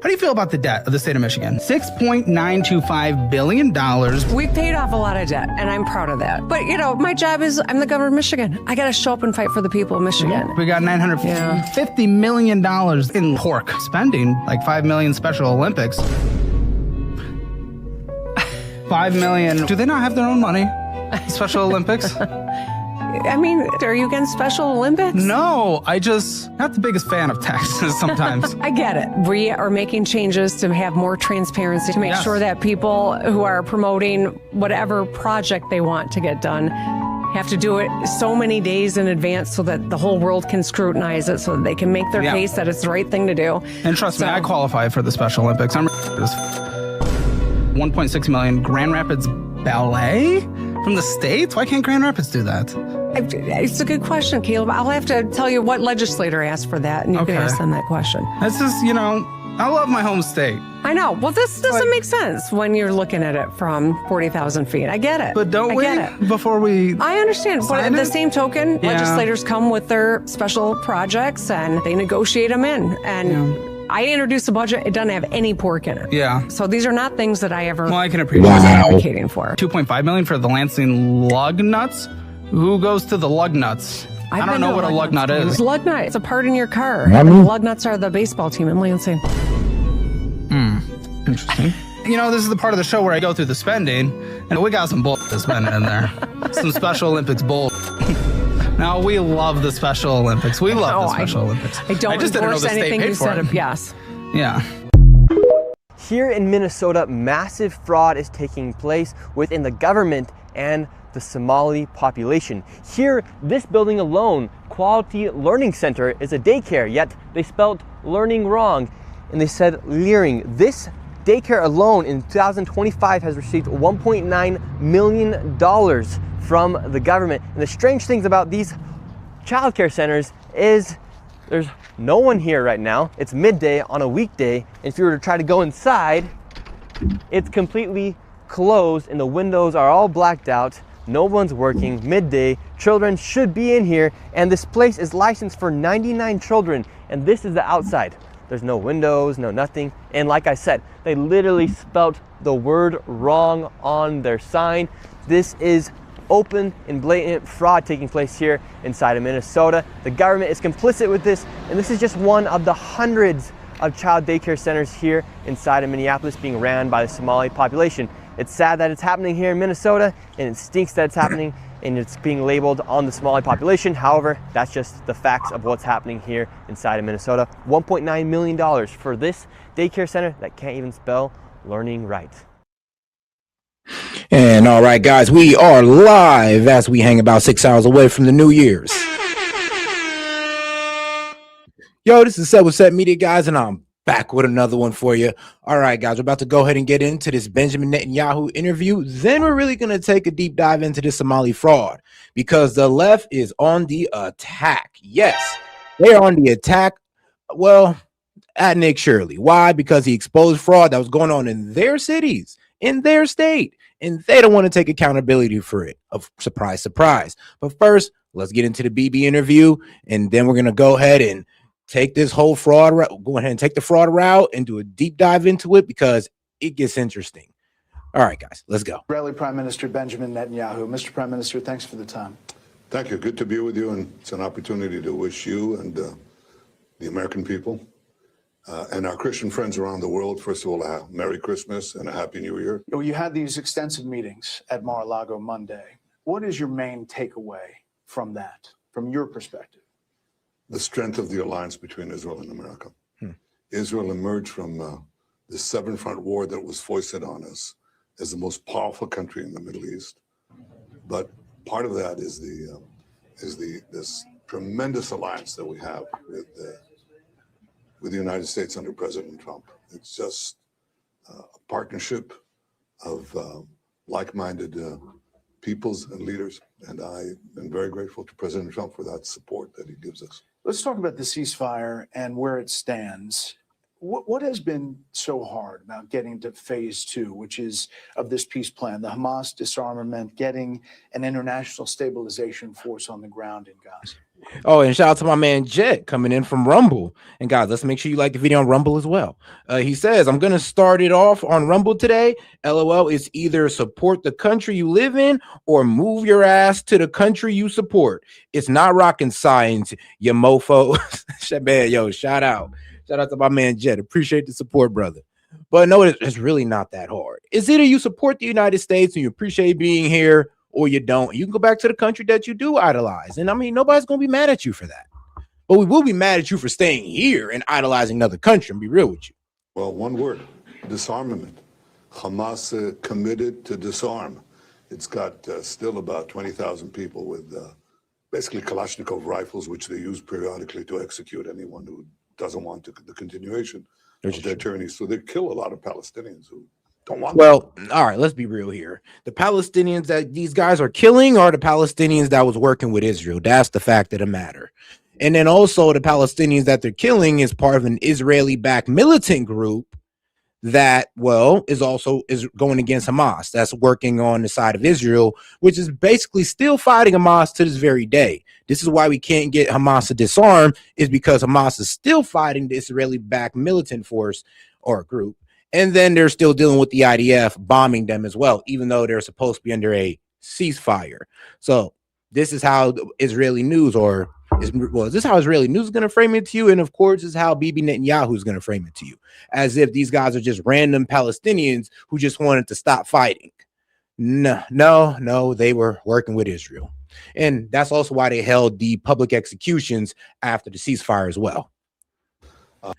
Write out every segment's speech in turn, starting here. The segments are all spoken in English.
How do you feel about the debt of the state of Michigan? $6.925 billion. We've paid off a lot of debt, and I'm proud of that. But, my job is I'm the governor of Michigan. I got to show up and fight for the people of Michigan. We got $950 million in pork spending, like $5 million Special Olympics. $5 million. Do they not have their own money? Special Olympics? Are you against Special Olympics? No, not the biggest fan of taxes sometimes. I get it. We are making changes to have more transparency, to make sure that people who are promoting whatever project they want to get done have to do it so many days in advance so that the whole world can scrutinize it, so that they can make their case that it's the right thing to do. And trust me, I qualify for the Special Olympics. I'm $1.6 million Grand Rapids Ballet from the States? Why can't Grand Rapids do that? It's a good question, Caleb. I'll have to tell you what legislator asked for that, and you can ask them that question. That's just, I love my home state. I know. Well, this doesn't make sense when you're looking at it from 40,000 feet. I get it. But don't we? Before we I understand. But at the same token, legislators come with their special projects, and they negotiate them in. And I introduced a budget. It doesn't have any pork in it. Yeah. So these are not things that I ever I can appreciate was advocating for. $2.5 million for the Lansing lug nuts? Who goes to the lug nuts? I don't know what a lug nut is. Lug nut. It's a part in your car. And the lug nuts are the baseball team in Lansing. Interesting. This is the part of the show where I go through the spending, and we got some bull spending in there. Some Special Olympics bull. Now, we love the Special Olympics. We love the Special Olympics. I just didn't know the state paid for it. Yes. Yeah. Here in Minnesota, massive fraud is taking place within the government and the Somali population. Here, this building alone, Quality Learning Center, is a daycare, yet they spelled learning wrong, and they said leering. This daycare alone in 2025 has received $1.9 million from the government. And the strange things about these childcare centers is there's no one here right now. It's midday on a weekday. And if you were to try to go inside, it's completely closed and the windows are all blacked out. No one's working, midday, children should be in here, and this place is licensed for 99 children, and this is the outside. There's no windows, no nothing, and like I said, they literally spelt the word wrong on their sign. This is open and blatant fraud taking place here inside of Minnesota. The government is complicit with this, and this is just one of the hundreds of child daycare centers here inside of Minneapolis being ran by the Somali population. It's sad that it's happening here in Minnesota, and it stinks that it's happening and it's being labeled on the Somali population. However, that's just the facts of what's happening here inside of Minnesota. $1.9 million for this daycare center that can't even spell learning right. And all right, guys, we are live as we hang about 6 hours away from the New Year's. Yo, this is S.E.T Media, guys, and I'm back with another one for you. All right, guys, we're about to go ahead and get into this Benjamin Netanyahu interview. Then we're really going to take a deep dive into this Somali fraud because the left is on the attack. Yes, they're on the attack. Well, at Nick Shirley. Why? Because he exposed fraud that was going on in their cities, in their state, and they don't want to take accountability for it. Surprise, surprise. But first, let's get into the BB interview, and then we're going to go ahead and take this whole fraud route, go ahead and take the fraud route and do a deep dive into it because it gets interesting. All right, guys, let's go. Israeli Prime Minister Benjamin Netanyahu. Mr. Prime Minister, thanks for the time. Thank you. Good to be with you, and it's an opportunity to wish you and the American people and our Christian friends around the world, first of all, a Merry Christmas and a Happy New Year. You had these extensive meetings at Mar-a-Lago Monday. What is your main takeaway from that, from your perspective? The strength of the alliance between Israel and America. Israel emerged from the seven-front war that was foisted on us as the most powerful country in the Middle East. But part of that is this tremendous alliance that we have with the United States under President Trump. It's just a partnership of like-minded peoples and leaders, and I am very grateful to President Trump for that support that he gives us. Let's talk about the ceasefire and where it stands. What has been so hard about getting to phase 2, which is of this peace plan, the Hamas disarmament, getting an international stabilization force on the ground in Gaza? Oh, and shout out to my man Jet coming in from Rumble. And guys, let's make sure you like the video on Rumble as well. He says, I'm going to start it off on Rumble today. LOL, is either support the country you live in or move your ass to the country you support. It's not rocket science, you mofo. Man, yo, shout out. Shout out to my man Jet. Appreciate the support, brother. But no, it's really not that hard. It's either you support the United States and you appreciate being here, or you don't. You can go back to the country that you do idolize. And I mean, nobody's going to be mad at you for that. But we will be mad at you for staying here and idolizing another country, and be real with you. Well, one word, disarmament. Hamas committed to disarm. It's got still about 20,000 people with basically Kalashnikov rifles, which they use periodically to execute anyone who doesn't want the continuation of their tyranny. So they kill a lot of Palestinians who don't want well, all right, let's be real here. The Palestinians that these guys are killing are the Palestinians that was working with Israel. That's the fact of the matter. And then also the Palestinians that they're killing is part of an Israeli-backed militant group that, well, is going against Hamas. That's working on the side of Israel, which is basically still fighting Hamas to this very day. This is why we can't get Hamas to disarm, is because Hamas is still fighting the Israeli-backed militant force or group. And then they're still dealing with the IDF bombing them as well, even though they're supposed to be under a ceasefire. So this is how Israeli news, this is how Israeli news is going to frame it to you. And of course, this is how Bibi Netanyahu is going to frame it to you, as if these guys are just random Palestinians who just wanted to stop fighting. No, they were working with Israel. And that's also why they held the public executions after the ceasefire as well.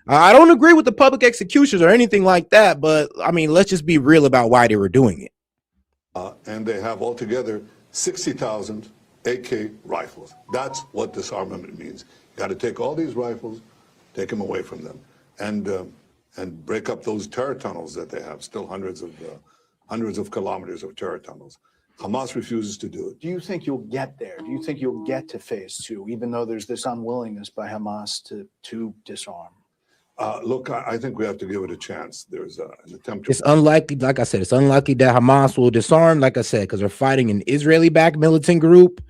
I don't agree with the public executions or anything like that, but I mean, let's just be real about why they were doing it. and they have altogether 60,000 AK rifles. That's what disarmament means. You got to take all these rifles, take them away from them, and break up those terror tunnels that they have. Still hundreds of kilometers of terror tunnels. Hamas refuses to do it. Do you think you'll get there? Do you think you'll get to phase 2, even though there's this unwillingness by Hamas to disarm? Look, I think we have to give it a chance. There's an attempt to... It's unlikely, like I said, it's unlikely that Hamas will disarm, like I said, because they're fighting an Israeli-backed militant group,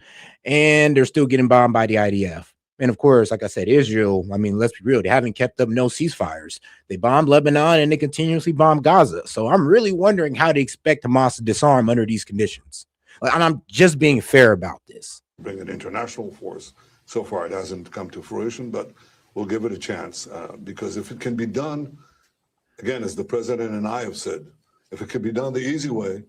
and they're still getting bombed by the IDF. And of course, like I said, Israel, I mean, let's be real, they haven't kept up no ceasefires. They bombed Lebanon, and they continuously bomb Gaza. So I'm really wondering how they expect Hamas to disarm under these conditions. And I'm just being fair about this. Bring an international force. So far, it hasn't come to fruition, but we'll give it a chance, because if it can be done, again, as the president and I have said, if it can be done the easy way,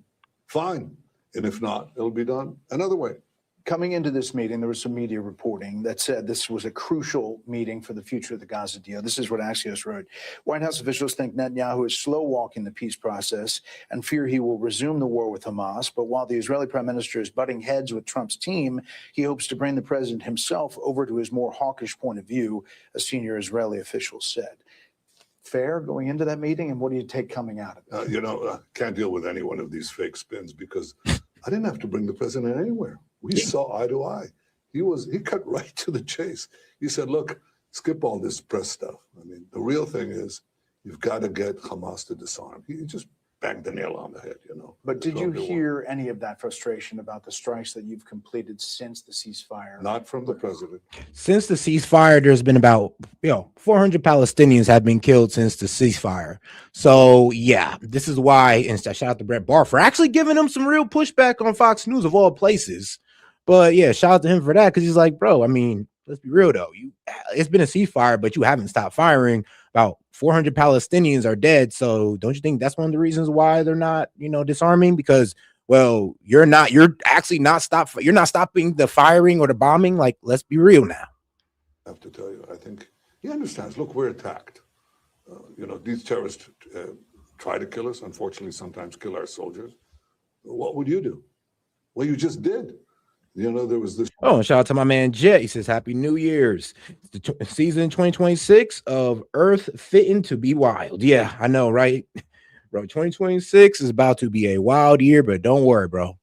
fine. And if not, it'll be done another way. Coming into this meeting, there was some media reporting that said this was a crucial meeting for the future of the Gaza deal. This is what Axios wrote. White House officials think Netanyahu is slow-walking the peace process and fear he will resume the war with Hamas. But while the Israeli prime minister is butting heads with Trump's team, he hopes to bring the president himself over to his more hawkish point of view, a senior Israeli official said. Fair going into that meeting, and what do you take coming out of it? Can't deal with any one of these fake spins, because I didn't have to bring the president anywhere. We saw eye to eye. He cut right to the chase. He said, look, skip all this press stuff. I mean, the real thing is you've got to get Hamas to disarm. He just banged the nail on the head, But did you hear any of that frustration about the strikes that you've completed since the ceasefire? Not from the president. Since the ceasefire, there's been about 400 Palestinians have been killed since the ceasefire. So yeah, this is why, and shout out to Brett Barr for actually giving them some real pushback on Fox News of all places. But yeah, shout out to him for that, because he's like, bro, I mean, let's be real though. It's been a ceasefire, but you haven't stopped firing. About 400 Palestinians are dead. So don't you think that's one of the reasons why they're not, disarming? Because, well, you're not stopping the firing or the bombing. Like, let's be real now. I have to tell you, I think he understands. Look, we're attacked. These terrorists try to kill us. Unfortunately, sometimes kill our soldiers. What would you do? Well, you just did. There was this. Oh, and shout out to my man Jet. He says, Happy New Year's. The season 2026 of Earth Fitting to Be Wild. Yeah, I know, right? Bro, 2026 is about to be a wild year, but don't worry, bro.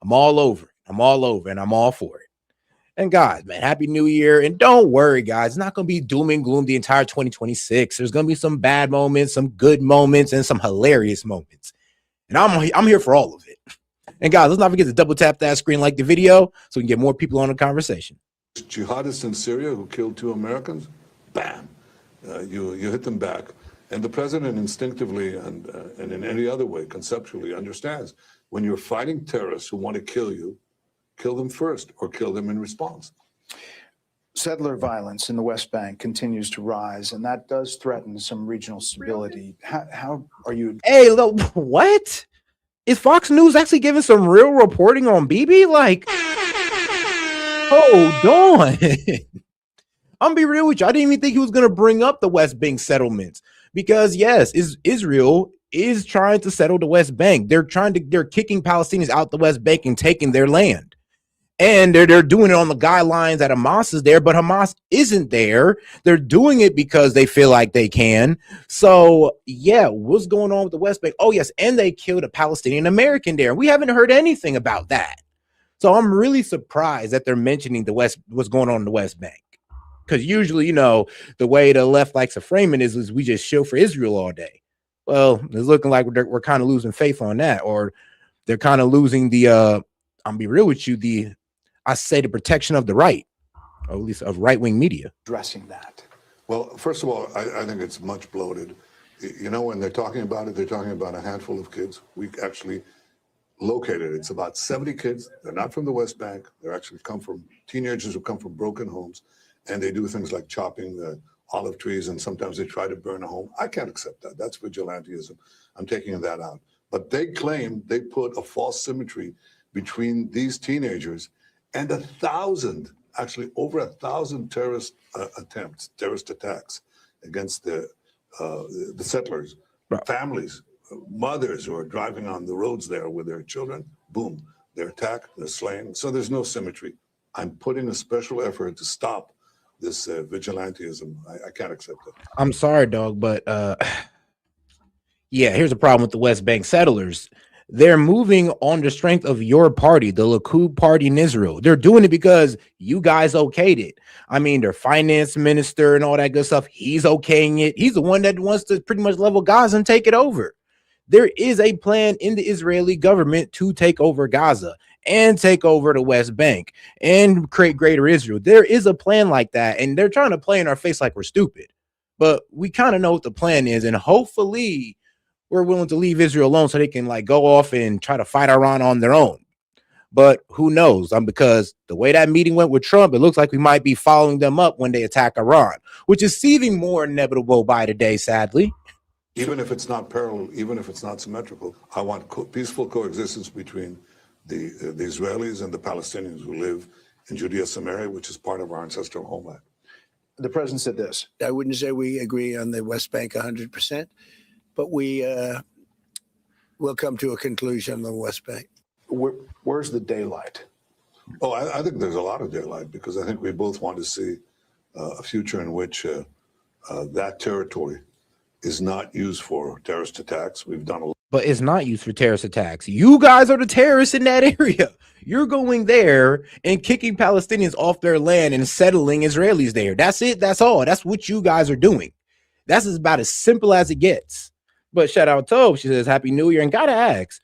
I'm all over. And I'm all for it. And guys, man, happy new year. And don't worry, guys, it's not going to be doom and gloom the entire 2026. There's going to be some bad moments, some good moments, and some hilarious moments. And I'm here for all of it. And guys, let's not forget to double tap that screen, like the video, so we can get more people on the conversation. Jihadists in Syria who killed 2 Americans, bam, you hit them back. And the president instinctively and in any other way, conceptually, understands when you're fighting terrorists who want to kill you, kill them first or kill them in response. Settler violence in the West Bank continues to rise, and that does threaten some regional stability. How are you? Hey, look, what? Is Fox News actually giving some real reporting on Bibi? Like, hold on. I'm gonna be real with you. I didn't even think he was gonna bring up the West Bank settlements because yes, Israel is trying to settle the West Bank. They're kicking Palestinians out the West Bank and taking their land. And they're doing it on the guidelines that Hamas is there, but Hamas isn't there. They're doing it because they feel like they can. So yeah, what's going on with the West Bank? Oh yes, and they killed a Palestinian American there. We haven't heard anything about that. So I'm really surprised that they're mentioning what's going on in the West Bank. Because usually, you know, the way the left likes to frame it is we just show for Israel all day. Well, it's looking like we're kind of losing faith on that, or they're kind of losing the I'm be real with you, the protection of the right, or at least of right-wing media. Addressing that? Well, first of all, I think it's much bloated. You know, when they're talking about it, they're talking about a handful of kids. We actually located it. It's about 70 kids. They're not from the West Bank. They're actually teenagers who come from broken homes, and they do things like chopping the olive trees, and sometimes they try to burn a home. I can't accept that. That's vigilantism. I'm taking that out. But they claim they put a false symmetry between these teenagers and 1,000, actually over 1,000 terrorist attacks against the settlers, right. Families, mothers who are driving on the roads there with their children, boom, they're attacked, they're slain. So there's no symmetry. I'm putting a special effort to stop this vigilantism. I can't accept it. I'm sorry, dog, but yeah, here's the problem with the West Bank settlers. They're moving on the strength of your party, the Likud party in Israel. They're doing it because you guys okayed it. I mean, their finance minister and all that good stuff, he's okaying it. He's the one that wants to pretty much level Gaza and take it over. There is a plan in the Israeli government to take over Gaza and take over the West Bank and create greater Israel. There is a plan like that, and they're trying to play in our face like we're stupid. But we kind of know what the plan is, and hopefully we're willing to leave Israel alone so they can like go off and try to fight Iran on their own. But who knows? Because the way that meeting went with Trump, it looks like we might be following them up when they attack Iran, which is seeming more inevitable by today, sadly. Even if it's not parallel, even if it's not symmetrical, I want peaceful coexistence between the Israelis and the Palestinians who live in Judea, Samaria, which is part of our ancestral homeland. The president said this. I wouldn't say we agree on the West Bank 100%. But we will come to a conclusion on the West Bank. Where's the daylight? Oh, I think there's a lot of daylight because I think we both want to see a future in which that territory is not used for terrorist attacks. We've done a lot. But it's not used for terrorist attacks. You guys are the terrorists in that area. You're going there and kicking Palestinians off their land and settling Israelis there. That's it. That's all. That's what you guys are doing. That's about as simple as it gets. But shout out to she says, Happy New Year. And gotta ask,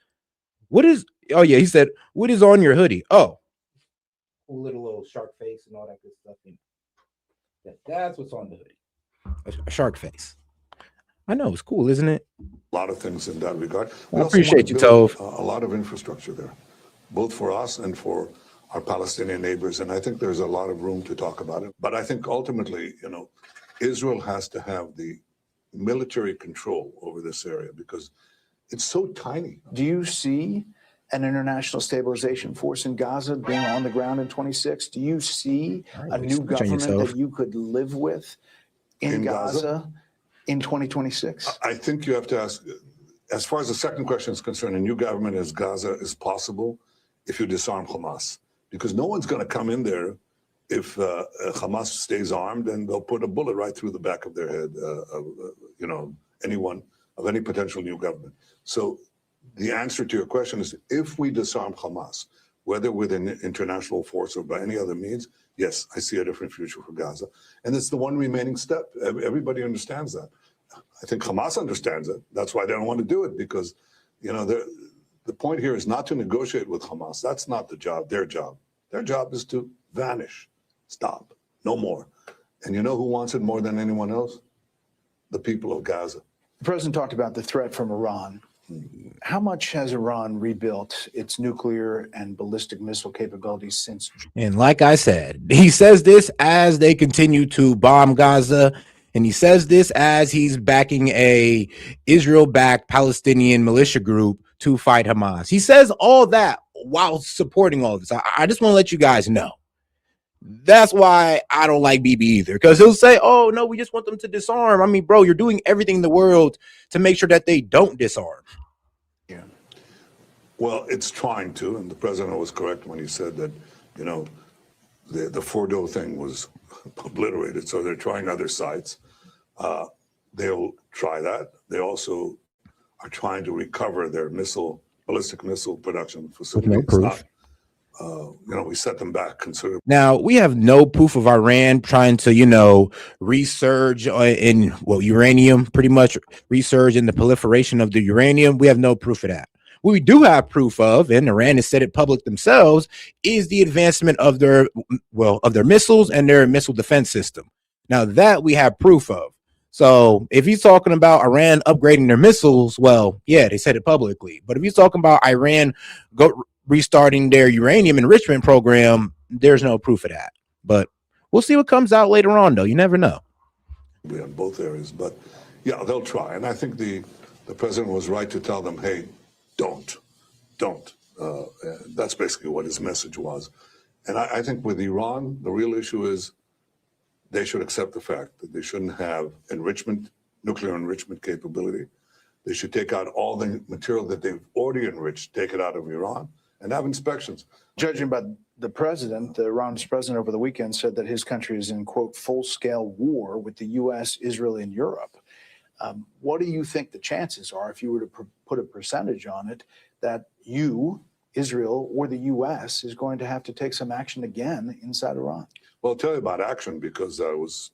what is, oh yeah, he said, what is on your hoodie? Oh, little shark face and all that good stuff. That's what's on the hoodie. A shark face. I know, it's cool, isn't it? A lot of things in that regard. I appreciate you, Tove. A lot of infrastructure there, both for us and for our Palestinian neighbors. And I think there's a lot of room to talk about it. But I think ultimately, you know, Israel has to have the military control over this area because it's so tiny. Do you see an international stabilization force in Gaza being on the ground in 26? Do you see a new government that you could live with in Gaza in 2026? I think you have to ask, as far as the second question is concerned, a new government in Gaza is possible if you disarm Hamas, because no one's going to come in there if Hamas stays armed, and they'll put a bullet right through the back of their head, you know, anyone of any potential new government. So the answer to your question is, if we disarm Hamas, whether with an international force or by any other means, yes, I see a different future for Gaza. And it's the one remaining step. Everybody understands that. I think Hamas understands it. That's why they don't want to do it, because, you know, the point here is not to negotiate with Hamas. That's not the job, their job. Their job is to vanish, stop, no more. And you know who wants it more than anyone else? The people of Gaza. The president talked about the threat from Iran. How much has Iran rebuilt its nuclear and ballistic missile capabilities since? And like I said, he says this as they continue to bomb Gaza. And he says this as he's backing a Israel-backed Palestinian militia group to fight Hamas. He says all that while supporting all this. I just want to let you guys know. That's why I don't like Bibi either, because he'll say, oh, no, we just want them to disarm. I mean, bro, you're doing everything in the world to make sure that they don't disarm. Yeah. Well, it's trying to, and the president was correct when he said that, you know, the Fordo thing was obliterated, so they're trying other sites. They'll try that. They also are trying to recover their ballistic missile production facility. With no proof. You know, we set them back considerably. Now, we have no proof of Iran trying to, you know, resurge in, well, uranium, pretty much resurge in the proliferation of the uranium. We have no proof of that. What we do have proof of, and Iran has said it public themselves, is the advancement of their missiles and their missile defense system. Now, that we have proof of. So if he's talking about Iran upgrading their missiles, well, yeah, they said it publicly. But if he's talking about Iran restarting their uranium enrichment program, there's no proof of that. But we'll see what comes out later on, though. You never know. In both areas, but yeah, they'll try. And I think the president was right to tell them, hey, don't. That's basically what his message was. And I think with Iran, the real issue is they should accept the fact that they shouldn't have nuclear enrichment capability. They should take out all the material that they've already enriched, take it out of Iran, and have inspections. Judging by the president, Iran's president over the weekend said that his country is in, quote, full-scale war with the U.S., Israel, and Europe. What do you think the chances are, if you were to put a percentage on it, that Israel, or the U.S. is going to have to take some action again inside Iran? Well, I'll tell you about action, because I was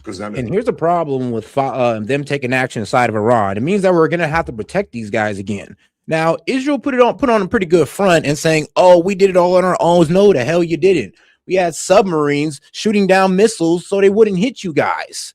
presented. And here's the problem with them taking action inside of Iran. It means that we're going to have to protect these guys again. Now, Israel put on a pretty good front and saying, oh, we did it all on our own. No, the hell you didn't. We had submarines shooting down missiles so they wouldn't hit you guys.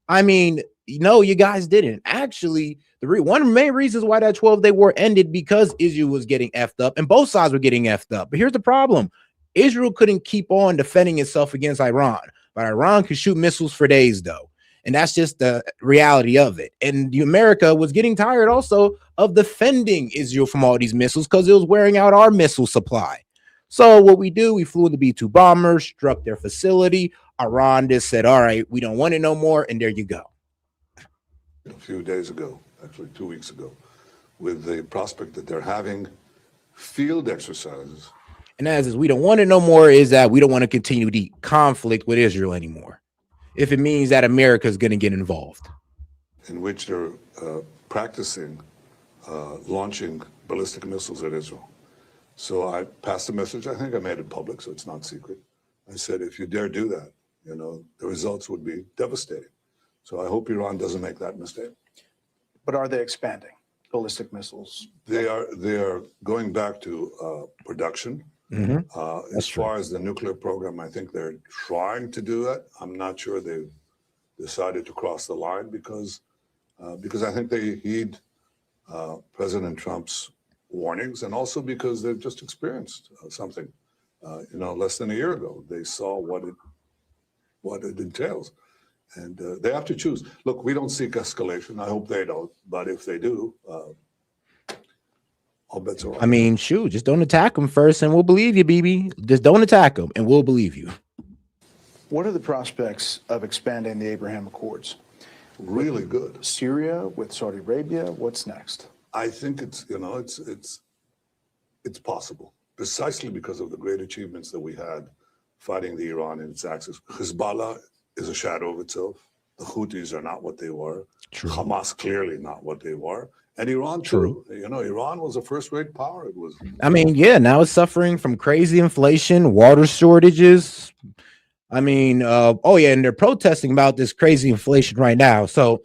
I mean, no, you guys didn't. Actually, one of the main reasons why that 12-day war ended, because Israel was getting effed up and both sides were getting effed up. But here's the problem. Israel couldn't keep on defending itself against Iran, but Iran could shoot missiles for days, though. And that's just the reality of it. And America was getting tired also of defending Israel from all these missiles, because it was wearing out our missile supply. So what we flew the B-2 bombers, struck their facility. Iran just said, all right, we don't want it no more. And there you go. A few days ago, actually 2 weeks ago, with the prospect that they're having field exercises. And as is, we don't want it no more, is that we don't want to continue the conflict with Israel anymore, if it means that America is going to get involved. In which they're practicing launching ballistic missiles at Israel. So I passed a message. I think I made it public, so it's not secret. I said, if you dare do that, you know, the results would be devastating. So I hope Iran doesn't make that mistake. But are they expanding ballistic missiles? They are going back to production. Mm-hmm. As far as the nuclear program, I think they're trying to do that. I'm not sure they've decided to cross the line, because I think they heed President Trump's warnings, and also because they've just experienced something. Less than a year ago, they saw what it entails, and they have to choose. Look, we don't seek escalation. I hope they don't, but if they do, all bets are off. I mean, shoot, just don't attack them first, and we'll believe you, BB. Just don't attack them, and we'll believe you. What are the prospects of expanding the Abraham Accords? Really good. Syria, with Saudi Arabia, what's next? I think it's possible, precisely because of the great achievements that we had fighting the Iran in its axis. Hezbollah is a shadow of itself. The Houthis are not what they were. True. Hamas clearly not what they were. And Iran, too. You know, Iran was a first-rate power. It was. I mean, yeah, now it's suffering from crazy inflation, water shortages. I mean, oh yeah, and they're protesting about this crazy inflation right now. So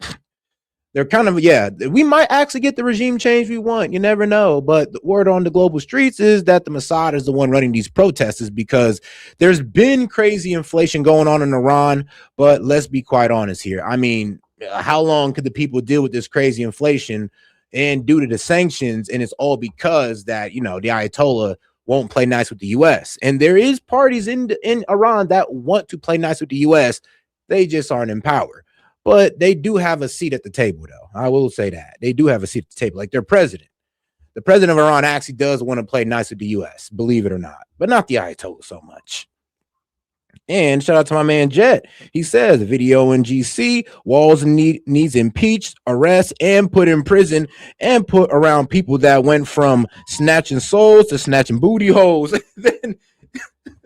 they're kind of, yeah, we might actually get the regime change we want. You never know. But the word on the global streets is that the Mossad is the one running these protests, because there's been crazy inflation going on in Iran. But let's be quite honest here. I mean, how long could the people deal with this crazy inflation? And due to the sanctions, and it's all because that, you know, the Ayatollah won't play nice with the U.S. And there is parties in Iran that want to play nice with the U.S. They just aren't in power. But they do have a seat at the table, though. I will say that. They do have a seat at the table. Like their president. The president of Iran actually does want to play nice with the U.S., believe it or not. But not the Ayatollah so much. And shout out to my man Jet. He says, video in GC, Walls needs impeached, arrest, and put in prison, and put around people that went from snatching souls to snatching booty holes.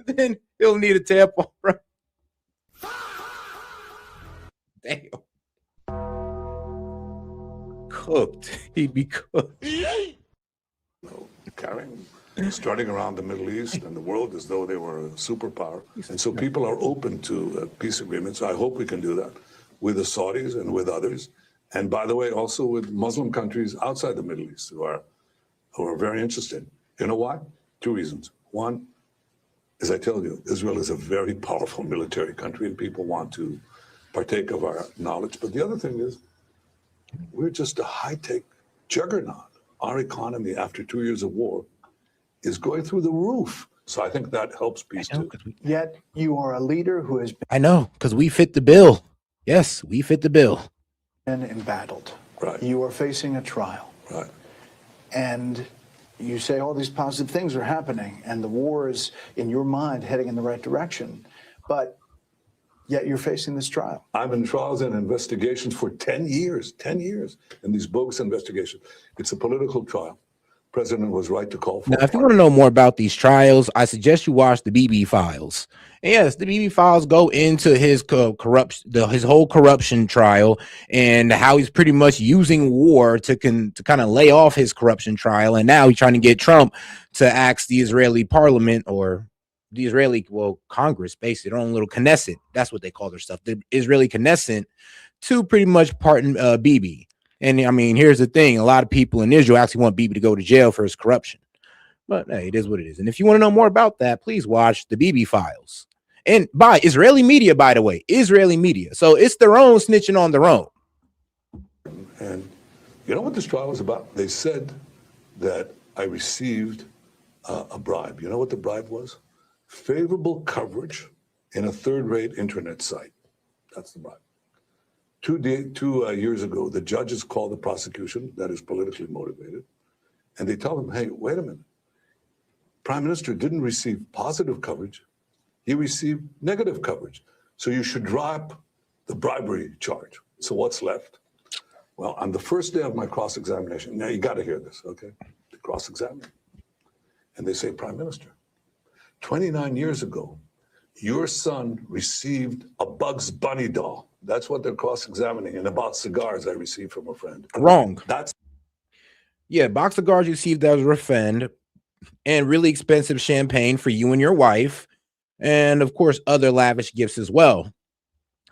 then he'll need a tampon. Damn. Cooked. He'd be cooked. Carrying, starting around the Middle East and the world as though they were a superpower. And so people are open to peace agreements. I hope we can do that with the Saudis and with others. And by the way, also with Muslim countries outside the Middle East who are very interested. You know why? Two reasons. One, as I told you, Israel is a very powerful military country and people want to partake of our knowledge. But the other thing is, we're just a high-tech juggernaut. Our economy, after 2 years of war, is going through the roof. So I think that helps peace too. Yet you are a leader who has I know, because we fit the bill. Yes, we fit the bill. been embattled. Right. You are facing a trial. Right. And you say all these positive things are happening, and the war is, in your mind, heading in the right direction. But yet you're facing this trial. I'm in trials and investigations for 10 years, in these bogus investigations. It's a political trial. President was right to call for Now, if you want to know more about these trials, I suggest you watch the BB files. And yes, the BB files go into his his whole corruption trial and how he's pretty much using war to kind of lay off his corruption trial. And now he's trying to get Trump to ask the Israeli parliament, or the Israeli, Congress, basically their own little Knesset. That's what they call their stuff. The Israeli Knesset, to pretty much pardon Bibi. And I mean, here's the thing. A lot of people in Israel actually want Bibi to go to jail for his corruption. But hey, it is what it is. And if you want to know more about that, please watch the Bibi files. And by Israeli media, by the way, Israeli media. So it's their own snitching on their own. And you know what this trial was about? They said that I received a bribe. You know what the bribe was? Favorable coverage in a third-rate internet site. That's the bribe. 2 years ago, the judges called the prosecution that is politically motivated, and they tell them, hey, wait a minute. Prime Minister didn't receive positive coverage. He received negative coverage. So you should drop the bribery charge. So what's left? Well, on the first day of my cross-examination, now you got to hear this, okay? The cross-examine. And they say, Prime Minister, 29 years ago, your son received a Bugs Bunny doll. That's what they're cross-examining. And about cigars I received from a friend. Wrong. That's box of cigars you received that was a friend, and really expensive champagne for you and your wife, and of course other lavish gifts as well.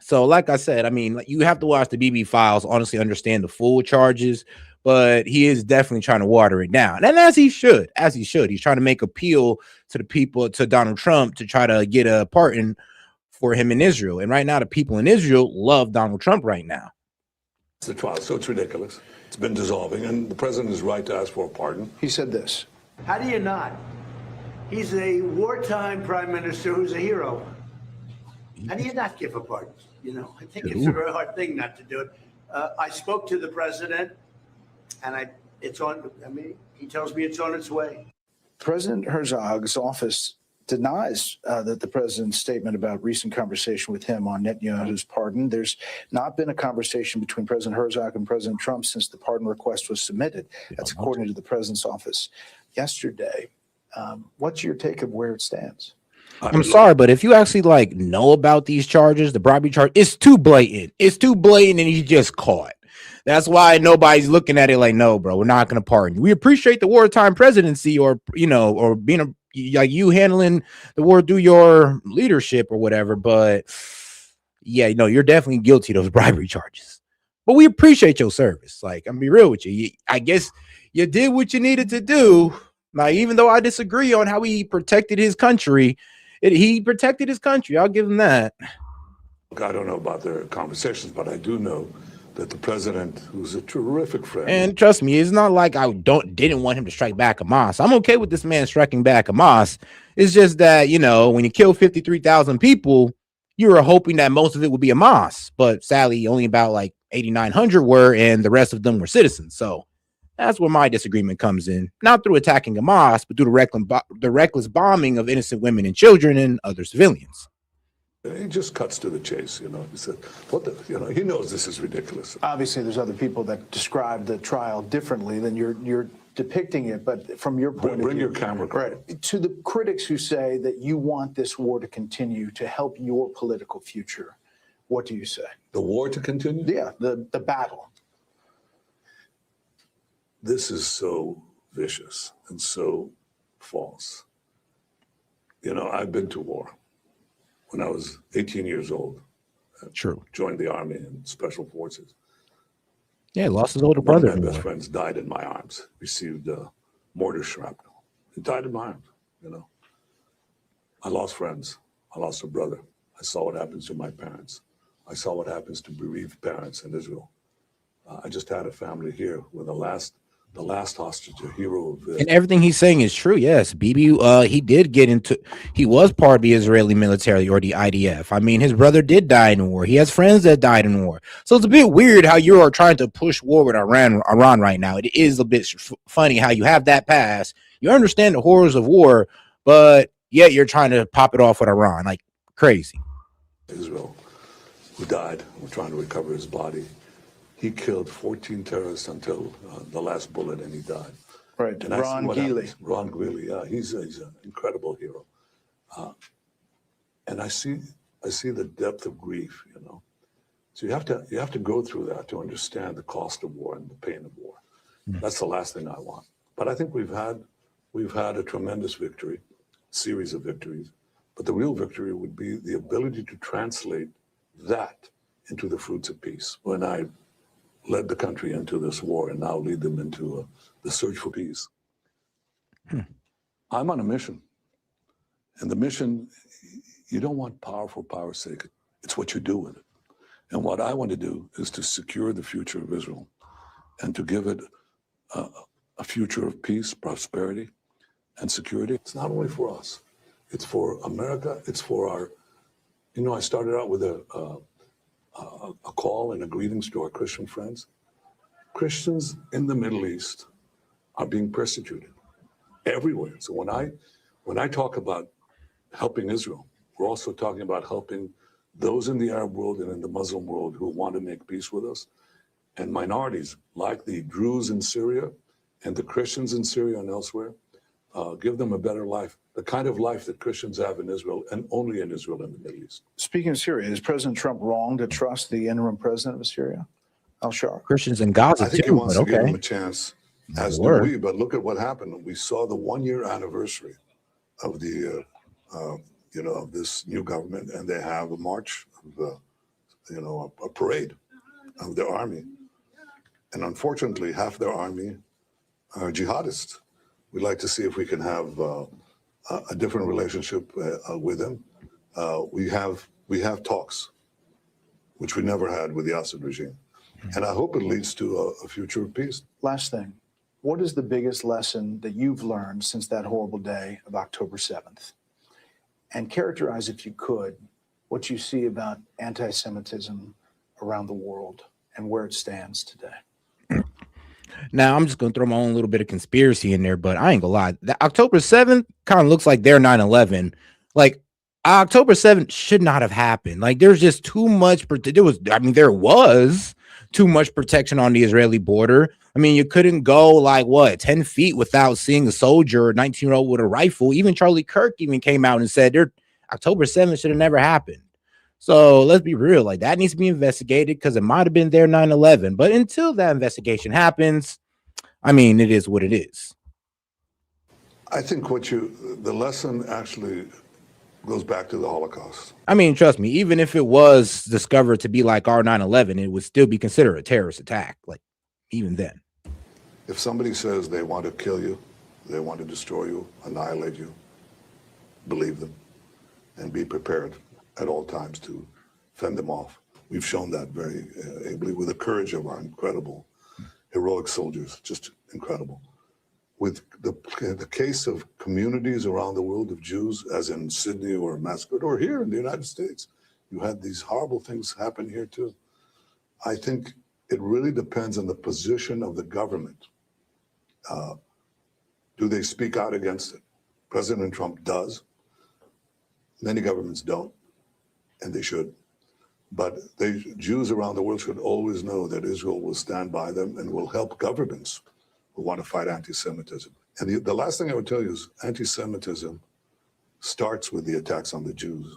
So like I said, I mean, you have to watch the BB files, honestly understand the full charges, but he is definitely trying to water it down. And as he should. He's trying to make appeal to the people, to Donald Trump, to try to get a pardon for him in Israel. And right now, the people in Israel love Donald Trump right now. the trial. So it's ridiculous. It's been dissolving, and the president is right to ask for a pardon. He said this. How do you not? He's a wartime prime minister who's a hero. How do you not give a pardon? You know, I think it's a very hard thing not to do it. I spoke to the president, and it's on. I mean, he tells me it's on its way. President Herzog's office denies that the president's statement about recent conversation with him on Netanyahu's pardon. There's not been a conversation between President Herzog and President Trump since the pardon request was submitted. That's according to the president's office yesterday. What's your take of where it stands? I'm sorry, but if you actually know about these charges, the bribery charge, it's too blatant. It's too blatant, and he's just caught. That's why nobody's looking at it like, no, bro, we're not going to pardon you. We appreciate the wartime presidency, or or being like you handling the war through your leadership or whatever. But yeah, you're definitely guilty of those bribery charges. But we appreciate your service. Like, I'm gonna be real with you. I guess you did what you needed to do. Now, even though I disagree on how he protected his country, he protected his country. I'll give him that. I don't know about their conversations, but I do know that the president, who's a terrific friend, and trust me, it's not like I didn't want him to strike back Hamas. I'm okay with this man striking back Hamas. It's just that, when you kill 53,000 people, you were hoping that most of it would be Hamas, but sadly, only about like 8,900 were, and the rest of them were citizens. So that's where my disagreement comes in, not through attacking Hamas, but through the reckless bombing of innocent women and children and other civilians. he just cuts to the chase. He said, "What the?" He knows this is ridiculous. Obviously, there's other people that describe the trial differently than you're depicting it, but from your point of view, bring your camera. Right. To the critics who say that you want this war to continue to help your political future, what do you say? The war to continue? Yeah, the battle. This is so vicious and so false. I've been to war. When I was 18 years old, True. Joined the Army and Special Forces. Yeah, lost his older brother. One of my best friends died in my arms, received mortar shrapnel. He died in my arms, I lost friends. I lost a brother. I saw what happens to my parents. I saw what happens to bereaved parents in Israel. I just had a family here with the last hostage, a hero of and everything he's saying is true. Yes, Bibi, he was part of the Israeli military, or the IDF. I mean, his brother did die in war. He has friends that died in war. So it's a bit weird how you are trying to push war with Iran right now. It is a bit funny how you have that past. You understand the horrors of war, but yet you're trying to pop it off with Iran, like crazy. Israel, who died. We're trying to recover his body. He killed 14 terrorists until the last bullet, and he died. Right, and Ron Geely. Ron Geely, yeah, he's an incredible hero. And I see the depth of grief, So you have to go through that to understand the cost of war and the pain of war. That's the last thing I want. But I think we've had a tremendous victory, series of victories. But the real victory would be the ability to translate that into the fruits of peace. When I led the country into this war and now lead them into the search for peace. I'm on a mission. And the mission, you don't want power for power's sake. It's what you do with it. And what I want to do is to secure the future of Israel and to give it a future of peace, prosperity, and security. It's not only for us. It's for America. It's for our, I started out with a call and a greetings to our Christian friends. Christians in the Middle East are being persecuted everywhere. So when I talk about helping Israel, we're also talking about helping those in the Arab world and in the Muslim world who want to make peace with us, and minorities like the Druze in Syria and the Christians in Syria and elsewhere, give them a better life, the kind of life that Christians have in Israel and only in Israel and the Middle East. Speaking of Syria, is President Trump wrong to trust the interim president of Syria, al-Shar? Christians in Gaza, I think too, he wants to give okay. him a chance, as do we. But look at what happened. We saw the 1-year anniversary of the, of this new government, and they have a march, a parade of their army. And unfortunately, half their army are jihadists. We'd like to see if we can have a different relationship with them. We have talks, which we never had with the Assad regime. And I hope it leads to a future of peace. Last thing, what is the biggest lesson that you've learned since that horrible day of October 7th? And characterize, if you could, what you see about anti-Semitism around the world and where it stands today. Now, I'm just going to throw my own little bit of conspiracy in there, but I ain't gonna lie. The October 7th kind of looks like their 9/11. Like, October 7th should not have happened. Like, there's just too much. There was too much protection on the Israeli border. I mean, you couldn't go 10 feet without seeing a soldier or 19-year-old with a rifle. Even Charlie Kirk even came out and said October 7th should have never happened. So let's be real, like that needs to be investigated because it might have been their 9/11. But until that investigation happens, I mean, it is what it is. I think the lesson actually goes back to the Holocaust. I mean, trust me, even if it was discovered to be like our 9/11, it would still be considered a terrorist attack. Like, even then. If somebody says they want to kill you, they want to destroy you, annihilate you, believe them and be prepared at all times to fend them off. We've shown that very ably with the courage of our incredible, heroic soldiers, just incredible. With the case of communities around the world of Jews, as in Sydney or Mascot or here in the United States, you had these horrible things happen here too. I think it really depends on the position of the government. Do they speak out against it? President Trump does. Many governments don't, and they should. But Jews around the world should always know that Israel will stand by them and will help governments who want to fight anti-Semitism. And the last thing I would tell you is anti-Semitism starts with the attacks on the Jews,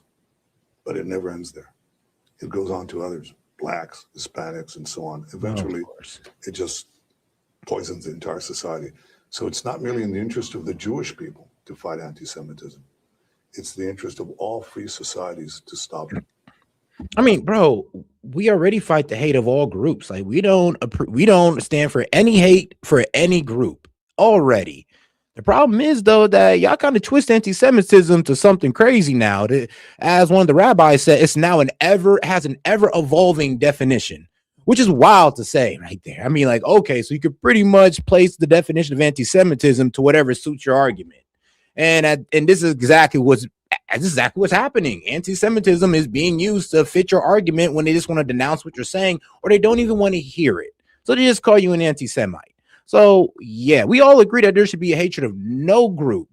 but it never ends there. It goes on to others, blacks, Hispanics, and so on. Eventually, it just poisons the entire society. So it's not merely in the interest of the Jewish people to fight anti-Semitism. It's the interest of all free societies to stop it. I mean, bro, we already fight the hate of all groups. Like we don't stand for any hate for any group already. The problem is though that y'all kind of twist anti-Semitism to something crazy now. As one of the rabbis said, it's now has an ever evolving definition, which is wild to say right there. I mean, like, okay, so you could pretty much place the definition of anti-Semitism to whatever suits your argument. And this is exactly what's happening. Anti-Semitism is being used to fit your argument when they just want to denounce what you're saying, or they don't even want to hear it. So they just call you an anti-Semite. So yeah, we all agree that there should be a hatred of no group,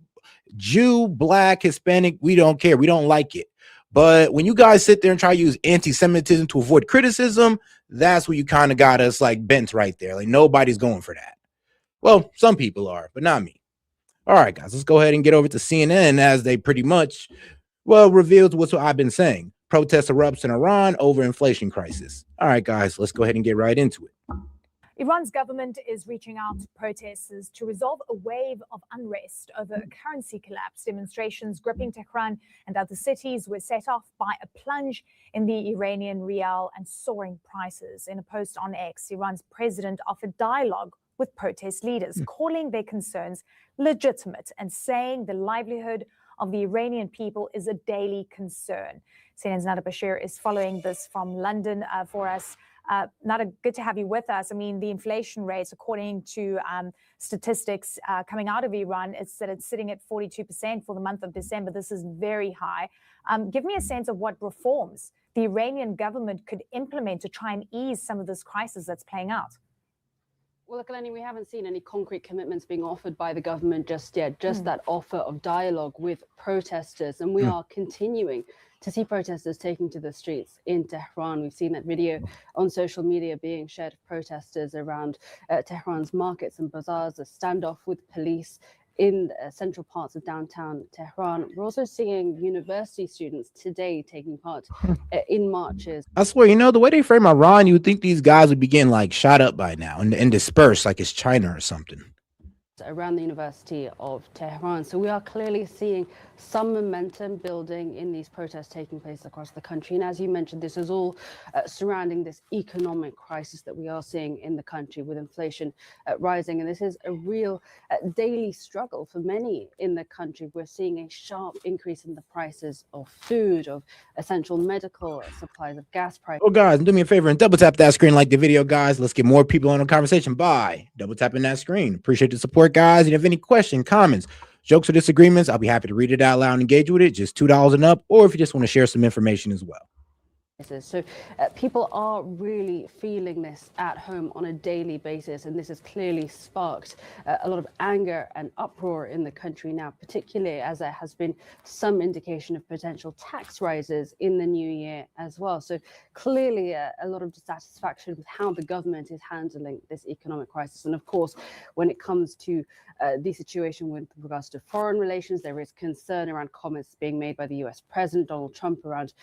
Jew, black, Hispanic. We don't care. We don't like it. But when you guys sit there and try to use anti-Semitism to avoid criticism, that's where you kind of got us like bent right there. Like nobody's going for that. Well, some people are, but not me. All right, guys, let's go ahead and get over to CNN as they pretty much, revealed what I've been saying. Protest erupts in Iran over inflation crisis. All right, guys, let's go ahead and get right into it. Iran's government is reaching out to protesters to resolve a wave of unrest over a currency collapse. Demonstrations gripping Tehran and other cities were set off by a plunge in the Iranian rial and soaring prices. In a post on X, Iran's president offered dialogue with protest leaders, calling their concerns legitimate and saying the livelihood of the Iranian people is a daily concern. CNN's Nada Bashir is following this from London for us. Nada, good to have you with us. I mean, the inflation rates, according to statistics coming out of Iran, it's sitting at 42% for the month of December. This is very high. Give me a sense of what reforms the Iranian government could implement to try and ease some of this crisis that's playing out. Well, look, Eleni, we haven't seen any concrete commitments being offered by the government just yet, just that offer of dialogue with protesters. And we are continuing to see protesters taking to the streets in Tehran. We've seen that video on social media being shared of protesters around Tehran's markets and bazaars, a standoff with police in central parts of downtown Tehran. We're also seeing university students today taking part in marches. I swear, the way they frame Iran, you would think these guys would be getting like shot up by now and dispersed like it's China or something. Around the University of Tehran. So we are clearly seeing some momentum building in these protests taking place across the country. And as you mentioned, this is all surrounding this economic crisis that we are seeing in the country with inflation rising. And this is a real daily struggle for many in the country. We're seeing a sharp increase in the prices of food, of essential medical supplies, of gas prices. Oh, guys, do me a favor and double tap that screen, like the video, guys. Let's get more people on the conversation by double tapping that screen. Appreciate the support, guys. If you have any questions, comments, jokes, or disagreements, I'll be happy to read it out loud and engage with it. Just $2 and up, or if you just want to share some information as well. So people are really feeling this at home on a daily basis, and this has clearly sparked a lot of anger and uproar in the country now, particularly as there has been some indication of potential tax rises in the new year as well. So clearly a lot of dissatisfaction with how the government is handling this economic crisis. And of course, when it comes to the situation with regards to foreign relations, there is concern around comments being made by the US President Donald Trump around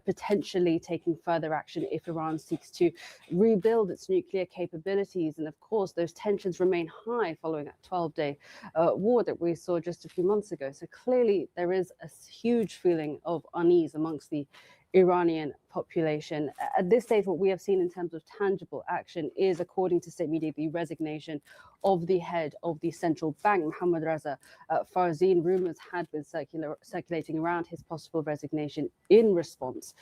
potentially taking further action if Iran seeks to rebuild its nuclear capabilities. And of course, those tensions remain high following that 12-day war that we saw just a few months ago. So clearly, there is a huge feeling of unease amongst the Iranian population. At this stage, what we have seen in terms of tangible action is, according to state media, the resignation of the head of the central bank, Mohammad Reza Farzin. Rumors had been circulating around his possible resignation in response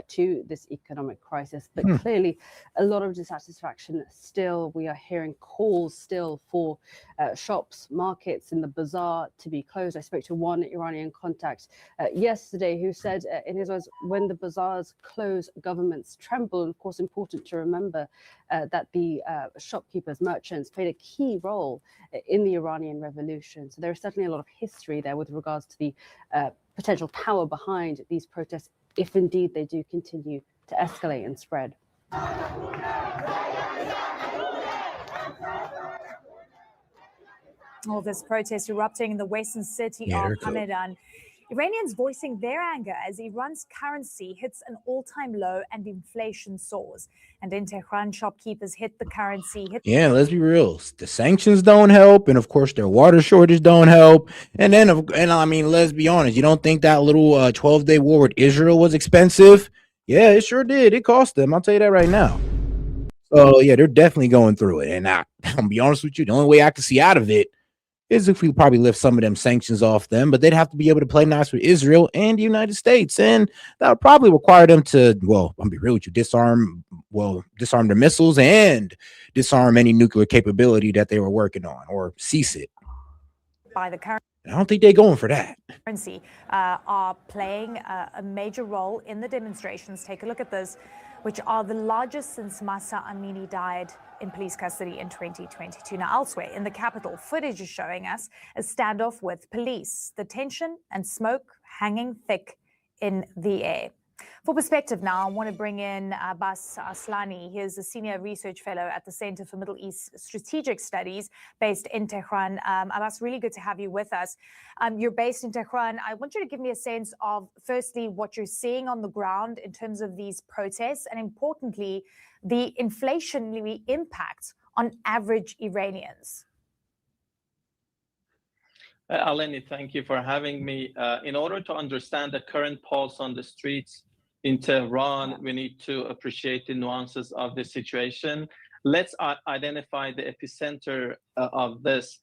to this economic crisis. But clearly, a lot of dissatisfaction still. We are hearing calls still for shops, markets, in the bazaar to be closed. I spoke to one Iranian contact yesterday who said, in his words, when the bazaars close, governments tremble. And of course, important to remember that the shopkeepers, merchants played a key role in the Iranian revolution. So there is certainly a lot of history there with regards to the potential power behind these protests, if indeed they do continue to escalate and spread. All this protest erupting in the western city of Hamadan. Iranians voicing their anger as Iran's currency hits an all-time low and inflation soars. And in Tehran, shopkeepers hit the currency. Yeah, let's be real. The sanctions don't help, and of course, their water shortage don't help. And then, I mean, let's be honest. You don't think that little 12-day war with Israel was expensive? Yeah, it sure did. It cost them. I'll tell you that right now. So yeah, they're definitely going through it. And I'll be honest with you, the only way I can see out of it is if we probably lift some of them sanctions off them, but they'd have to be able to play nice with Israel and the United States. And that would probably require them to, well, I'll be real with you, disarm their missiles and disarm any nuclear capability that they were working on, or cease it. By the currency. I don't think they're going for that. Currency are playing a major role in the demonstrations. Take a look at this, which are the largest since Mahsa Amini died in police custody in 2022. Now, elsewhere in the capital, footage is showing us a standoff with police. The tension and smoke hanging thick in the air. For perspective now, I want to bring in Abbas Aslani. He is a senior research fellow at the Center for Middle East Strategic Studies based in Tehran. Abbas, really good to have you with us. You're based in Tehran. I want you to give me a sense of, firstly, what you're seeing on the ground in terms of these protests, and importantly, the inflationary impact on average Iranians. Eleni, thank you for having me. In order to understand the current pulse on the streets in Tehran, we need to appreciate the nuances of the situation. Let's identify the epicenter of this.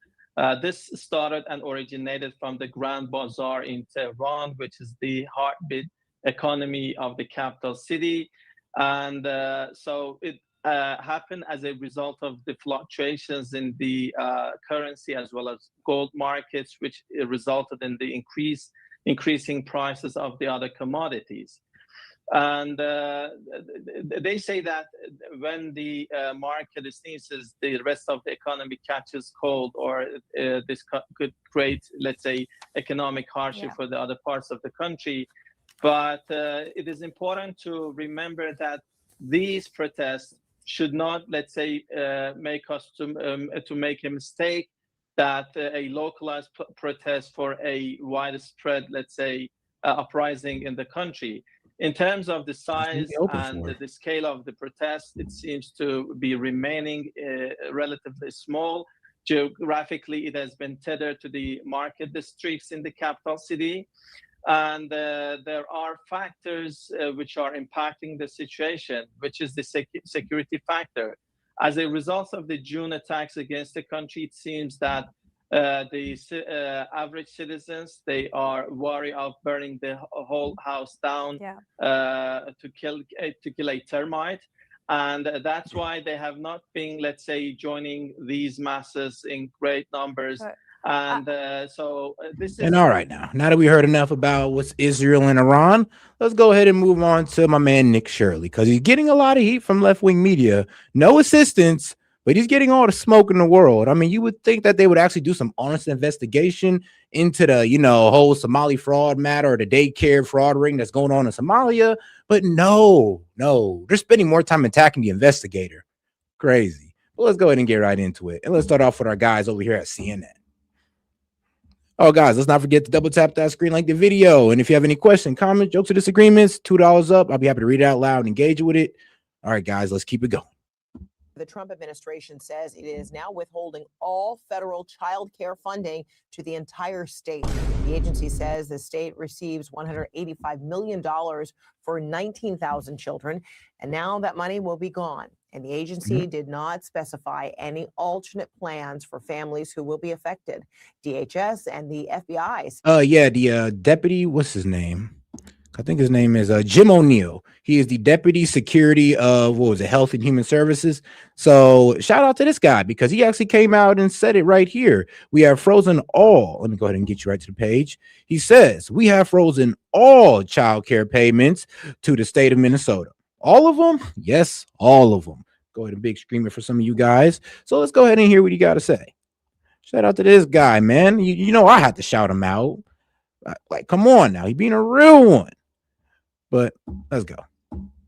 This started and originated from the Grand Bazaar in Tehran, which is the heartbeat economy of the capital city. And so it happened as a result of the fluctuations in the currency as well as gold markets, which resulted in the increasing prices of the other commodities. And they say that when the market sneezes, the rest of the economy catches cold, or this could create, let's say, economic hardship for the other parts of the country. But it is important to remember that these protests should not, let's say, make us to make a mistake that a localized protest for a widespread, let's say, uprising in the country. In terms of the size and the scale of the protest, it seems to be remaining relatively small. Geographically, it has been tethered to the market districts in the capital city. And there are factors which are impacting the situation, which is the security factor. As a result of the June attacks against the country, it seems that the average citizens, they are worried of burning the whole house down to kill a termite. And that's why they have not been, let's say, joining these masses in great numbers And this is. And all right, now that we heard enough about what's Israel and Iran, let's go ahead and move on to my man Nick Shirley, because he's getting a lot of heat from left-wing media. No assistance, but he's getting all the smoke in the world. I mean, you would think that they would actually do some honest investigation into the, whole Somali fraud matter or the daycare fraud ring that's going on in Somalia. But no, they're spending more time attacking the investigator. Crazy. Well, let's go ahead and get right into it. And let's start off with our guys over here at CNN. Oh, guys, let's not forget to double tap that screen, like the video. And if you have any questions, comments, jokes, or disagreements, $2 up. I'll be happy to read it out loud and engage with it. All right, guys, let's keep it going. The Trump administration says it is now withholding all federal child care funding to the entire state. The agency says the state receives $185 million for 19,000 children, and now that money will be gone. And the agency did not specify any alternate plans for families who will be affected. DHS and the FBI. The deputy, what's his name? I think his name is Jim O'Neill. He is the deputy security of Health and Human Services. So shout out to this guy, because he actually came out and said it right here. We have frozen all. Let me go ahead and get you right to the page. He says we have frozen all child care payments to the state of Minnesota. All of them? Yes, all of them. Go ahead and big scream it for some of you guys. So let's go ahead and hear what you got to say. Shout out to this guy, man. You know I had to shout him out. Like, come on now. He being a real one. But let's go.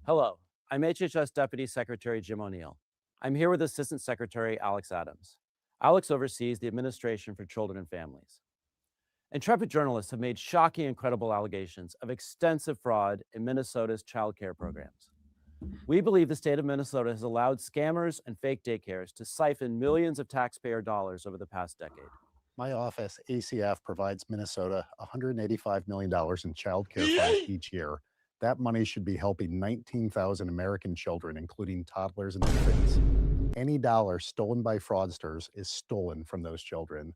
Hello, I'm HHS Deputy Secretary Jim O'Neill. I'm here with Assistant Secretary Alex Adams. Alex oversees the Administration for Children and Families. Intrepid journalists have made shocking and credible allegations of extensive fraud in Minnesota's child care programs. We believe the state of Minnesota has allowed scammers and fake daycares to siphon millions of taxpayer dollars over the past decade. My office, ACF, provides Minnesota $185 million in child care funds each year. That money should be helping 19,000 American children, including toddlers and infants. Any dollar stolen by fraudsters is stolen from those children.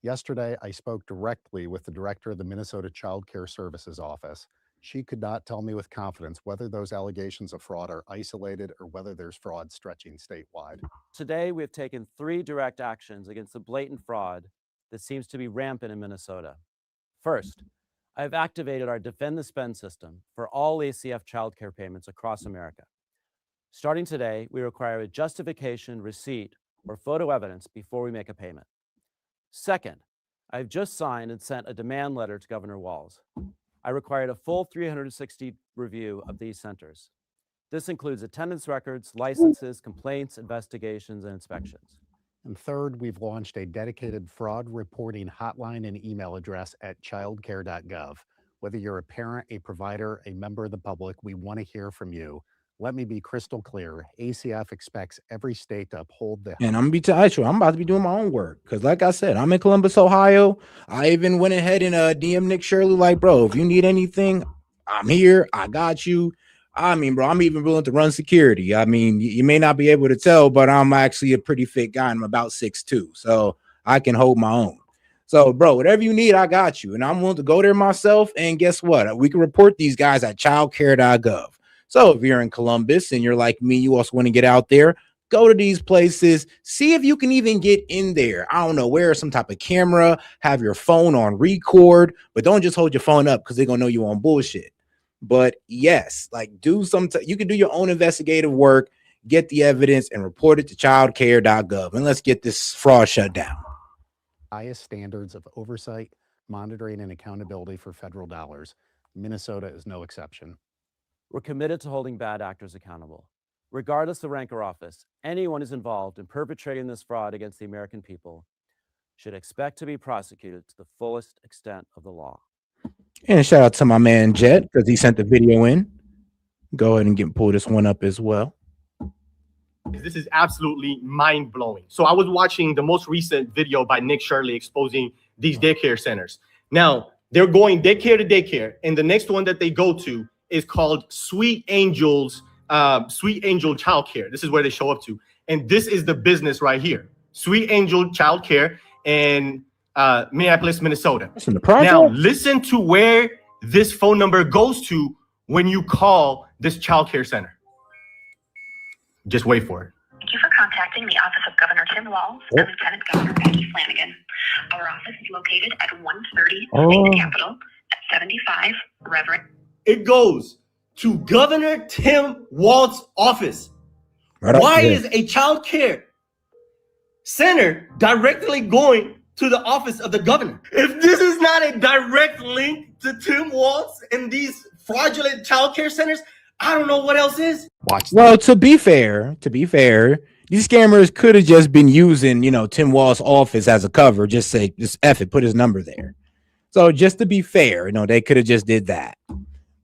Yesterday, I spoke directly with the director of the Minnesota Child Care Services Office. She could not tell me with confidence whether those allegations of fraud are isolated or whether there's fraud stretching statewide. Today, we have taken 3 direct actions against the blatant fraud that seems to be rampant in Minnesota. First, I have activated our Defend the Spend system for all ACF child care payments across America. Starting today, we require a justification, receipt, or photo evidence before we make a payment. Second, I have just signed and sent a demand letter to Governor Walz. I required a full 360 review of these centers. This includes attendance records, licenses, complaints, investigations, and inspections. And third, we've launched a dedicated fraud reporting hotline and email address at childcare.gov. Whether you're a parent, a provider, a member of the public, we want to hear from you. Let me be crystal clear. ACF expects every state to uphold the... And I'm going to be actually, I'm about to be doing my own work. Because like I said, I'm in Columbus, Ohio. I even went ahead and DM Nick Shirley like, bro, if you need anything, I'm here. I got you. I mean, bro, I'm even willing to run security. I mean, you may not be able to tell, but I'm actually a pretty fit guy. I'm about 6'2", so I can hold my own. So, bro, whatever you need, I got you. And I'm willing to go there myself. And guess what? We can report these guys at childcare.gov. So if you're in Columbus and you're like me, you also want to get out there, go to these places, see if you can even get in there. I don't know, wear some type of camera, have your phone on record, but don't just hold your phone up because they're going to know you on bullshit. But yes, like do you can do your own investigative work, get the evidence and report it to childcare.gov. And let's get this fraud shut down. Highest standards of oversight, monitoring, and accountability for federal dollars. Minnesota is no exception. We're committed to holding bad actors accountable. Regardless of rank or office, anyone who's involved in perpetrating this fraud against the American people should expect to be prosecuted to the fullest extent of the law. And shout out to my man Jet, because he sent the video in. Go ahead and pull this one up as well. This is absolutely mind-blowing. So I was watching the most recent video by Nick Shirley exposing these daycare centers. Now, they're going daycare to daycare, and the next one that they go to is called Sweet Angel Childcare. This is where they show up to. And this is the business right here. Sweet Angel Childcare in Minneapolis, Minnesota. Now, listen to where this phone number goes to when you call this childcare center. Just wait for it. Thank you for contacting the Office of Governor Tim Walz and Lieutenant Governor Peggy Flanagan. Our office is located at 130 State Capitol at 75 Reverend. It goes to Governor Tim Walz's office. Right up Why there. is a child care center directly going to the office of the governor? If this is not a direct link to Tim Walz and these fraudulent child care centers, I don't know what else is. Well, to be fair, these scammers could have just been using, Tim Walz's office as a cover. Just say, just F it, put his number there. So just to be fair, they could have just did that.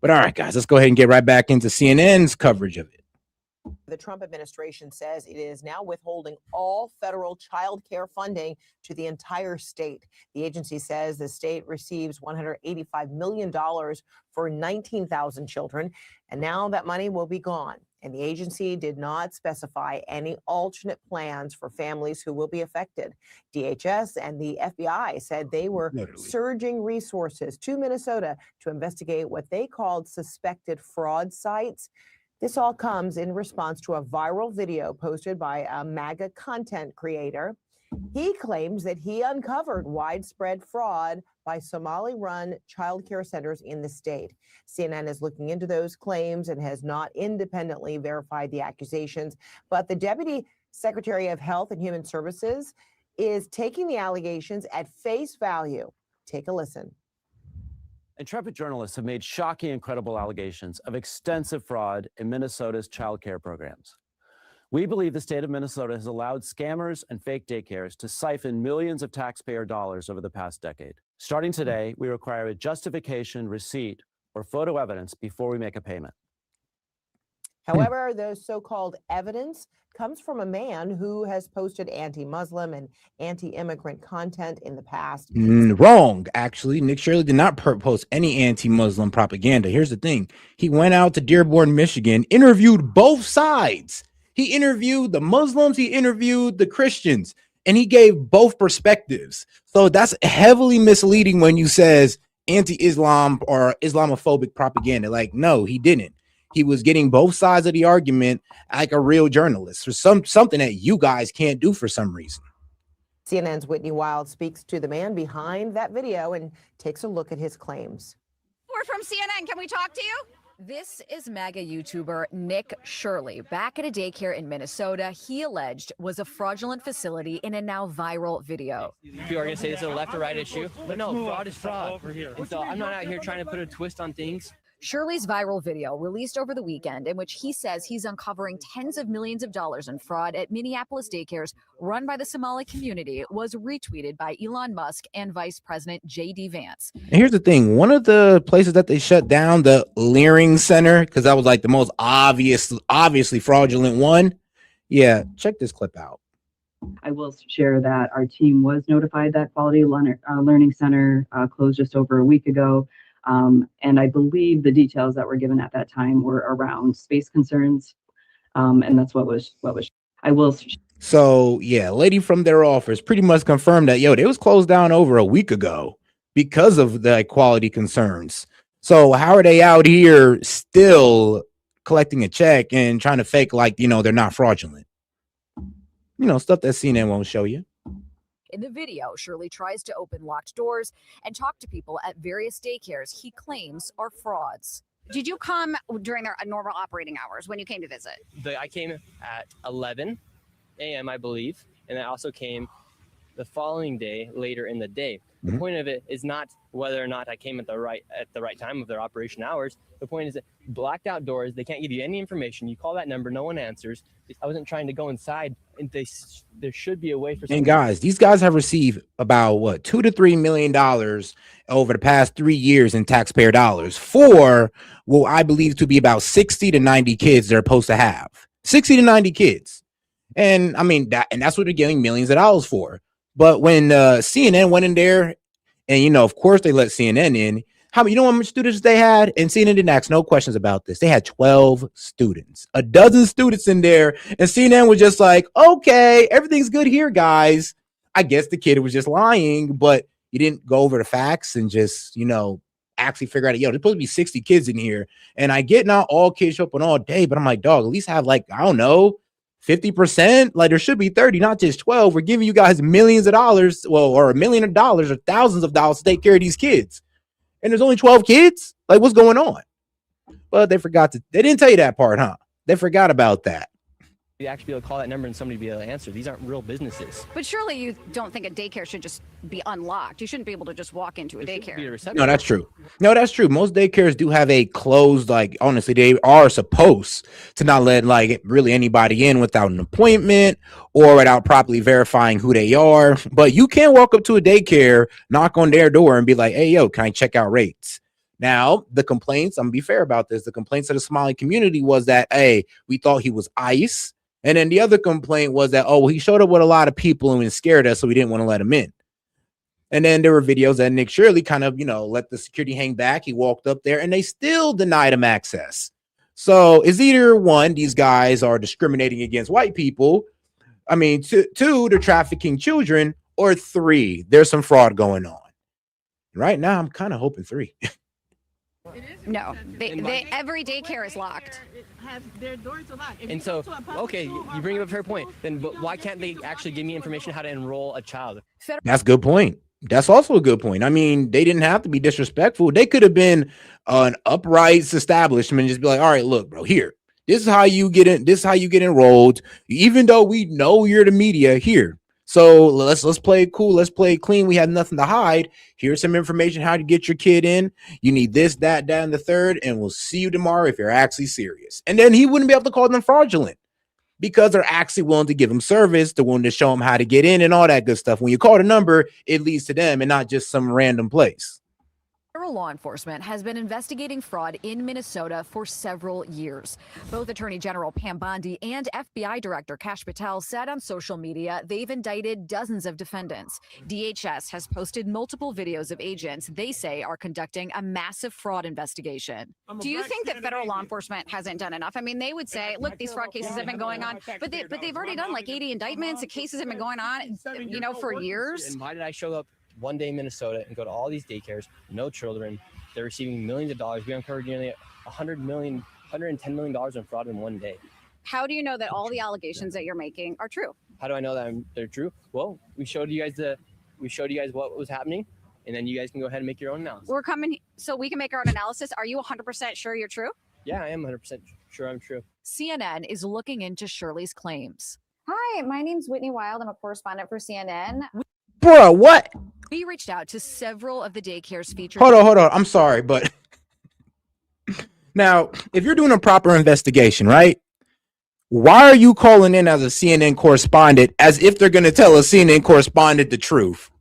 But all right, guys, let's go ahead and get right back into CNN's coverage of it. The Trump administration says it is now withholding all federal child care funding to the entire state. The agency says the state receives $185 million for 19,000 children, and now that money will be gone. And the agency did not specify any alternate plans for families who will be affected. DHS and the FBI said they were surging resources to Minnesota to investigate what they called suspected fraud sites. This all comes in response to a viral video posted by a MAGA content creator. He claims that he uncovered widespread fraud by Somali-run child care centers in the state. CNN is looking into those claims and has not independently verified the accusations, but the Deputy Secretary of Health and Human Services is taking the allegations at face value. Take a listen. Intrepid journalists have made shocking and credible allegations of extensive fraud in Minnesota's child care programs. We believe the state of Minnesota has allowed scammers and fake daycares to siphon millions of taxpayer dollars over the past decade. Starting today, we require a justification, receipt, or photo evidence before we make a payment. However, those so-called evidence comes from a man who has posted anti-Muslim and anti-immigrant content in the past. Wrong, actually. Nick Shirley did not post any anti-Muslim propaganda. Here's the thing. He went out to Dearborn, Michigan, interviewed both sides. He interviewed the Muslims, he interviewed the Christians, and he gave both perspectives. So that's heavily misleading when you says anti-Islam or Islamophobic propaganda. Like, no, he didn't. He was getting both sides of the argument like a real journalist, for something that you guys can't do for some reason. CNN's Whitney Wild speaks to the man behind that video and takes a look at his claims. We're from CNN. Can we talk to you? This is MAGA YouTuber Nick Shirley. Back at a daycare in Minnesota, he alleged was a fraudulent facility in a now viral video. People are going to say this is a left or right issue, but no, fraud is fraud. And so I'm not out here trying to put a twist on things. Shirley's viral video, released over the weekend, in which he says he's uncovering tens of millions of dollars in fraud at Minneapolis daycares run by the Somali community, was retweeted by Elon Musk and Vice President J.D. Vance. And here's the thing. One of the places that they shut down, the Leering Center, because that was like the most obviously fraudulent one. Yeah, check this clip out. I will share that our team was notified that Quality Learning Center closed just over a week ago. And I believe the details that were given at that time were around space concerns. And that's what was, I will. So yeah, lady from their office pretty much confirmed that, they was closed down over a week ago because of the quality concerns. So how are they out here still collecting a check and trying to fake like, they're not fraudulent? Stuff that CNN won't show you. In the video, Shirley tries to open locked doors and talk to people at various daycares he claims are frauds. Did you come during their normal operating hours when you came to visit? I came at 11 a.m., I believe, and I also came the following day later in the day. The point of it is not whether or not I came at the right time of their operation hours. The point is that blacked out doors, they can't give you any information. You call that number, no one answers. I wasn't trying to go inside, and there should be a way for. And guys, these guys have received about $2 to $3 million over the past 3 years in taxpayer dollars for what I believe to be about 60 to 90 kids they're supposed to have. 60 to 90 kids. And I mean that's what they're getting millions of dollars for. But when CNN went in there, and of course they let CNN in, how many students they had? And CNN didn't ask no questions about this. They had 12 students, a dozen students in there, and CNN was just like, okay, everything's good here, guys. I guess the kid was just lying, but you didn't go over the facts and just actually figure out, there's supposed to be 60 kids in here. And I get not all kids show up on all day, but I'm like, dog, at least have 15 50%? Like there should be 30, not just 12. We're giving you guys millions of dollars, well, or $1 million or thousands of dollars to take care of these kids. And there's only 12 kids? Like what's going on? But they didn't tell you that part, huh? They forgot about that. You actually be able to call that number and somebody be able to answer. These aren't real businesses. But surely you don't think a daycare should just be unlocked. You shouldn't be able to just walk into a daycare. No, that's true. No, that's true. Most daycares do have a closed, like, honestly, they are supposed to not let, like, really anybody in without an appointment or without properly verifying who they are. But you can walk up to a daycare, knock on their door and be like, hey, yo, can I check out rates? Now, the complaints, I'm gonna be fair about this. The complaints of the Somali community was that, hey, we thought he was ICE. And then the other complaint was that, oh, well, he showed up with a lot of people and scared us, so we didn't want to let him in. And then there were videos that Nick Shirley kind of, let the security hang back. He walked up there and they still denied him access. So it's either one, these guys are discriminating against white people. I mean, two, they're trafficking children, or three, there's some fraud going on. Right now, I'm kind of hoping three. No, every daycare is locked. Their doors are locked. And so, okay, you bring up a fair point. Then why can't they actually give me information how to enroll a child? That's a good point. That's also a good point. I mean, they didn't have to be disrespectful. They could have been an upright establishment, just be like, all right, look, bro, here. This is how you get in. This is how you get enrolled. Even though we know you're the media, here. So let's play it cool. Let's play it clean. We have nothing to hide. Here's some information how to get your kid in. You need this, that, and the third, and we'll see you tomorrow if you're actually serious. And then he wouldn't be able to call them fraudulent because they're actually willing to give him service. They're willing to show him how to get in and all that good stuff. When you call the number, it leads to them and not just some random place. Federal law enforcement has been investigating fraud in Minnesota for several years. Both Attorney General Pam Bondi and FBI Director Kash Patel said on social media they've indicted dozens of defendants. DHS has posted multiple videos of agents they say are conducting a massive fraud investigation. Do you think that federal law enforcement hasn't done enough? I mean, they would say, look, these fraud cases have been going on, but they've already done like 80 indictments. The cases have been going on, for years. And why did I show up one day in Minnesota and go to all these daycares, no children, they're receiving millions of dollars. We uncovered nearly $110 million in fraud in one day. How do you know that all the allegations that you're making are true? How do I know that they're true? Well, we showed you guys what was happening, and then you guys can go ahead and make your own analysis. We're coming so we can make our own analysis. Are you 100% sure you're true? Yeah, I am 100% sure I'm true. CNN is looking into Shirley's claims. Hi, my name's Whitney Wild. I'm a correspondent for CNN. Bro, what? We reached out to several of the daycares featured. Hold on. I'm sorry, but now, if you're doing a proper investigation, right? Why are you calling in as a CNN correspondent as if they're going to tell a CNN correspondent the truth?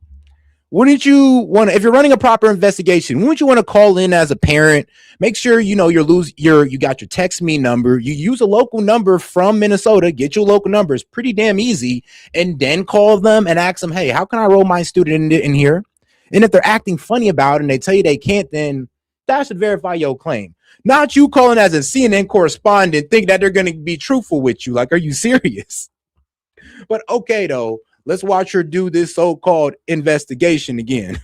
Wouldn't you want to, if you're running a proper investigation, wouldn't you want to call in as a parent? Make sure you got your text me number. You use a local number from Minnesota, get your local number. It's pretty damn easy. And then call them and ask them, hey, how can I roll my student in here? And if they're acting funny about it and they tell you they can't, then that should verify your claim. Not you calling as a CNN correspondent, think that they're going to be truthful with you. Like, are you serious? But okay, though. Let's watch her do this so-called investigation again.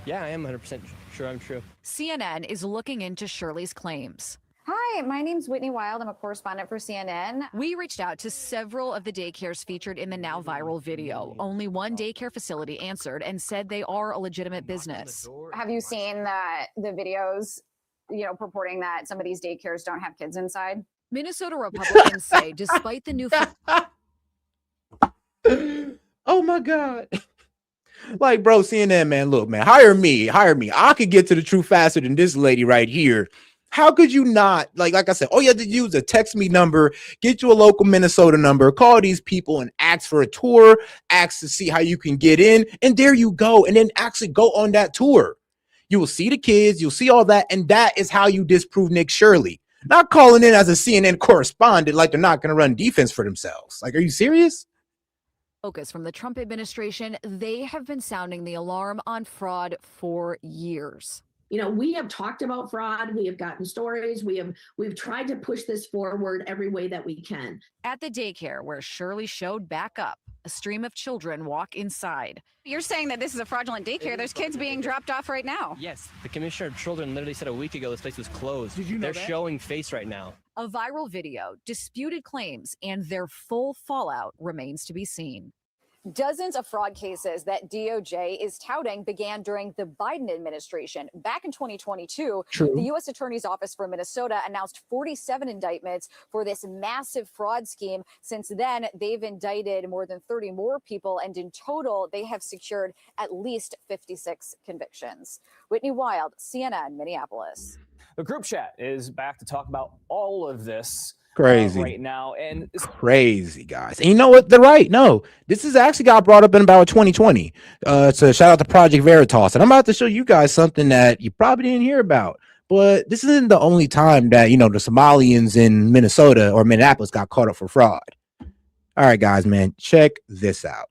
Yeah, I am 100% sure I'm true. CNN is looking into Shirley's claims. Hi, my name's Whitney Wild. I'm a correspondent for CNN. We reached out to several of the daycares featured in the now viral video. Only one daycare facility answered and said they are a legitimate business. Have you seen the videos, purporting that some of these daycares don't have kids inside? Minnesota Republicans say despite the new... Oh my God. Like, bro, CNN, man, look, man, hire me. I could get to the truth faster than this lady right here. How could you not? Like I said, all you have to use a text me number, get you a local Minnesota number, call these people and ask for a tour, ask to see how you can get in, and there you go. And then actually go on that tour. You will see the kids, you'll see all that, and that is how you disprove Nick Shirley. Not calling in as a CNN correspondent like they're not going to run defense for themselves. Like, are you serious? Focus from the Trump administration, they have been sounding the alarm on fraud for years. You know, we have talked about fraud. We have gotten stories. We've tried to push this forward every way that we can. At the daycare where Shirley showed back up, a stream of children walk inside. You're saying that this is a fraudulent daycare. There's kids being dropped off right now. Yes, the commissioner of children literally said a week ago this place was closed. Did you know They're that? showing face right now. A viral video, disputed claims, and their full fallout remains to be seen. Dozens of fraud cases that DOJ is touting began during the Biden administration. Back in 2022, True. the U.S. Attorney's Office for Minnesota announced 47 indictments for this massive fraud scheme. Since then, they've indicted more than 30 more people, and in total, they have secured at least 56 convictions. Whitney Wild, CNN, Minneapolis. The group chat is back to talk about all of this Crazy. right now. And Crazy, guys. And you know what? They're right. No, this is actually got brought up in about 2020. So shout out to Project Veritas. And I'm about to show you guys something that you probably didn't hear about. But this isn't the only time that, you know, the Somalians in Minnesota or Minneapolis got caught up for fraud. All right, guys, man, check this out.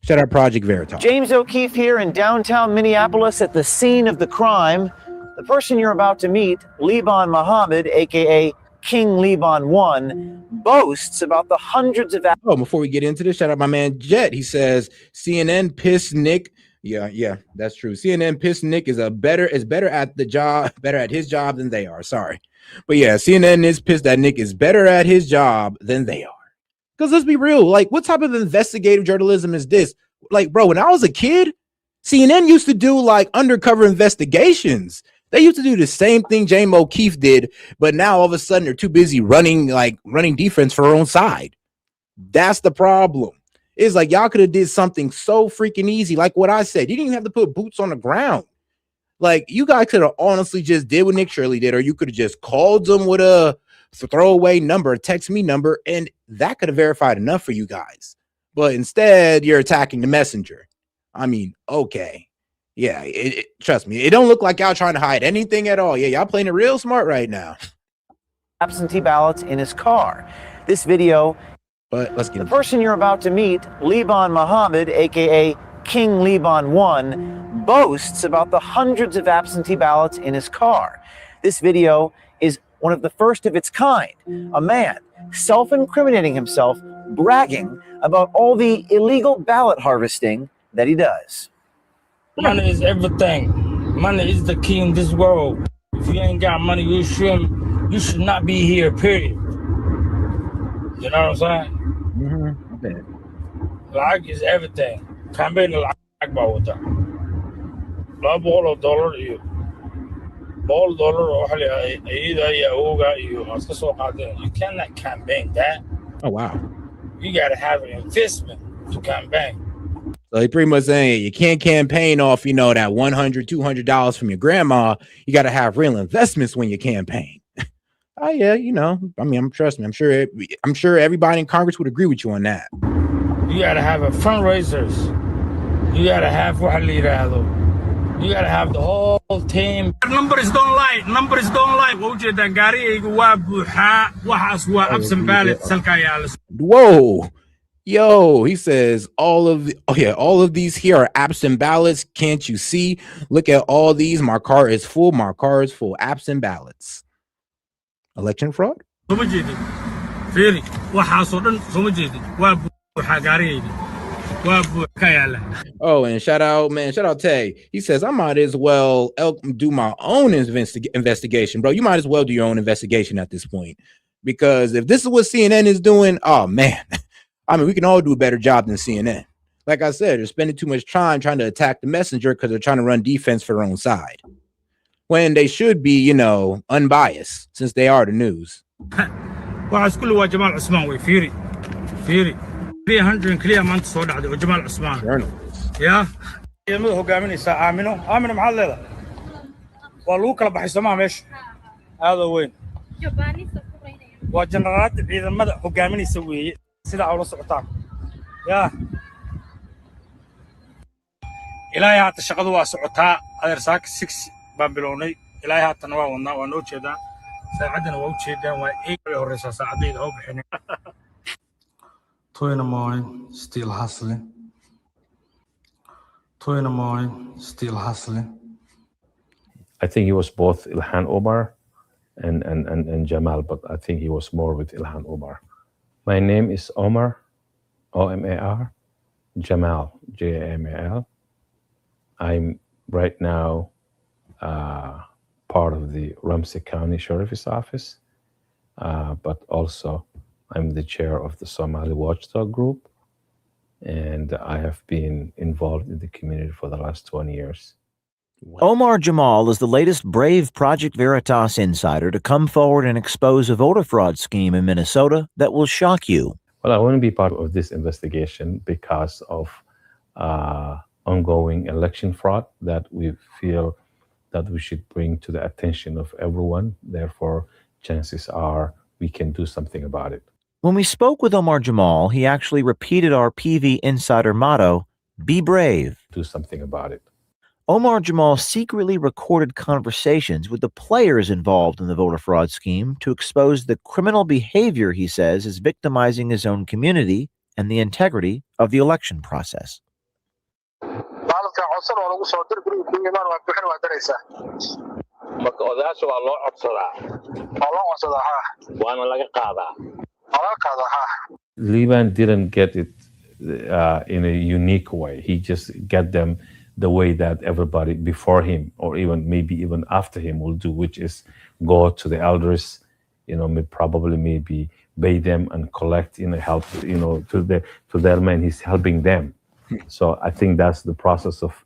Shout out Project Veritas. James O'Keefe here in downtown Minneapolis at the scene of the crime. The person you're about to meet, Liban Mohammed, aka King Liban 1, boasts about the hundreds of. Oh, before we get into this, shout out my man Jet. He says CNN pissed Nick. Yeah, that's true. CNN pissed Nick is better at the job, better at his job than they are. Sorry, but yeah, CNN is pissed that Nick is better at his job than they are. Because let's be real, like, what type of investigative journalism is this? Like, bro, when I was a kid, CNN used to do like undercover investigations. They used to do the same thing James O'Keefe did, but now all of a sudden they're too busy running defense for their own side. That's the problem. It's like y'all could have did something so freaking easy, like what I said. You didn't even have to put boots on the ground. Like, you guys could have honestly just did what Nick Shirley did, or you could have just called them with a throwaway number, a text me number, and that could have verified enough for you guys. But instead, you're attacking the messenger. I mean, okay. Yeah, trust me, it don't look like y'all trying to hide anything at all. Yeah, y'all playing it real smart right now. Absentee ballots in his car. This video. But let's get the person you're about to meet, Liban Mohammed, aka King Liban 1, boasts about the hundreds of absentee ballots in his car. This video is one of the first of its kind. A man self-incriminating himself, bragging about all the illegal ballot harvesting that he does. Money is everything. Money is the key in this world. If you ain't got money, you should not be here, period. You know what I'm saying? Like is everything. Campaign like about that. $100 iyo $100 oo xali ayida iyo awga iyo iska soo qaadeen. You cannot campaign that. Oh wow. You gotta have an investment to campaign. So he pretty much saying you can't campaign off, you know, that $100, $200 from your grandma. You got to have real investments when you campaign. Oh yeah, you know, I mean, trust me, I'm sure everybody in Congress would agree with you on that. You got to have a fundraisers. You got to have you got to have the whole team. Numbers don't lie. Numbers don't lie. Whoa. Yo, he says all of these here are absent ballots. Can't you see? Look at all these. My car is full. My car is full. Absent ballots. Election fraud? Oh, and shout out Tay. He says I might as well do my own investigation, bro. You might as well do your own investigation at this point, because if this is what CNN is doing, oh man. I mean, we can all do a better job than CNN. Like I said, they're spending too much time trying to attack the messenger because they're trying to run defense for their own side, when they should be, you know, unbiased, since they are the news. sida aad la socotaan yaa ilaahay haata shaqadu waa socotaa adeer saaka 6 baan bilownay ilaahay haatana waa wadnaa waa noo jeedaa saacadana waa u jeedaan waa eegay horeysa saacadayda oo bixin 2 in the morning still hustling 2 in the morning, still hustling. I think he was both Ilhan Omar and Jamal, but I think he was more with Ilhan Omar. My name is Omar, O-M-A-R, Jamal, J-A-M-A-L. I'm right now part of the Ramsey County Sheriff's Office, but also I'm the chair of the Somali Watchdog Group, and I have been involved in the community for the last 20 years. Omar Jamal is the latest brave Project Veritas insider to come forward and expose a voter fraud scheme in Minnesota that will shock you. Well, I want to be part of this investigation because of ongoing election fraud that we feel that we should bring to the attention of everyone. Therefore, chances are we can do something about it. When we spoke with Omar Jamal, he actually repeated our PV insider motto, be brave. Do something about it. Omar Jamal secretly recorded conversations with the players involved in the voter fraud scheme to expose the criminal behavior he says is victimizing his own community and the integrity of the election process. Liban didn't get it in a unique way. He just got them the way that everybody before him, or even maybe even after him, will do, which is go to the elders, probably maybe pay them and collect, help, to their men. He's helping them. So I think that's the process of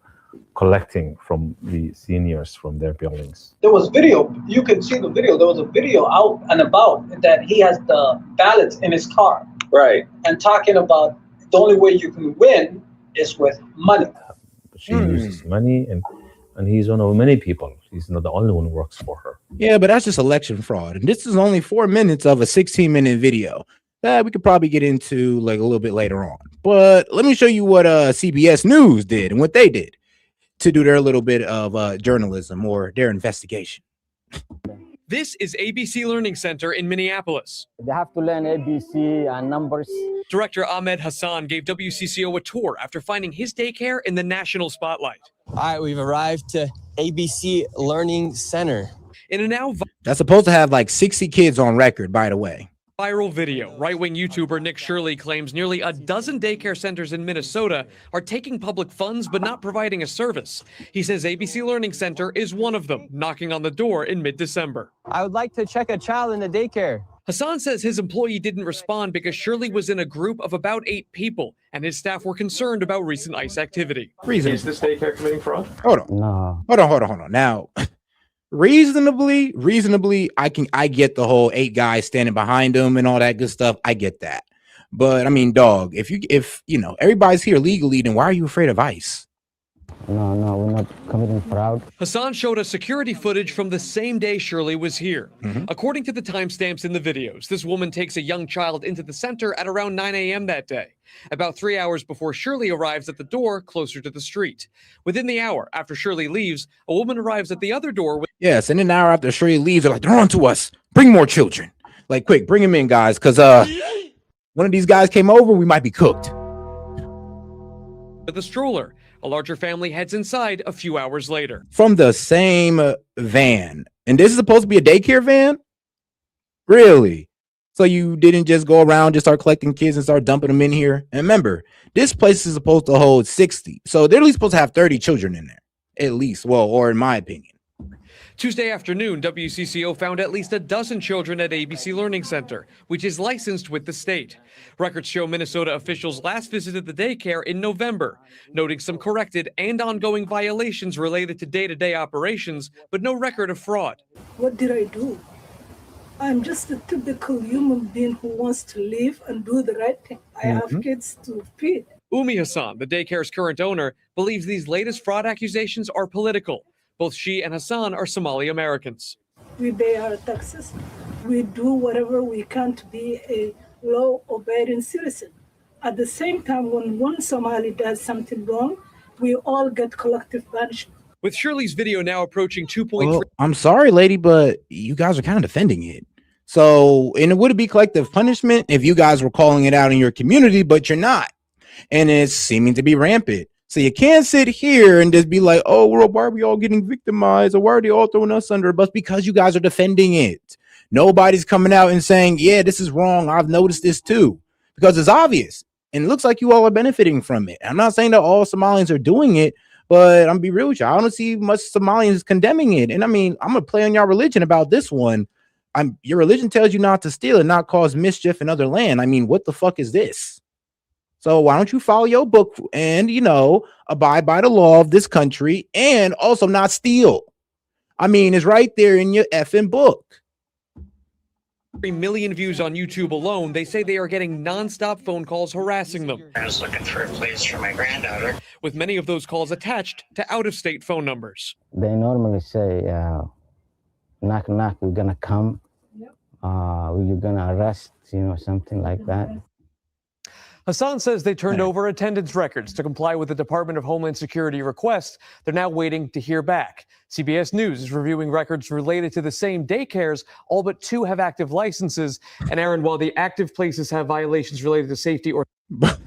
collecting from the seniors from their buildings. There was video. You can see the video. There was a video out and about that he has the ballots in his car. Right. And talking about the only way you can win is with money. She uses money, and he's one of many people. He's not the only one who works for her. Yeah, but that's just election fraud. And this is only 4 minutes of a 16-minute video that we could probably get into like a little bit later on. But let me show you what CBS News did and what they did to do their little bit of journalism or their investigation. This is ABC Learning Center in Minneapolis. They have to learn ABC and numbers. Director Ahmed Hassan gave WCCO a tour after finding his daycare in the national spotlight. All right, we've arrived to ABC Learning Center. In a now That's supposed to have like 60 kids on record, by the way. viral video, right-wing YouTuber Nick Shirley claims nearly a dozen daycare centers in Minnesota are taking public funds but not providing a service. He says ABC Learning Center is one of them, knocking on the door in mid-December. I would like to check a child in the daycare. Hassan says his employee didn't respond because Shirley was in a group of about 8 people, and his staff were concerned about recent ICE activity. Is this daycare committing fraud? Hold on. No. Hold on. Now, reasonably, I get the whole 8 guys standing behind them and all that good stuff. I get that. But I mean, dog, if everybody's here legally, then why are you afraid of ICE? No, we're not committing fraud. Hassan showed us security footage from the same day Shirley was here. According to the timestamps in the videos, this woman takes a young child into the center at around 9 a.m. that day, about 3 hours before Shirley arrives at the door closer to the street. Within the hour after Shirley leaves, a woman arrives at the other door. Yes, and an hour after Shirley leaves, they're like, they're on to us. Bring more children. Like, quick, bring them in, guys, because one of these guys came over, we might be cooked. With the stroller, a larger family heads inside a few hours later. From the same van. And this is supposed to be a daycare van? Really? So you didn't just go around, just start collecting kids and start dumping them in here? And remember, this place is supposed to hold 60. So they're at least supposed to have 30 children in there. At least, well, or in my opinion. Tuesday afternoon, WCCO found at least a dozen children at ABC Learning Center, which is licensed with the state. Records show Minnesota officials last visited the daycare in November, noting some corrected and ongoing violations related to day-to-day operations, but no record of fraud. What did I do? I'm just a typical human being who wants to live and do the right thing. I have kids to feed. Umi Hassan, the daycare's current owner, believes these latest fraud accusations are political. Both she and Hassan are Somali Americans. We pay our taxes. We do whatever we can to be a law-abiding citizen. At the same time, when one Somali does something wrong, we all get collective punishment. With Shirley's video now approaching 2.3. Well, I'm sorry, lady, but you guys are kind of defending it. So, and it would be collective punishment if you guys were calling it out in your community, but you're not. And it's seeming to be rampant. So you can't sit here and just be like, oh, well, why are we all getting victimized? Or why are they all throwing us under a bus? Because you guys are defending it. Nobody's coming out and saying, yeah, this is wrong. I've noticed this too. Because it's obvious. And it looks like you all are benefiting from it. I'm not saying that all Somalians are doing it, but I'm gonna be real with you. I don't see much Somalians condemning it. And I mean, I'm gonna play on your religion about this one. Your religion tells you not to steal and not cause mischief in other land. I mean, what the fuck is this? So why don't you follow your book and, you know, abide by the law of this country and also not steal? I mean, it's right there in your effing book. 3 million views on YouTube alone. They say they are getting nonstop phone calls harassing them. I was looking for a place for my granddaughter. With many of those calls attached to out-of-state phone numbers. They normally say, knock, knock, we're going to come. You're going to arrest, you know, something like that. Hassan says they turned over attendance records to comply with the Department of Homeland Security request. They're now waiting to hear back. CBS News is reviewing records related to the same daycares. All but 2 have active licenses. And Aaron, while the active places have violations related to safety or... Well,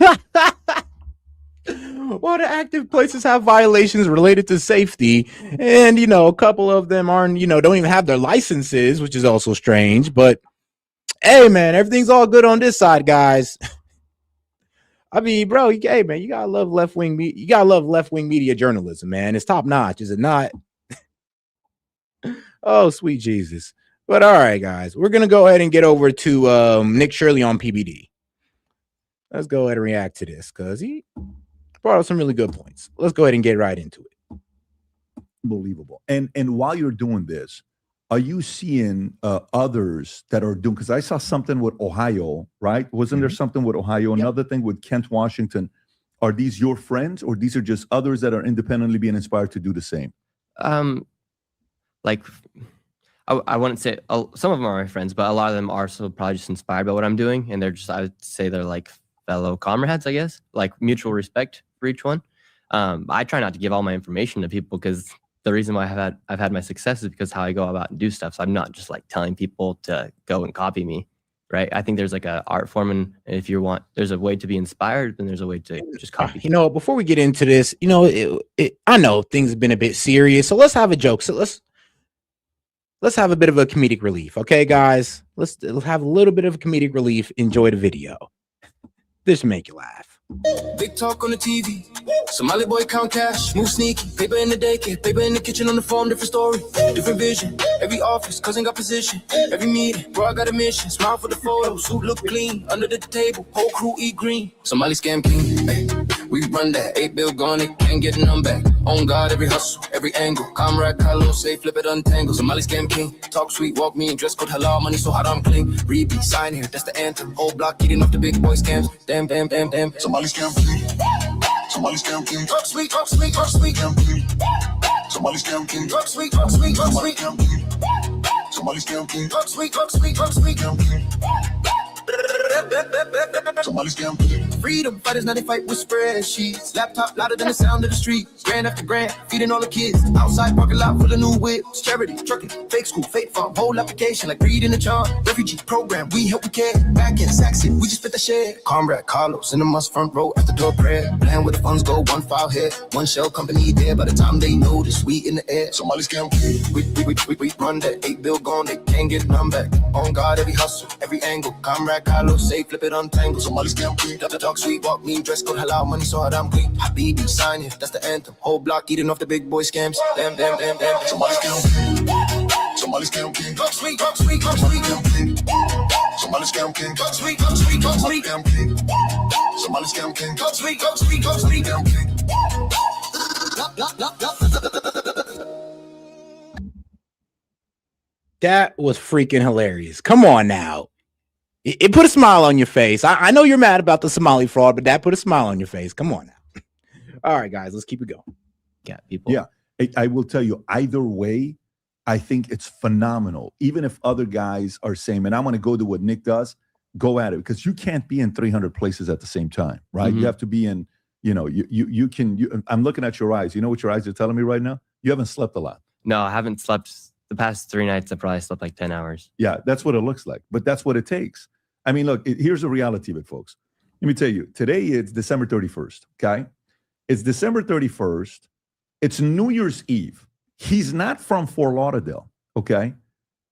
the active places have violations related to safety. And, you know, a couple of them aren't, you know, don't even have their licenses, which is also strange. But, hey, man, everything's all good on this side, guys. I mean, bro, hey, man, you gotta love left-wing media. You gotta love left-wing media journalism, man. It's top notch, is it not? Oh, sweet Jesus. But all right, guys, we're gonna go ahead and get over to Nick Shirley on PBD. Let's go ahead and react to this because he brought up some really good points. Let's go ahead and get right into it. Unbelievable. And while you're doing this, are you seeing others that are doing, because I saw something with Ohio, right? Wasn't there something with Ohio? Another thing with Kent, Washington. Are these your friends or these are just others that are independently being inspired to do the same? Like, I wouldn't say, some of them are my friends, but a lot of them are still probably just inspired by what I'm doing. And they're just, I would say they're like fellow comrades, I guess, like mutual respect for each one. I try not to give all my information to people because the reason why I've had my success is because how I go about and do stuff. So I'm not just like telling people to go and copy me, right? I think there's like an art form, and if you want, there's a way to be inspired, then there's a way to just copy. You know, before we get into this, you know, I know things have been a bit serious, so let's have a joke. So let's have a bit of a comedic relief, okay, guys? Let's have a little bit of comedic relief. Enjoy the video. This should make you laugh. Big talk on the TV. Somali boy count cash, move sneaky. Paper in the daycare, paper in the kitchen on the farm, different story, different vision. Every office, cousin got position. Every meeting, bro, I got a mission. Smile for the photo, suit look clean. Under the table, whole crew eat green. Somali scam king, hey, we run that. 8 bill gone, it can't get none back. On God, every hustle, every angle. Comrade, Carlo, say flip it, untangle. Somali scam king, talk sweet, walk mean. Dress code halal, money so hot I'm clean. Repeat, sign here, that's the anthem. Whole block eating off the big boy scams. Damn, damn, damn, damn. Somali scam king. Somali scam king. Talk sweet, talk sweet, talk sweet. Somali scam king. Talk sweet, talk sweet, talk sweet. Somali scam king. Talk sweet, talk sweet, talk sweet. Somali scam king. Freedom fighters, now they fight with spreadsheets. Laptop louder than the sound of the street. Grand after grand, feeding all the kids. Outside parking lot full of new whips. Charity, trucking, fake school, fake farm. Whole application like reading the charm. Refugee program, we help, we care. Back in Saxon, we just fit the share. Comrade Carlos in the must front row at the door prayer. Plan where the funds go, one file here. One shell company there. By the time they notice, we in the air. Somali scam king. We run that 8 bill gone, they can't get none back. On God, every hustle, every angle. Comrade Carlos, say flip it, untangle. Somali scam king. Talk sweet, walk mean, dress code halal, money so hot I'm clean. Habibi, sign it, that's the anthem. Whole block eating off the big boy scams. Damn, damn, damn, damn. Somali scam king. Somali scam king. Talk sweet, talk sweet, talk sweet. Somali scam king. Talk sweet, talk sweet, talk sweet. Somali scam king. Talk sweet, talk sweet, talk sweet. That was freaking hilarious. Come on now. It put a smile on your face. I know you're mad about the Somali fraud, but that put a smile on your face. Come on now. All right, guys, let's keep it going. Yeah, people. Yeah, I will tell you, either way, I think it's phenomenal. Even if other guys are saying, and I'm going to go to what Nick does, go at it, because you can't be in 300 places at the same time, right? Mm-hmm. You have to be in, you know, you can, I'm looking at your eyes. You know what your eyes are telling me right now? You haven't slept a lot. No, I haven't slept. The past 3 nights, I probably slept like 10 hours. Yeah, that's what it looks like. But that's what it takes. I mean, look, here's the reality of it, folks. Let me tell you, today it's December 31st, okay? It's December 31st. It's New Year's Eve. He's not from Fort Lauderdale, okay?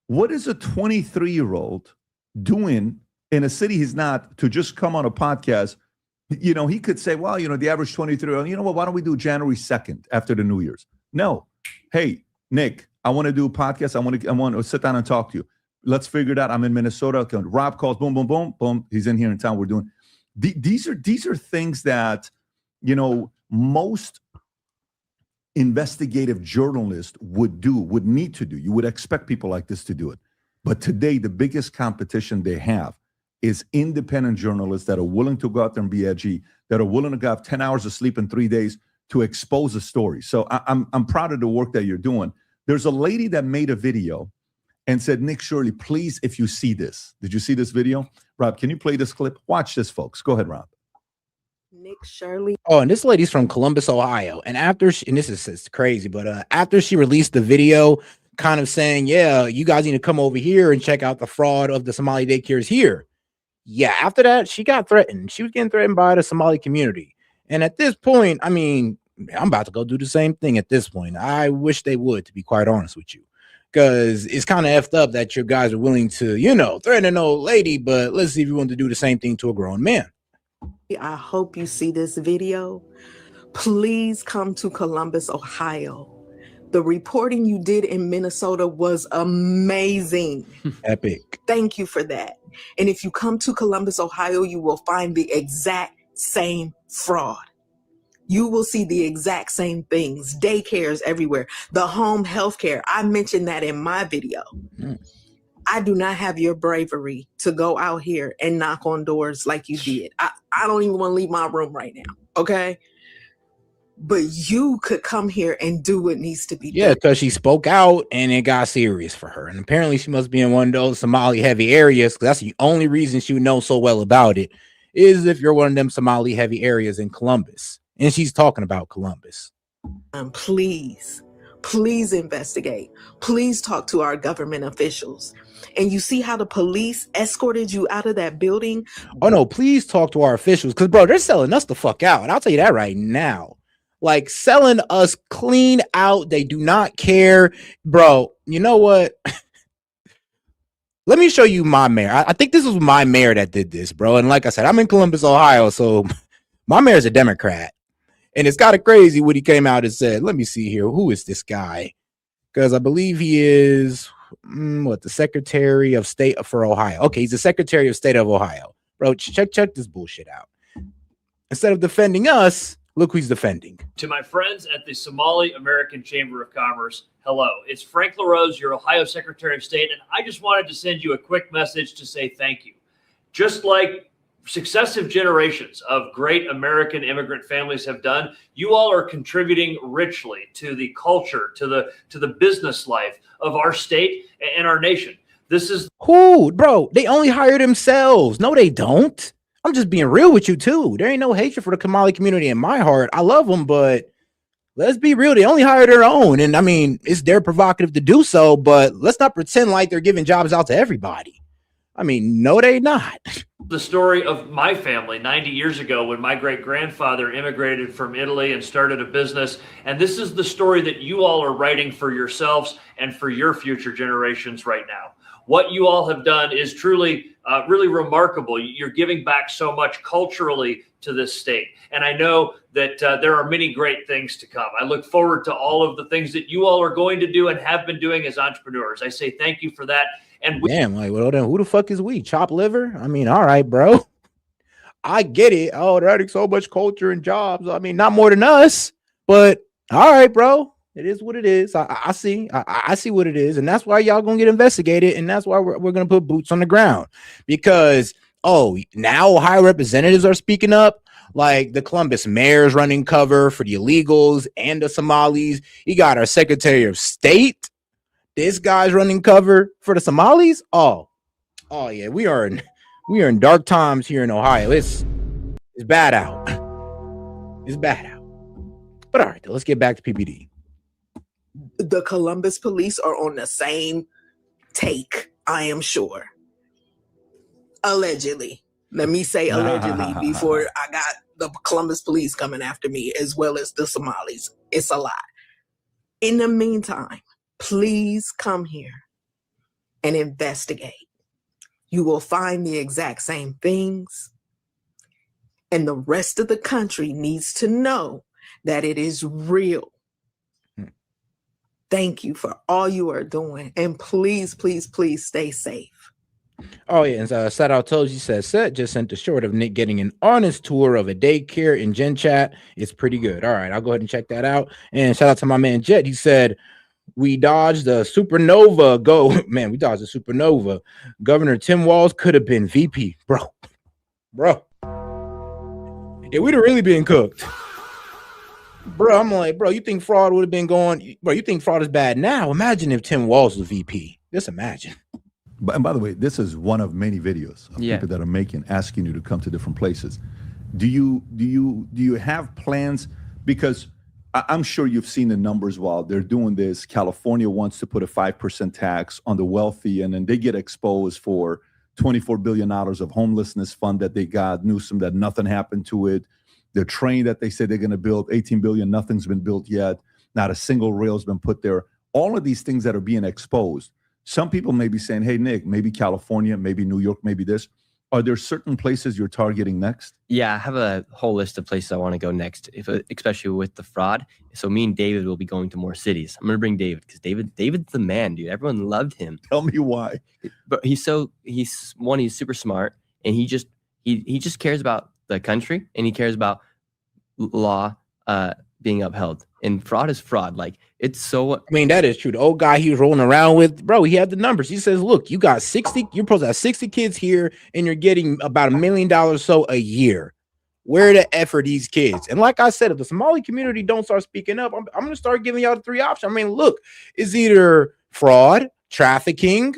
What is a 23-year-old doing in a city he's not to just come on a podcast? You know, he could say, well, you know, the average 23-year-old, you know what, why don't we do January 2nd after the New Year's? No. Hey, Nick, I want to do a podcast. I want to sit down and talk to you. Let's figure it out. I'm in Minnesota. Rob calls, boom, boom, boom, boom. He's in here in town. We're doing these are things that, you know, most investigative journalists would need to do. You would expect people like this to do it. But today, the biggest competition they have is independent journalists that are willing to go out there and be edgy, that are willing to have 10 hours of sleep in 3 days to expose a story. So I'm proud of the work that you're doing. There's a lady that made a video and said, Nick, Shirley, please, if you see this. Did you see this video? Rob, can you play this clip? Watch this, folks. Go ahead, Rob. Nick, Shirley. Oh, and this lady's from Columbus, Ohio. And after she, and this is it's crazy, but after she released the video kind of saying, yeah, you guys need to come over here and check out the fraud of the Somali daycares here. Yeah, after that, she got threatened. She was getting threatened by the Somali community. And at this point, I mean, I'm about to go do the same thing at this point. I wish they would, to be quite honest with you. Because it's kind of effed up that your guys are willing to, you know, threaten an old lady, but let's see if you want to do the same thing to a grown man. I hope you see this video. Please come to Columbus, Ohio. The reporting you did in Minnesota was amazing. Epic. Thank you for that. And if you come to Columbus, Ohio, you will find the exact same fraud. You will see the exact same things, daycares everywhere, the home health care. I mentioned that in my video. I do not have your bravery to go out here and knock on doors like you did. I don't even want to leave my room right now, okay? But you could come here and do what needs to be done. Yeah, because she spoke out and it got serious for her. And apparently she must be in one of those Somali heavy areas, because that's the only reason she would know so well about it, is if you're one of them Somali heavy areas in Columbus. And she's talking about Columbus. Please investigate. Please talk to our government officials. And you see how the police escorted you out of that building? Oh, no, please talk to our officials, because, bro, they're selling us the fuck out. And I'll tell you that right now. Like, selling us clean out. They do not care. Bro, you know what? Let me show you my mayor. I think this was my mayor that did this, bro. And like I said, I'm in Columbus, Ohio, so my mayor's a Democrat. And it's kind of crazy when he came out and said, let me see here. Who is this guy? Because I believe he is, the Secretary of State for Ohio. Okay, he's the Secretary of State of Ohio. Bro, check this bullshit out. Instead of defending us, look who's defending. To my friends at the Somali American Chamber of Commerce, hello. It's Frank LaRose, your Ohio Secretary of State, and I just wanted to send you a quick message to say thank you. Just like successive generations of great American immigrant families have done, you all are contributing richly to the culture, to the business life of our state and our nation. This is who, bro, they only hire themselves. No, they don't. I'm just being real with you too. There ain't no hatred for the Somali community in my heart. I love them, but let's be real. They only hire their own. And I mean, it's their prerogative to do so, but let's not pretend like they're giving jobs out to everybody. I mean, no, they not. the story of my family 90 years ago when my great-grandfather immigrated from Italy and started a business. And this is the story that you all are writing for yourselves and for your future generations right now. What you all have done is truly, really remarkable. You're giving back so much culturally to this state. And I know that there are many great things to come. I look forward to all of the things that you all are going to do and have been doing as entrepreneurs. I say thank you for that. And damn, like, well, then who the fuck is we? Chop liver? I mean, all right, bro. I get it. Oh, they're adding so much culture and jobs. I mean, not more than us, but all right, bro. It is what it is. I see. I see what it is. And that's why y'all gonna get investigated. And that's why we're gonna put boots on the ground. Because, oh, now Ohio representatives are speaking up. Like the Columbus mayor's running cover for the illegals and the Somalis. You got our Secretary of State. This guy's running cover for the Somalis. Oh yeah, we are in dark times here in Ohio. It's bad out. It's bad out. But all right, let's get back to PPD. The Columbus police are on the same take, I am sure. Allegedly. Let me say allegedly before I got the Columbus police coming after me as well as the Somalis. It's a lot. In the meantime, please come here and investigate. You will find the exact same things. And the rest of the country needs to know that it is real. Thank you for all you are doing. And please, please, please stay safe. Oh, yeah. And shout out to you, says Set just sent a short of Nick getting an honest tour of a daycare in Gen Chat. It's pretty good. All right, I'll go ahead and check that out. And shout out to my man Jet. He said, we dodged the supernova. Man, we dodged the supernova. Governor Tim Walz could have been VP. Bro. Yeah, we'd have really been cooked. Bro, I'm like, bro, you think fraud would have been going? Bro, you think fraud is bad now? Imagine if Tim Walz was VP. Just imagine. And by the way, this is one of many videos of people that are asking you to come to different places. Do you have plans? Because I'm sure you've seen the numbers while they're doing this. California wants to put a 5% tax on the wealthy, and then they get exposed for $24 billion of homelessness fund that they got, Newsom, that nothing happened to it. The train that they say they're going to build, $18 billion, nothing's been built yet. Not a single rail's been put there. All of these things that are being exposed. Some people may be saying, hey, Nick, maybe California, maybe New York, maybe this. Are there certain places you're targeting next? Yeah, I have a whole list of places I want to go next, especially with the fraud. So me and David will be going to more cities. I'm going to bring David because David's the man, dude. Everyone loved him. Tell me why. But he's super smart, and he just cares about the country, and he cares about law being upheld. And fraud is fraud. Like, it's so. I mean, that is true. The old guy he was rolling around with, bro, he had the numbers. He says, look, you got 60, you're supposed to have 60 kids here, and you're getting about $1 million or so a year. Where the F are these kids? And like I said, if the Somali community don't start speaking up, I'm going to start giving y'all the 3 options. I mean, look, it's either fraud, trafficking,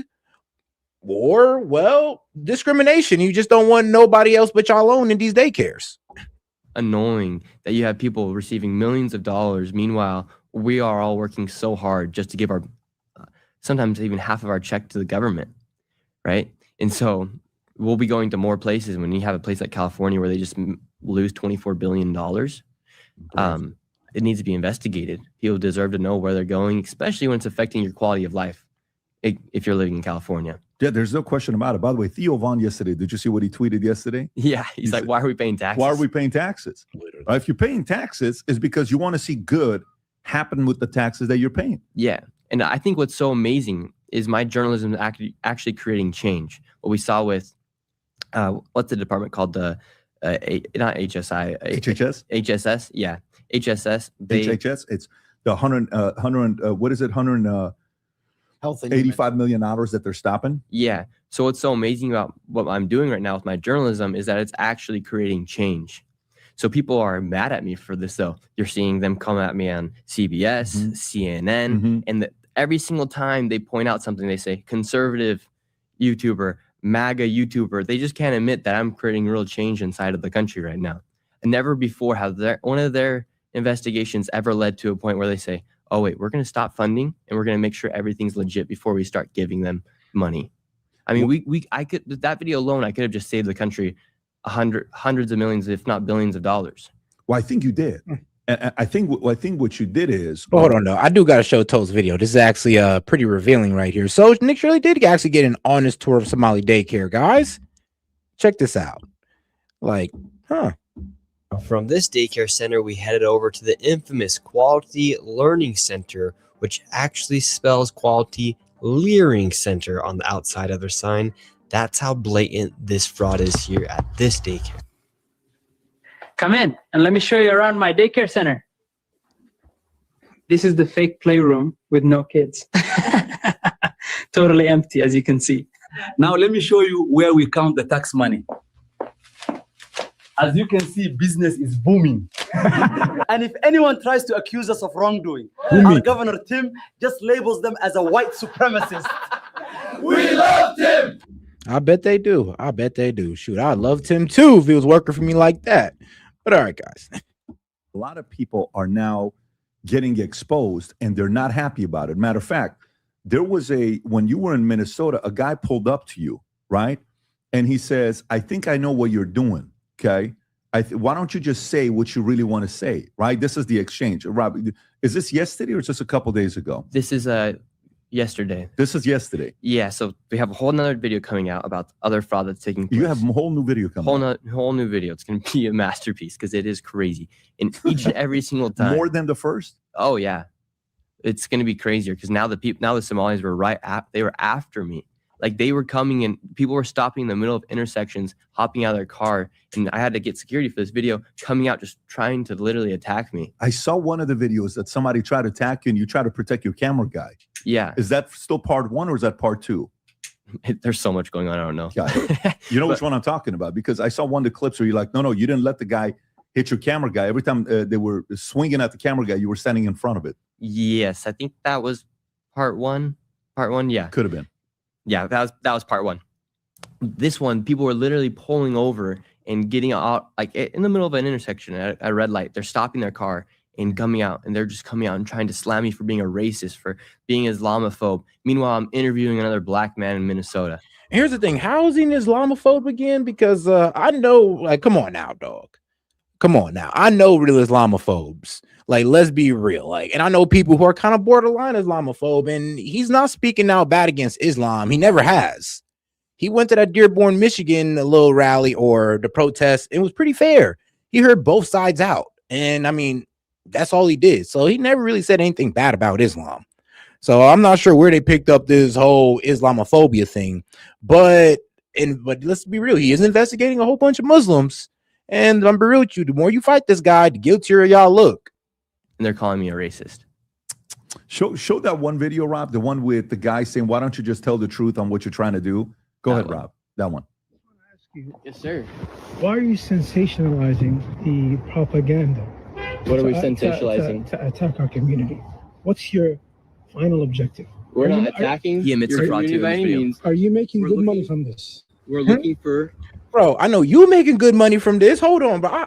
or, well, discrimination. You just don't want nobody else but y'all own in these daycares. Annoying that you have people receiving millions of dollars. Meanwhile, we are all working so hard just to give our sometimes even half of our check to the government, right? And so we'll be going to more places. When you have a place like California where they just lose $24 billion, it needs to be investigated. People deserve to know where they're going, especially when it's affecting your quality of life if you're living in California. Yeah, there's no question about it. By the way, Theo Vaughn yesterday, did you see what he tweeted yesterday? Yeah, he's like, why are we paying taxes? Why are we paying taxes? If you're paying taxes, it's because you want to see good happen with the taxes that you're paying. Yeah, and I think what's so amazing is my journalism actually creating change. What we saw with, what's the department called? The not HSI. HHS? HSS, yeah. HSS. HHS, it's the 100 what is it? Health $85 million that they're stopping. Yeah. So what's so amazing about what I'm doing right now with my journalism is that it's actually creating change. So people are mad at me for this, though. You're seeing them come at me on CBS, CNN, and every single time they point out something, they say conservative YouTuber, MAGA YouTuber. They just can't admit that I'm creating real change inside of the country right now. And never before have one of their investigations ever led to a point where they say, oh, wait, we're going to stop funding and we're going to make sure everything's legit before we start giving them money. I mean, I could, that video alone, I could have just saved the country hundreds of millions, if not billions of dollars. Well, I think you did. And I think what you did is. Hold on, though. I do got to show Toad's video. This is actually pretty revealing right here. So Nick Shirley did actually get an honest tour of Somali daycare, guys. Check this out. Like, From this daycare center, we headed over to the infamous Quality Learning Center, which actually spells Quality Leering Center on the outside of their sign. That's how blatant this fraud is here at this daycare. Come in and let me show you around my daycare center. This is the fake playroom with no kids. Totally empty, as you can see. Now let me show you where we count the tax money. As you can see, business is booming. And if anyone tries to accuse us of wrongdoing, our Governor Tim just labels them as a white supremacist. We love Tim! I bet they do. I bet they do. Shoot, I'd love Tim too if he was working for me like that. But all right, guys. A lot of people are now getting exposed and they're not happy about it. Matter of fact, there was when you were in Minnesota, a guy pulled up to you, right? And he says, I think I know what you're doing. Okay. Why don't you just say what you really want to say, right? This is the exchange. Rob, is this yesterday or just a couple days ago? This is yesterday. This is yesterday. Yeah, so we have a whole nother video coming out about other fraud that's taking place. You have a whole new video coming out. Whole new video. It's going to be a masterpiece because it is crazy. And each and every single time. More than the first? Oh, yeah. It's going to be crazier because now the Somalis were they were after me. Like they were coming and people were stopping in the middle of intersections, hopping out of their car. And I had to get security for this video, coming out, just trying to literally attack me. I saw one of the videos that somebody tried to attack you and you try to protect your camera guy. Yeah. Is that still part 1 or is that part 2? There's so much going on. I don't know. You know which one I'm talking about? Because I saw one of the clips where you're like, no, you didn't let the guy hit your camera guy. Every time they were swinging at the camera guy, you were standing in front of it. Yes, I think that was part 1. Part 1, yeah. Could have been. Yeah, that was part 1. This one, people were literally pulling over and getting out, like in the middle of an intersection at a red light. They're stopping their car and coming out, and they're just coming out and trying to slam me for being a racist, for being Islamophobe. Meanwhile, I'm interviewing another black man in Minnesota. Here's the thing: how is he an Islamophobe again? Because I know, like, come on now, dog. Come on now. I know real Islamophobes. Like, let's be real. Like, and I know people who are kind of borderline Islamophobe, and he's not speaking out bad against Islam. He never has. He went to that Dearborn, Michigan, little rally or the protest. It was pretty fair. He heard both sides out. And I mean, that's all he did. So he never really said anything bad about Islam. So I'm not sure where they picked up this whole Islamophobia thing. But let's be real. He is investigating a whole bunch of Muslims. And I'm be real with you. The more you fight this guy, the guiltier y'all look. And they're calling me a racist. Show that one video, Rob, the one with the guy saying, why don't you just tell the truth on what you're trying to do? Go ahead, Rob. That one. Yes, sir. Why are you sensationalizing the propaganda? What are we sensationalizing? To attack our community. What's your final objective? We're not attacking. He admits the fraud too. Are you making good money from this? We're looking for. Bro, I know you making good money from this. Hold on, bro.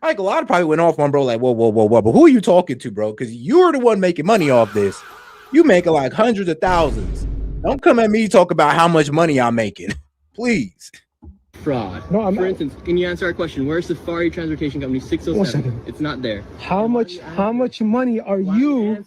Like a lot of probably went off on bro, like, whoa. But who are you talking to, bro? Because you're the one making money off this. You making like hundreds of thousands. Don't come at me talk about how much money I'm making. Please. Fraud. No, For instance, can you answer our question? Where's Safari Transportation Company 607? 1 second. It's not there. How much money are you?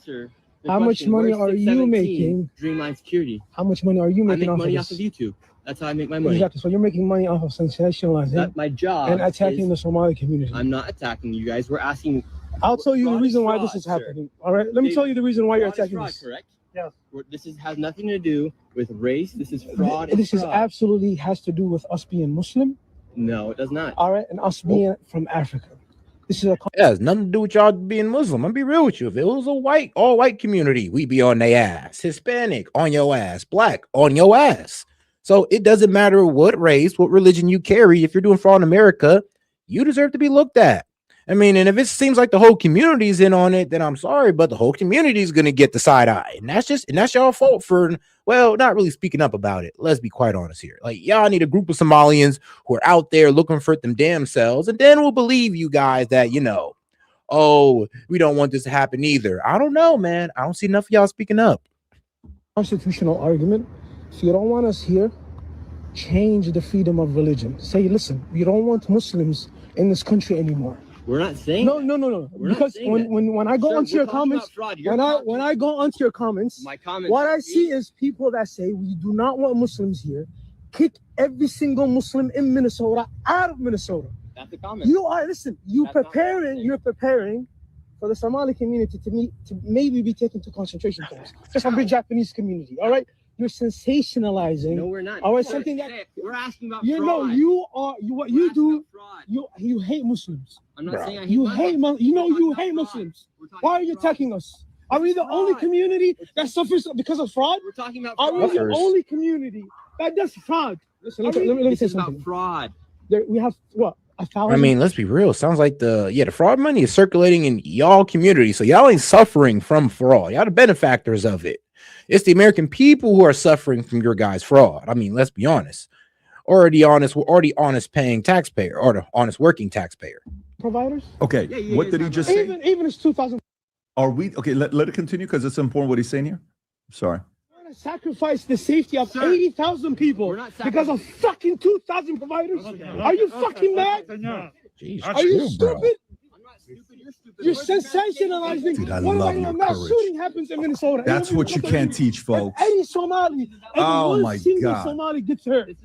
How much money are you making? Dreamline Security. How much money are you making I make off money of off this? of YouTube. That's how I make my money. Exactly. So you're making money off of sensationalizing. That my job and attacking is- the Somali community. I'm not attacking you guys. We're asking. I'll tell you the Fraud reason is why fraud, this is sir. happening. All right. Let me tell you the reason why you're Fraud is attacking fraud, this. correct? Yeah. This has nothing to do with race. This is fraud. This is fraud. absolutely has to do with us being Muslim. No, it does not. All right, and us being from Africa. This is a It has nothing to do with y'all being Muslim. I'm be real with you. If it was a all white community, we'd be on their ass. Hispanic on your ass. Black on your ass. So it doesn't matter what race, what religion you carry. If you're doing fraud in America, you deserve to be looked at. I mean, and if it seems like the whole community's in on it, then I'm sorry, but the whole community is gonna get the side eye, and that's y'all fault for, well, not really speaking up about it. Let's be quite honest here. Like, y'all need a group of Somalians who are out there looking for them damn selves, and then we'll believe you guys that, you know, oh, we don't want this to happen either. I don't know, man. I don't see enough of y'all speaking up. constitutional argument. So you don't want us here. Change the freedom of religion. Say, listen, we don't want Muslims in this country anymore. We're not saying no. We're Because when I go Sir, onto we're your talking comments, about fraud. You're when I go onto your comments, My comments what I are see is people that say we do not want Muslims here. Kick every single Muslim in Minnesota out of Minnesota. That's the comment. You are You're preparing for the Somali community to maybe be taken to concentration camps. Just like the Japanese community. All right. You're sensationalizing. No, we're not. All right, something that we're asking about you fraud. know you are you what you do. You hate Muslims. I'm not saying I hate you Muslims. hate you hate Muslims. Why are you attacking us? Are we the only community that suffers because of fraud? We're talking about Are we the fraud. only community that does fraud? Listen, let me This say is about something. fraud. We have what? 1,000. I mean, let's be real. Sounds like the fraud money is circulating in y'all community. So y'all ain't suffering from fraud. Y'all the benefactors of it. It's the American people who are suffering from your guys' fraud. I mean, let's be honest. We're already honest paying taxpayer or the honest working taxpayer. Providers. Okay. What did he just say? Even it's 2,000. Are we okay? Let it continue because it's important what he's saying here. Sorry. We're gonna sacrifice the safety of 80,000 people because of fucking 2,000 providers. Are you fucking mad? Jeez, Are you chill, bro. stupid? You're sensationalizing. Dude, I what love about your a mass courage. shooting happens in Minnesota? That's what you can't teach, folks. Any Somali, Oh one my single God. Somali gets hurt.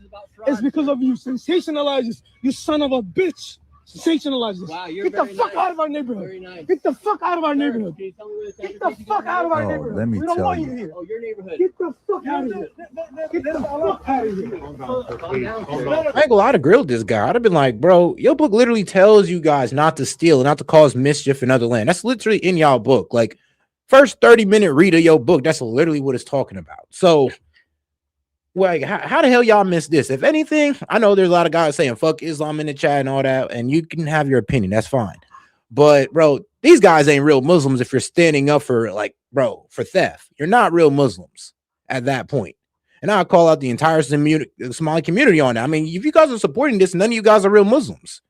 It's because of you sensationalizers. You son of a bitch. Sensationalizers. Wow, you're Get the very fuck nice. out of our neighborhood. Very nice. Get the fuck out of our neighborhood. Can you tell me where the Get the fuck out of our Oh, neighborhood. let me We don't tell want you. you here. Oh, your neighborhood. Get the fuck out of here. Get the fuck out of here. Calm down. I ain't gonna lie, I'd have grilled this guy. I'd have been like, bro, your book literally tells you guys not to steal and not to cause mischief in other land. That's literally in y'all book. Like, first 30-minute read of your book, that's literally what it's talking about. So, like, how the hell y'all miss this? If anything, I know there's a lot of guys saying fuck Islam in the chat and all that, and you can have your opinion. That's fine. But, bro, these guys ain't real Muslims if you're standing up for, like, bro, for theft. You're not real Muslims at that point. And I'll call out the entire Somali community on that. I mean, if you guys are supporting this, none of you guys are real Muslims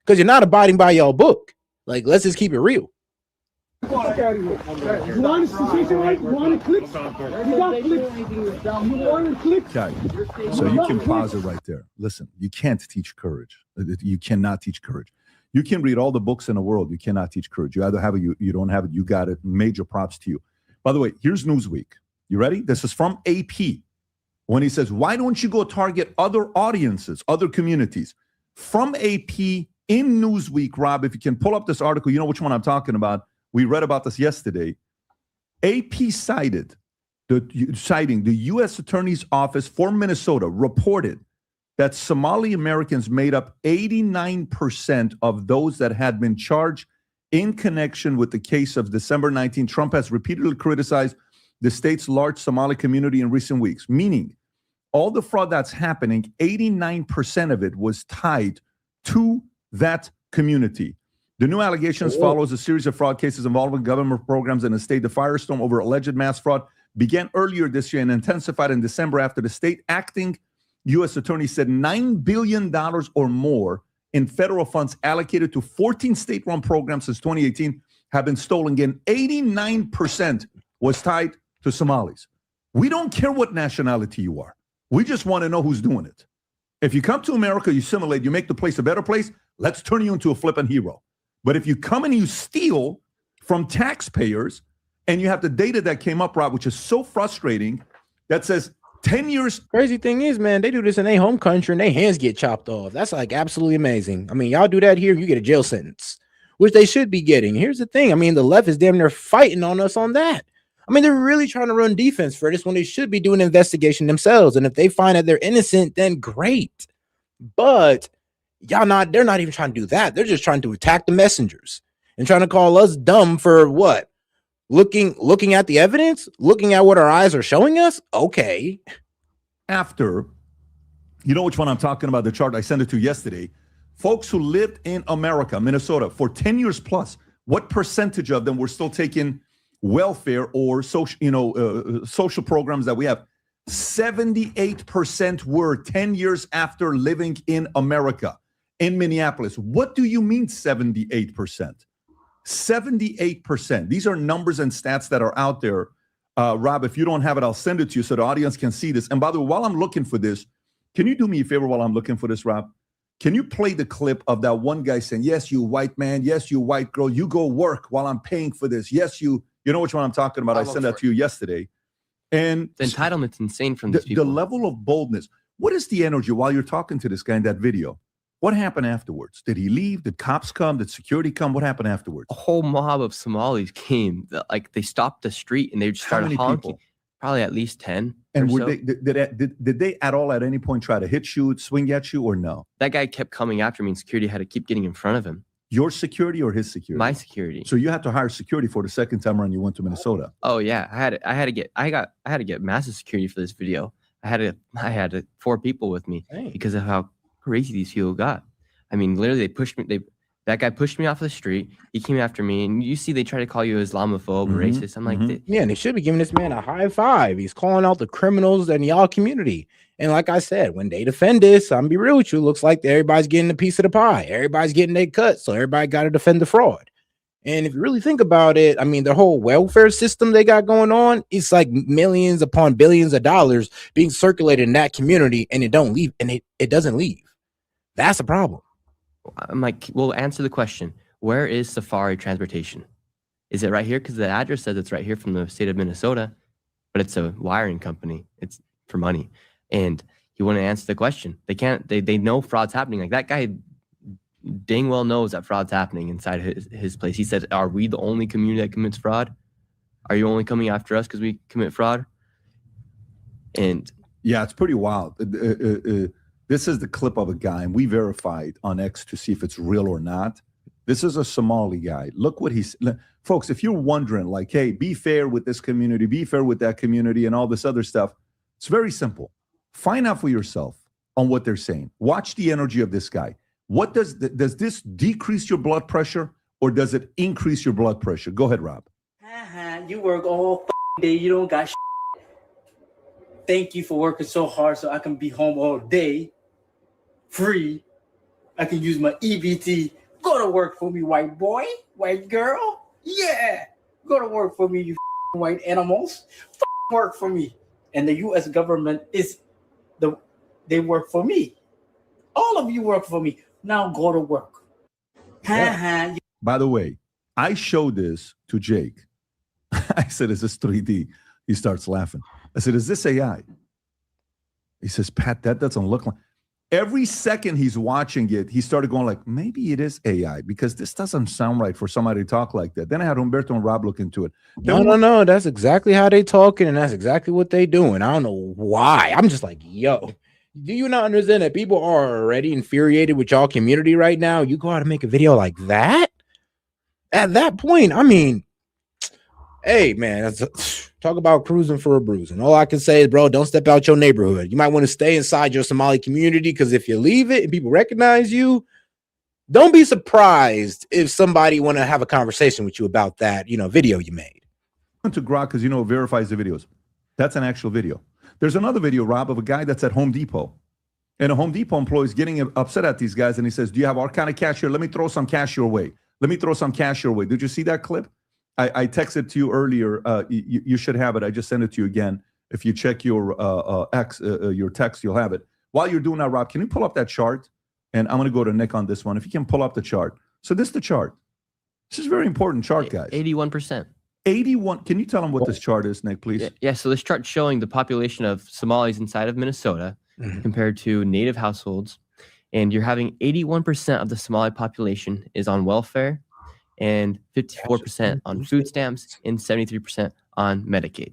because you're not abiding by y'all book. Like, let's just keep it real. You want a situation right? You want to click? You got click. You want to click? Okay. So you can pause it right there. Listen, you can't teach courage. You cannot teach courage. You can read all the books in the world. You cannot teach courage. You either have it, you don't have it. You got it. Major props to you. By the way, here's Newsweek. You ready? This is from AP. When he says, why don't you go target other audiences, other communities? From AP in Newsweek, Rob, if you can pull up this article, you know which one I'm talking about. We read about this yesterday. AP citing the U.S. Attorney's Office for Minnesota reported that Somali Americans made up 89% of those that had been charged in connection with the case of December 19. Trump has repeatedly criticized the state's large Somali community in recent weeks, meaning all the fraud that's happening, 89% of it was tied to that community. The new allegations follows a series of fraud cases involving government programs in the state. The firestorm over alleged mass fraud began earlier this year and intensified in December after the state acting U.S. attorney said $9 billion or more in federal funds allocated to 14 state-run programs since 2018 have been stolen. Again, 89% was tied to Somalis. We don't care what nationality you are. We just want to know who's doing it. If you come to America, you assimilate, you make the place a better place, let's turn you into a flipping hero. But if you come and you steal from taxpayers and you have the data that came up, Rob, which is so frustrating, that says 10 years. Crazy thing is, man, they do this in their home country and their hands get chopped off. That's like absolutely amazing. I mean, y'all do that here, you get a jail sentence, which they should be getting. Here's the thing. I mean, the left is damn near fighting on us on that. I mean, they're really trying to run defense for this when they should be doing an investigation themselves. And if they find that they're innocent, then great. But they're not even trying to do that. They're just trying to attack the messengers and trying to call us dumb for what? Looking at the evidence, looking at what our eyes are showing us. Okay. After, you know which one I'm talking about, the chart I sent it to yesterday. Folks who lived in America, Minnesota, for 10 years plus, what percentage of them were still taking welfare or social programs that we have? 78% were 10 years after living in America, in Minneapolis. What do you mean 78%? 78%. These are numbers and stats that are out there. Rob, if you don't have it, I'll send it to you so the audience can see this. And by the way, while I'm looking for this, can you do me a favor while I'm looking for this, Rob? Can you play the clip of that one guy saying, yes, you white man, yes, you white girl, you go work while I'm paying for this. Yes, you know which one I'm talking about. I sent that to you yesterday. And the entitlement's insane from these people. The level of boldness. What is the energy while you're talking to this guy in that video? What happened afterwards? Did he leave? Did cops come? Did security come? What happened afterwards? A whole mob of Somalis came. Like they stopped the street and they just started honking. People? Probably at least 10. And were did they at all at any point try to hit you, swing at you, or no? That guy kept coming after me, and security had to keep getting in front of him. Your security or his security? My security. So you had to hire security for the second time around you went to Minnesota. Oh yeah, I had to get massive security for this video. I had 4 people with me because of how crazy these people got. I mean, literally, they pushed me. That guy pushed me off the street. He came after me, and you see, they try to call you Islamophobe or racist. I'm like, yeah, and they should be giving this man a high five. He's calling out the criminals in y'all community. And like I said, when they defend this, I'm gonna be real with you. Looks like everybody's getting a piece of the pie. Everybody's getting their cut, so everybody got to defend the fraud. And if you really think about it, I mean, the whole welfare system they got going on, it's like millions upon billions of dollars being circulated in that community, and it don't leave, and it doesn't leave. That's a problem. I'm like, well, answer the question. Where is Safari Transportation? Is it right here? Because the address says it's right here from the state of Minnesota, but it's a wiring company. It's for money. And he wouldn't answer the question. They can't, they know fraud's happening. Like that guy dang well knows that fraud's happening inside his place. He said, are we the only community that commits fraud? Are you only coming after us because we commit fraud? And yeah, it's pretty wild. This is the clip of a guy, and we verified on X to see if it's real or not. This is a Somali guy. Look what he's, folks, if you're wondering, like, hey, be fair with this community, be fair with that community, and all this other stuff, it's very simple. Find out for yourself on what they're saying. Watch the energy of this guy. What does this decrease your blood pressure, or does it increase your blood pressure? Go ahead, Rob. You work all day, you don't got Thank you for working so hard so I can be home all day, free. I can use my EBT. Go to work for me, white boy, white girl. Yeah, go to work for me, you white animals. Work for me. And the U.S. government they work for me. All of you work for me. Now go to work. Yeah. By the way, I showed this to Jake. I said, is this 3D? He starts laughing. I said, is this AI? He says, Pat, that doesn't look like. Every second he's watching it, he started going like, maybe it is AI, because this doesn't sound right for somebody to talk like that. Then I had Humberto and Rob look into it. No. That's exactly how they talking, and that's exactly what they doing. I don't know why. I'm just like, yo, do you not understand that people are already infuriated with y'all community right now? You go out and make a video like that? At that point, I mean, hey, man, talk about cruising for a bruising. All I can say is, bro, don't step out your neighborhood. You might want to stay inside your Somali community, because if you leave it and people recognize you, don't be surprised if somebody want to have a conversation with you about that, video you made. To Grok, because, it verifies the videos. That's an actual video. There's another video, Rob, of a guy that's at Home Depot. And a Home Depot employee is getting upset at these guys, and he says, do you have our kind of cash here? Let me throw some cash your way. Did you see that clip? I texted to you earlier. You should have it. I just sent it to you again. If you check your your text, you'll have it. While you're doing that, Rob, can you pull up that chart? And I'm going to go to Nick on this one. If you can pull up the chart. So this is the chart. This is a very important chart, guys. 81%. 81. Can you tell them what this chart is, Nick, please? Yeah. So this chart showing the population of Somalis inside of Minnesota compared to native households. And you're having 81% of the Somali population is on welfare, and 54% on food stamps, and 73% on Medicaid.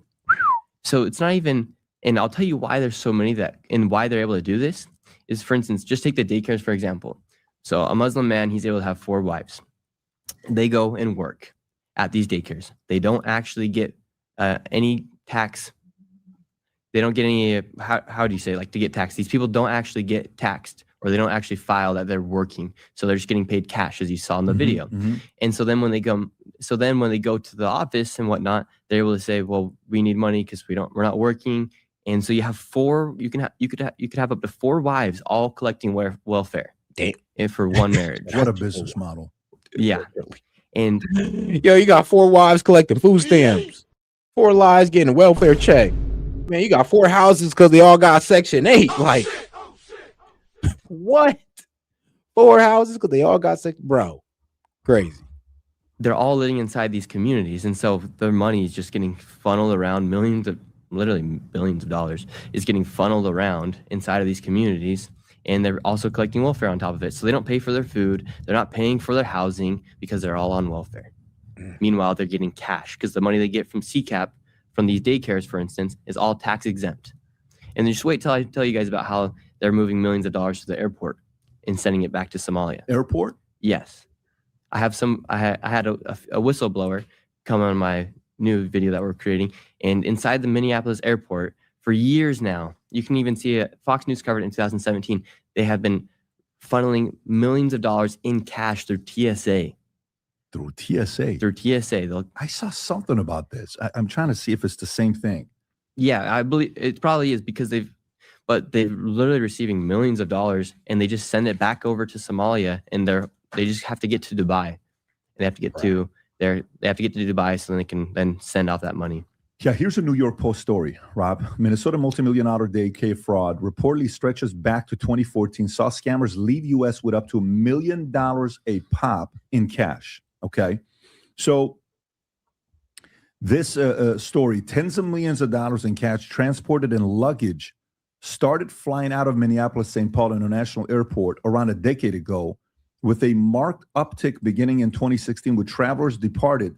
So it's not even, and I'll tell you why there's so many and why they're able to do this is, for instance, just take the daycares, for example. So a Muslim man, he's able to have 4 wives. They go and work at these daycares. They don't actually get any tax. They don't get any, how do you say, like, to get taxed? These people don't actually get taxed, or they don't actually file that they're working. So they're just getting paid cash, as you saw in the video. And so then when they go to the office and whatnot, they're able to say, well, we need money because we're not working. And so you have 4, you could have up to 4 wives all collecting welfare. Damn. For one marriage. What a business model. Yeah. And yo, you got 4 wives collecting food stamps, 4 lives getting a welfare check. Man, you got 4 houses because they all got Section 8. Like, what? 4 houses because they all got bro, crazy. They're all living inside these communities, and so their money is just getting funneled around. Literally billions of dollars is getting funneled around inside of these communities, and they're also collecting welfare on top of it. So they don't pay for their food, they're not paying for their housing because they're all on welfare. Meanwhile, they're getting cash because the money they get from CCAP, from these daycares, for instance, is all tax exempt. And just wait till I tell you guys about how they're moving millions of dollars to the airport and sending it back to Somalia. Airport? Yes. I had a whistleblower come on my new video that we're creating, and inside the Minneapolis airport for years now, you can even see it. Fox News covered it in 2017. They have been funneling millions of dollars in cash through TSA. Through TSA? Through TSA. I saw something about this. I'm trying to see if it's the same thing. Yeah, I believe it probably is, because they're literally receiving millions of dollars, and they just send it back over to Somalia, and they just have to get to Dubai. They have to get to Dubai so they can then send off that money. Yeah, here's a New York Post story, Rob. Minnesota multimillion-dollar daycare fraud reportedly stretches back to 2014. Saw scammers leave U.S. with up to $1 million a pop in cash. Okay, so this story, tens of millions of dollars in cash transported in luggage, started flying out of Minneapolis-St. Paul International Airport around a decade ago, with a marked uptick beginning in 2016, with travelers departed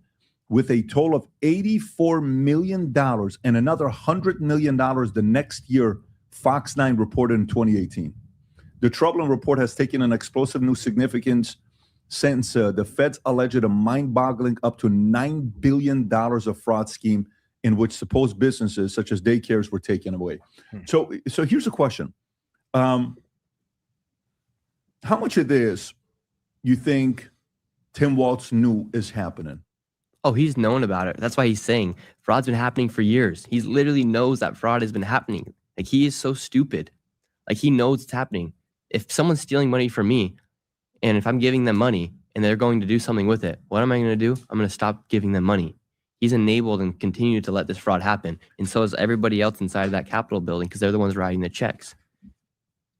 with a total of $84 million and another $100 million the next year, Fox 9 reported in 2018. The troubling report has taken an explosive new significance since the feds alleged a mind-boggling up to $9 billion of fraud scheme in which supposed businesses such as daycares were taken away. So here's a question. How much of this you think Tim Walz knew is happening? Oh, he's known about it. That's why he's saying fraud's been happening for years. He literally knows that fraud has been happening. Like, he is so stupid. Like, he knows it's happening. If someone's stealing money from me, and if I'm giving them money and they're going to do something with it, what am I going to do? I'm going to stop giving them money. He's enabled and continued to let this fraud happen. And so is everybody else inside of that Capitol building, because they're the ones writing the checks.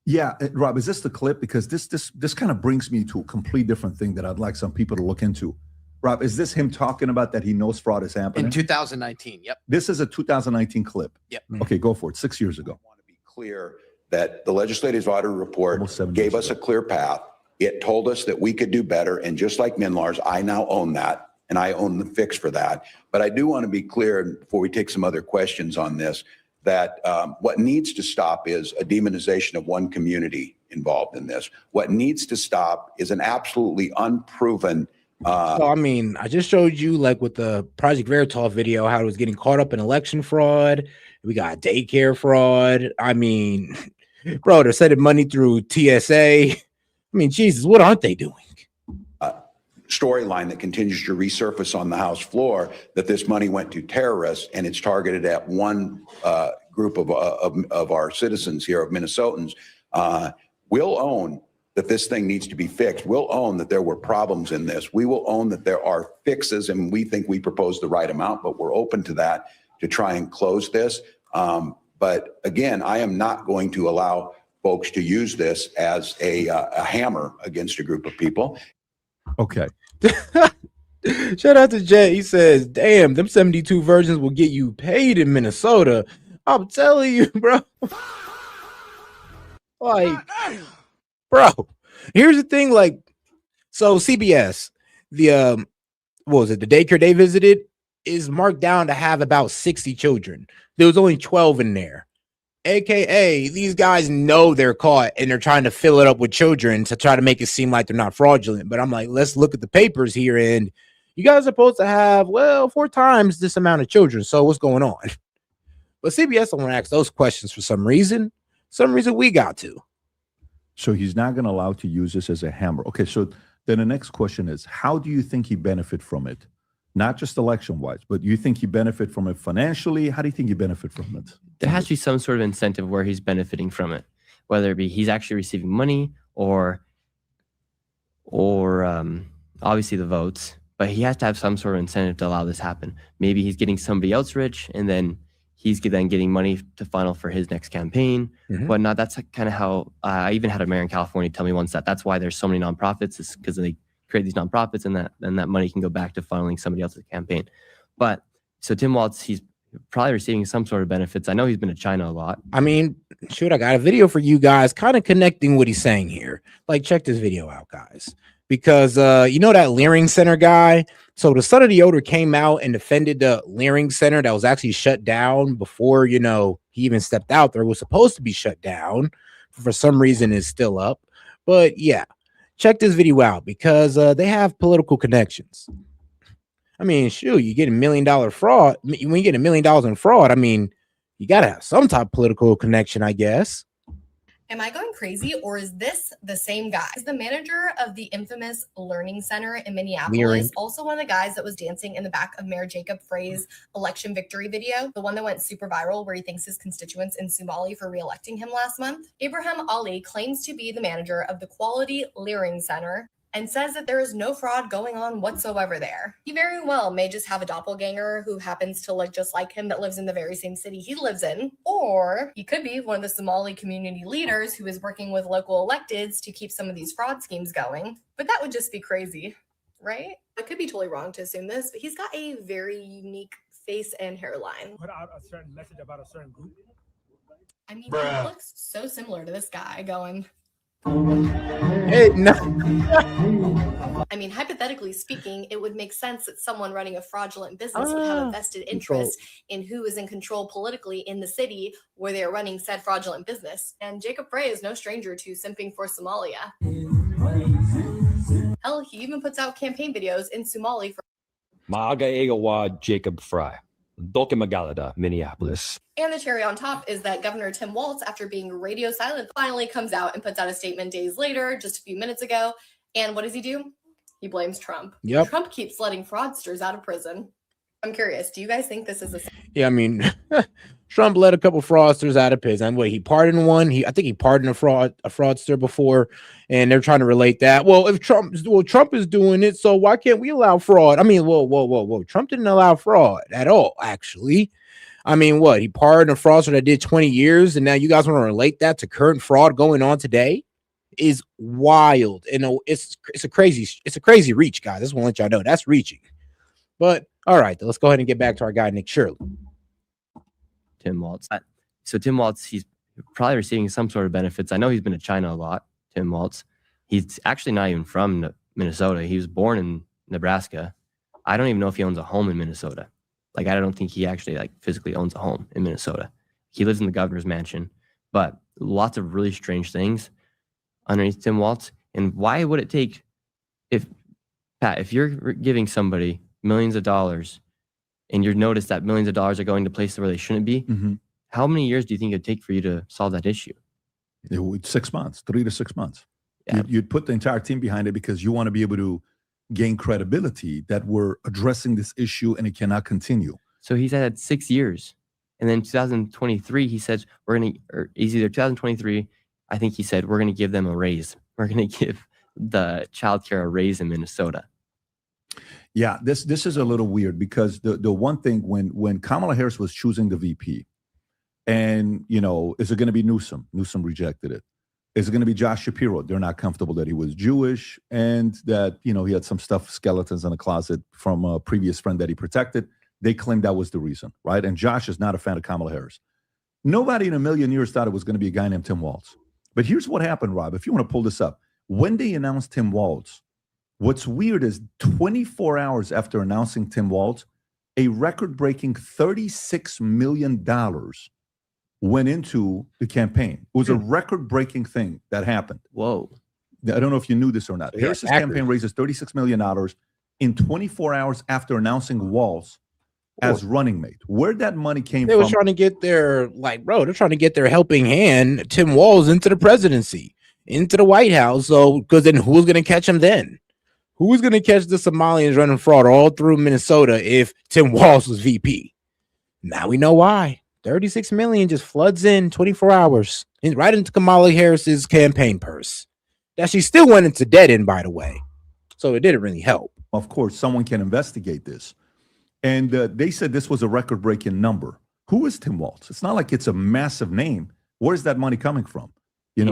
Yeah, Rob, is this the clip? Because this kind of brings me to a complete different thing that I'd like some people to look into. Rob, is this him talking about that he knows fraud is happening? In 2019, yep. This is a 2019 clip. Yep. Okay, go for it. 6 years ago. Clear that the legislative audit report gave us a clear path. It told us that we could do better. And just like Minlar's, I now own that, and I own the fix for that. But I do want to be clear before we take some other questions on this, that what needs to stop is a demonization of one community involved in this. What needs to stop is an absolutely unproven So, I mean, I just showed you, like, with the Project Veritas video, how it was getting caught up in election fraud. We got daycare fraud. I mean, bro, they're sending money through TSA. I mean, Jesus, what aren't they doing? Storyline that continues to resurface on the House floor, that this money went to terrorists and it's targeted at one group of our citizens here, of Minnesotans. We'll own that this thing needs to be fixed. We'll own that there were problems in this. We will own that there are fixes, and we think we proposed the right amount, but we're open to that to try and close this. But again, I am not going to allow folks to use this as a hammer against a group of people. Okay. Shout out to Jay. He says, damn, them 72 versions will get you paid in Minnesota. I'm telling you, bro. Like, bro, here's the thing. Like, so CBS, the what was it? The daycare they visited is marked down to have about 60 children. There was only 12 in there. AKA, these guys know they're caught and they're trying to fill it up with children to try to make it seem like they're not fraudulent. But I'm like, let's look at the papers here, and you guys are supposed to have, well, 4 times this amount of children. So what's going on? But CBS don't want to ask those questions for some reason. Some reason we got to. So he's not going to allow to use this as a hammer. Okay, so then the next question is, how do you think he benefit from it? Not just election-wise, but you think he benefit from it financially? How do you think he benefit from it? There has to be some sort of incentive where he's benefiting from it, whether it be he's actually receiving money or obviously the votes. But he has to have some sort of incentive to allow this happen. Maybe he's getting somebody else rich, and then he's then getting money to funnel for his next campaign. But not, that's kind of how I even had a mayor in California tell me once that that's why there's so many nonprofits, is because they create these nonprofits, and that money can go back to funneling somebody else's campaign. But so Tim Walz, he's probably receiving some sort of benefits. I know he's been to China a lot. I mean, shoot, I got a video for you guys kind of connecting what he's saying here. Like, check this video out, guys. Because you know that Leering Center guy? So the son of the owner came out and defended the Leering Center that was actually shut down before, you know, he even stepped out there. It was supposed to be shut down. For some reason, it's still up. But yeah, check this video out, because they have political connections. I mean, shoot, you get $1 million fraud. When you get $1 million in fraud, I mean, you got to have some type of political connection, I guess. Am I going crazy, or is this the same guy? He's the manager of the infamous Learning Center in Minneapolis. Leering. Also one of the guys that was dancing in the back of Mayor Jacob Frey's election victory video, the one that went super viral where he thanks his constituents in Somali for re-electing him last month. Abraham Ali claims to be the manager of the Quality Learning Center. and says that there is no fraud going on whatsoever there. He very well may just have a doppelganger who happens to look just like him that lives in the very same city he lives in, or he could be one of the Somali community leaders who is working with local electeds to keep some of these fraud schemes going. But that would just be crazy, right? I could be totally wrong to assume this, but he's got a very unique face and hairline. Put out a certain message about a certain group. I mean, he looks so similar to this guy going... Hey, no. I mean, hypothetically speaking, it would make sense that someone running a fraudulent business would have a vested interest in who is in control politically in the city where they're running said fraudulent business. And Jacob Frey is no stranger to simping for Somalia. Hell, he even puts out campaign videos in Somali for... Maaga Egawa Jacob Fry, Doke Magalada, Minneapolis. And the cherry on top is that Governor Tim Walz, after being radio silent, finally comes out and puts out a statement days later, just a few minutes ago. And what does he do? He blames Trump. Yep. Trump keeps letting fraudsters out of prison. I'm curious, do you guys think this is a... Yeah, I mean, Trump let a couple fraudsters out of prison. Wait, he pardoned one. I think he pardoned a fraudster before, and they're trying to relate that. Well, if Trump is doing it, so why can't we allow fraud? I mean, whoa. Trump didn't allow fraud at all, actually. I mean, what? He pardoned a fraudster that did 20 years, and now you guys want to relate that to current fraud going on today? Is wild. And it's a crazy reach, guys. I just want to let y'all know that's reaching. But all right, let's go ahead and get back to our guy Nick Shirley. Tim Walz. So Tim Walz, he's probably receiving some sort of benefits. I know he's been to China a lot. Tim Walz. He's actually not even from Minnesota. He was born in Nebraska. I don't even know if he owns a home in Minnesota. Like, I don't think he actually physically owns a home in Minnesota. He lives in the governor's mansion, but lots of really strange things underneath Tim Walz. And why would it take, if you're giving somebody millions of dollars and you notice that millions of dollars are going to places where they shouldn't be, how many years do you think it'd take for you to solve that issue? It would 6 months, 3 to 6 months. Yeah. You'd put the entire team behind it because you want to be able to gain credibility that we're addressing this issue and it cannot continue. So he's had 6 years. And then 2023, he said, he's either 2023, I think he said, we're going to give them a raise. We're going to give the childcare a raise in Minnesota. Yeah, this is a little weird because the one thing when Kamala Harris was choosing the VP, and, is it going to be Newsom? Newsom rejected it. Is it going to be Josh Shapiro? They're not comfortable that he was Jewish and that, he had some skeletons in a closet from a previous friend that he protected. They claimed that was the reason, right? And Josh is not a fan of Kamala Harris. Nobody in a million years thought it was going to be a guy named Tim Walz. But here's what happened, Rob, if you want to pull this up. When they announced Tim Walz, what's weird is 24 hours after announcing Tim Walz, a record-breaking $36 million went into the campaign. It was a record-breaking thing that happened. Whoa. I don't know if you knew this or not. Harris's campaign raises $36 million in 24 hours after announcing Walz as running mate. Where'd that money came from? They were trying to get their, they're trying to get their helping hand, Tim Walz, into the presidency, into the White House. So, because then who's going to catch him then? Who's going to catch the Somalians running fraud all through Minnesota if Tim Walz was VP? Now we know why. 36 million just floods in 24 hours right into Kamala Harris's campaign purse that she still went into debt in, by the way. So it didn't really help. Of course, someone can investigate this. And they said this was a record-breaking number. Who is Tim Walz? It's not like it's a massive name. Where's that money coming from? We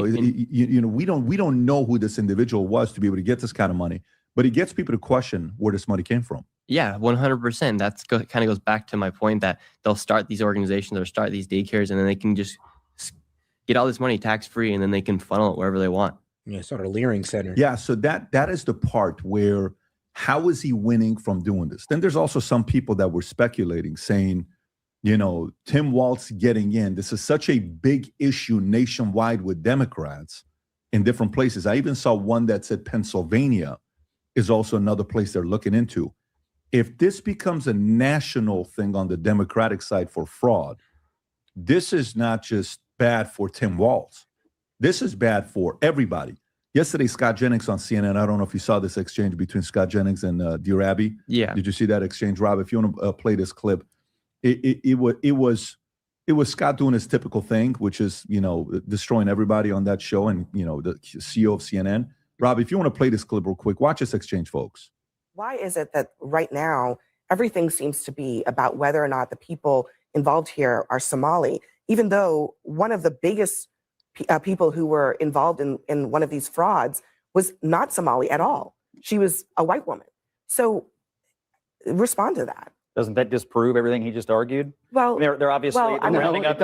don't know who this individual was to be able to get this kind of money, but it gets people to question where this money came from. Yeah, 100%. That's kind of goes back to my point that they'll start these organizations or start these daycares, and then they can just get all this money tax-free, and then they can funnel it wherever they want. Yeah, sort of Leering Center. Yeah, so that is the part where how is he winning from doing this? Then there's also some people that were speculating, saying, Tim Walz getting in. This is such a big issue nationwide with Democrats in different places. I even saw one that said Pennsylvania is also another place they're looking into. If this becomes a national thing on the Democratic side for fraud, this is not just bad for Tim Walz. This is bad for everybody. Yesterday, Scott Jennings on CNN, I don't know if you saw this exchange between Scott Jennings and Dear Abby. Yeah. Did you see that exchange, Rob? If you want to play this clip, it was Scott doing his typical thing, which is, destroying everybody on that show and, the CEO of CNN. Rob, if you want to play this clip real quick, watch this exchange, folks. Why is it that right now everything seems to be about whether or not the people involved here are Somali, even though one of the biggest people who were involved in one of these frauds was not Somali at all. She was a white woman. So respond to that. Doesn't that disprove everything he just argued? Well, they're obviously rounding up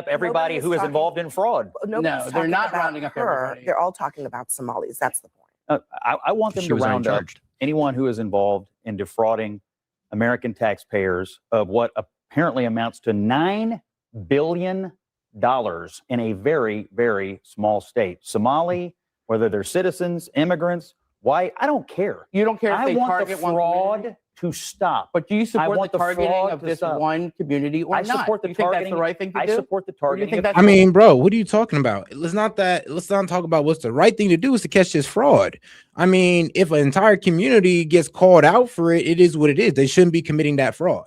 everybody who is involved in fraud. Nobody's they're not about rounding up her. everybody. They're all talking about Somalis. That's the point. I want them She to was round up uncharged. anyone who is involved in defrauding American taxpayers of what apparently amounts to $9 billion in a very, very small state. Somali, whether they're citizens, immigrants, white, I don't care. You don't care if I they want target the one fraud community? to stop. But do you I support want the targeting fraud of to this stop. one community or I not? support the You think that's targeting. the right thing to I do? support the Or do you targeting. think of- that's I mean, bro, what are you talking about? Let's not talk about what's the right thing to do is to catch this fraud. I mean, if an entire community gets called out for it, it is what it is. They shouldn't be committing that fraud.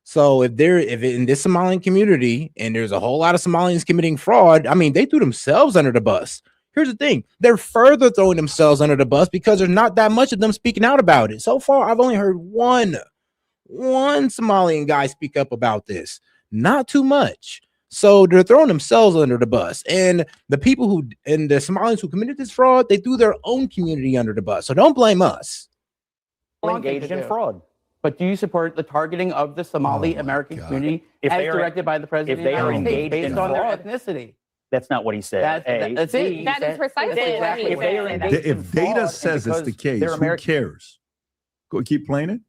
So if in this Somalian community and there's a whole lot of Somalians committing fraud, I mean, they threw themselves under the bus. Here's the thing. They're further throwing themselves under the bus because there's not that much of them speaking out about it. So far, I've only heard one Somalian guy speak up about this. Not too much. So they're throwing themselves under the bus. And the people the Somalians who committed this fraud, they threw their own community under the bus. So don't blame us. engaged in fraud. But do you support the targeting of the Somali American community If as they are- directed by the president if they of are the United States engaged based in on their fraud, ethnicity? That's not what he said. That's it. That is precisely what he If they are said. engaged in If data fraud, says and it's the because case, they're who American, cares? Go keep playing it.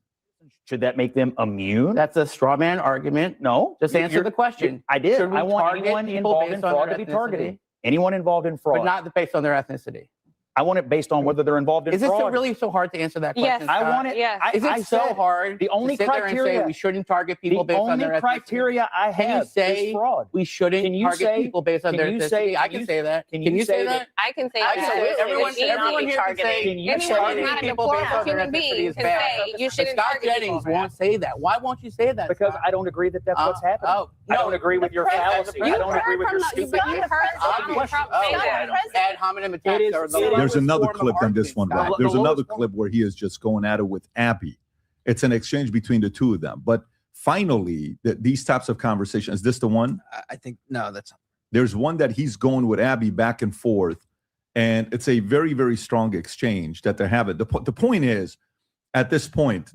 should that make them immune? That's a straw man argument. No. Just answer the question. I did. Should we I want target anyone people involved in based on fraud their to be targeted. ethnicity? Anyone involved in fraud. But not based on their ethnicity. I want it based on whether they're involved in Is it fraud. so really so hard to answer that question? Yes. I Scott? want it. Yes. I, Is it I so said hard the only to sit there and say criteria we shouldn't target people the based on only their ethnicity? criteria I Can you have say is fraud. we shouldn't Can you target say- people based on can their you ethnicity? say- I can can you- say that. can Can you you say say that- that? I can say I that. say it. Everyone It's easily here can say Can you Anyone say who's that? not a people based on deplorable their human ethnicity being is can bad. say you But shouldn't Scott target Jennings people. won't say that. Why won't you say that? Because Scott? I don't agree that that's what's happening. I no, don't agree with your the fallacy. I president- don't agree with your stupid. You've heard Donald Trump say that. Ad hominem attacks It is- are the it is- There's lowest another form of clip on this one, argument, Rob. Scott. There's The another lowest form- clip where he is just going at it with Abby. It's an exchange between the two of them. But finally, these types of conversations, is this the one? I think no, that's There's one that he's going with Abby back and forth, and it's a very, very strong exchange that they're having. The point is, at this point,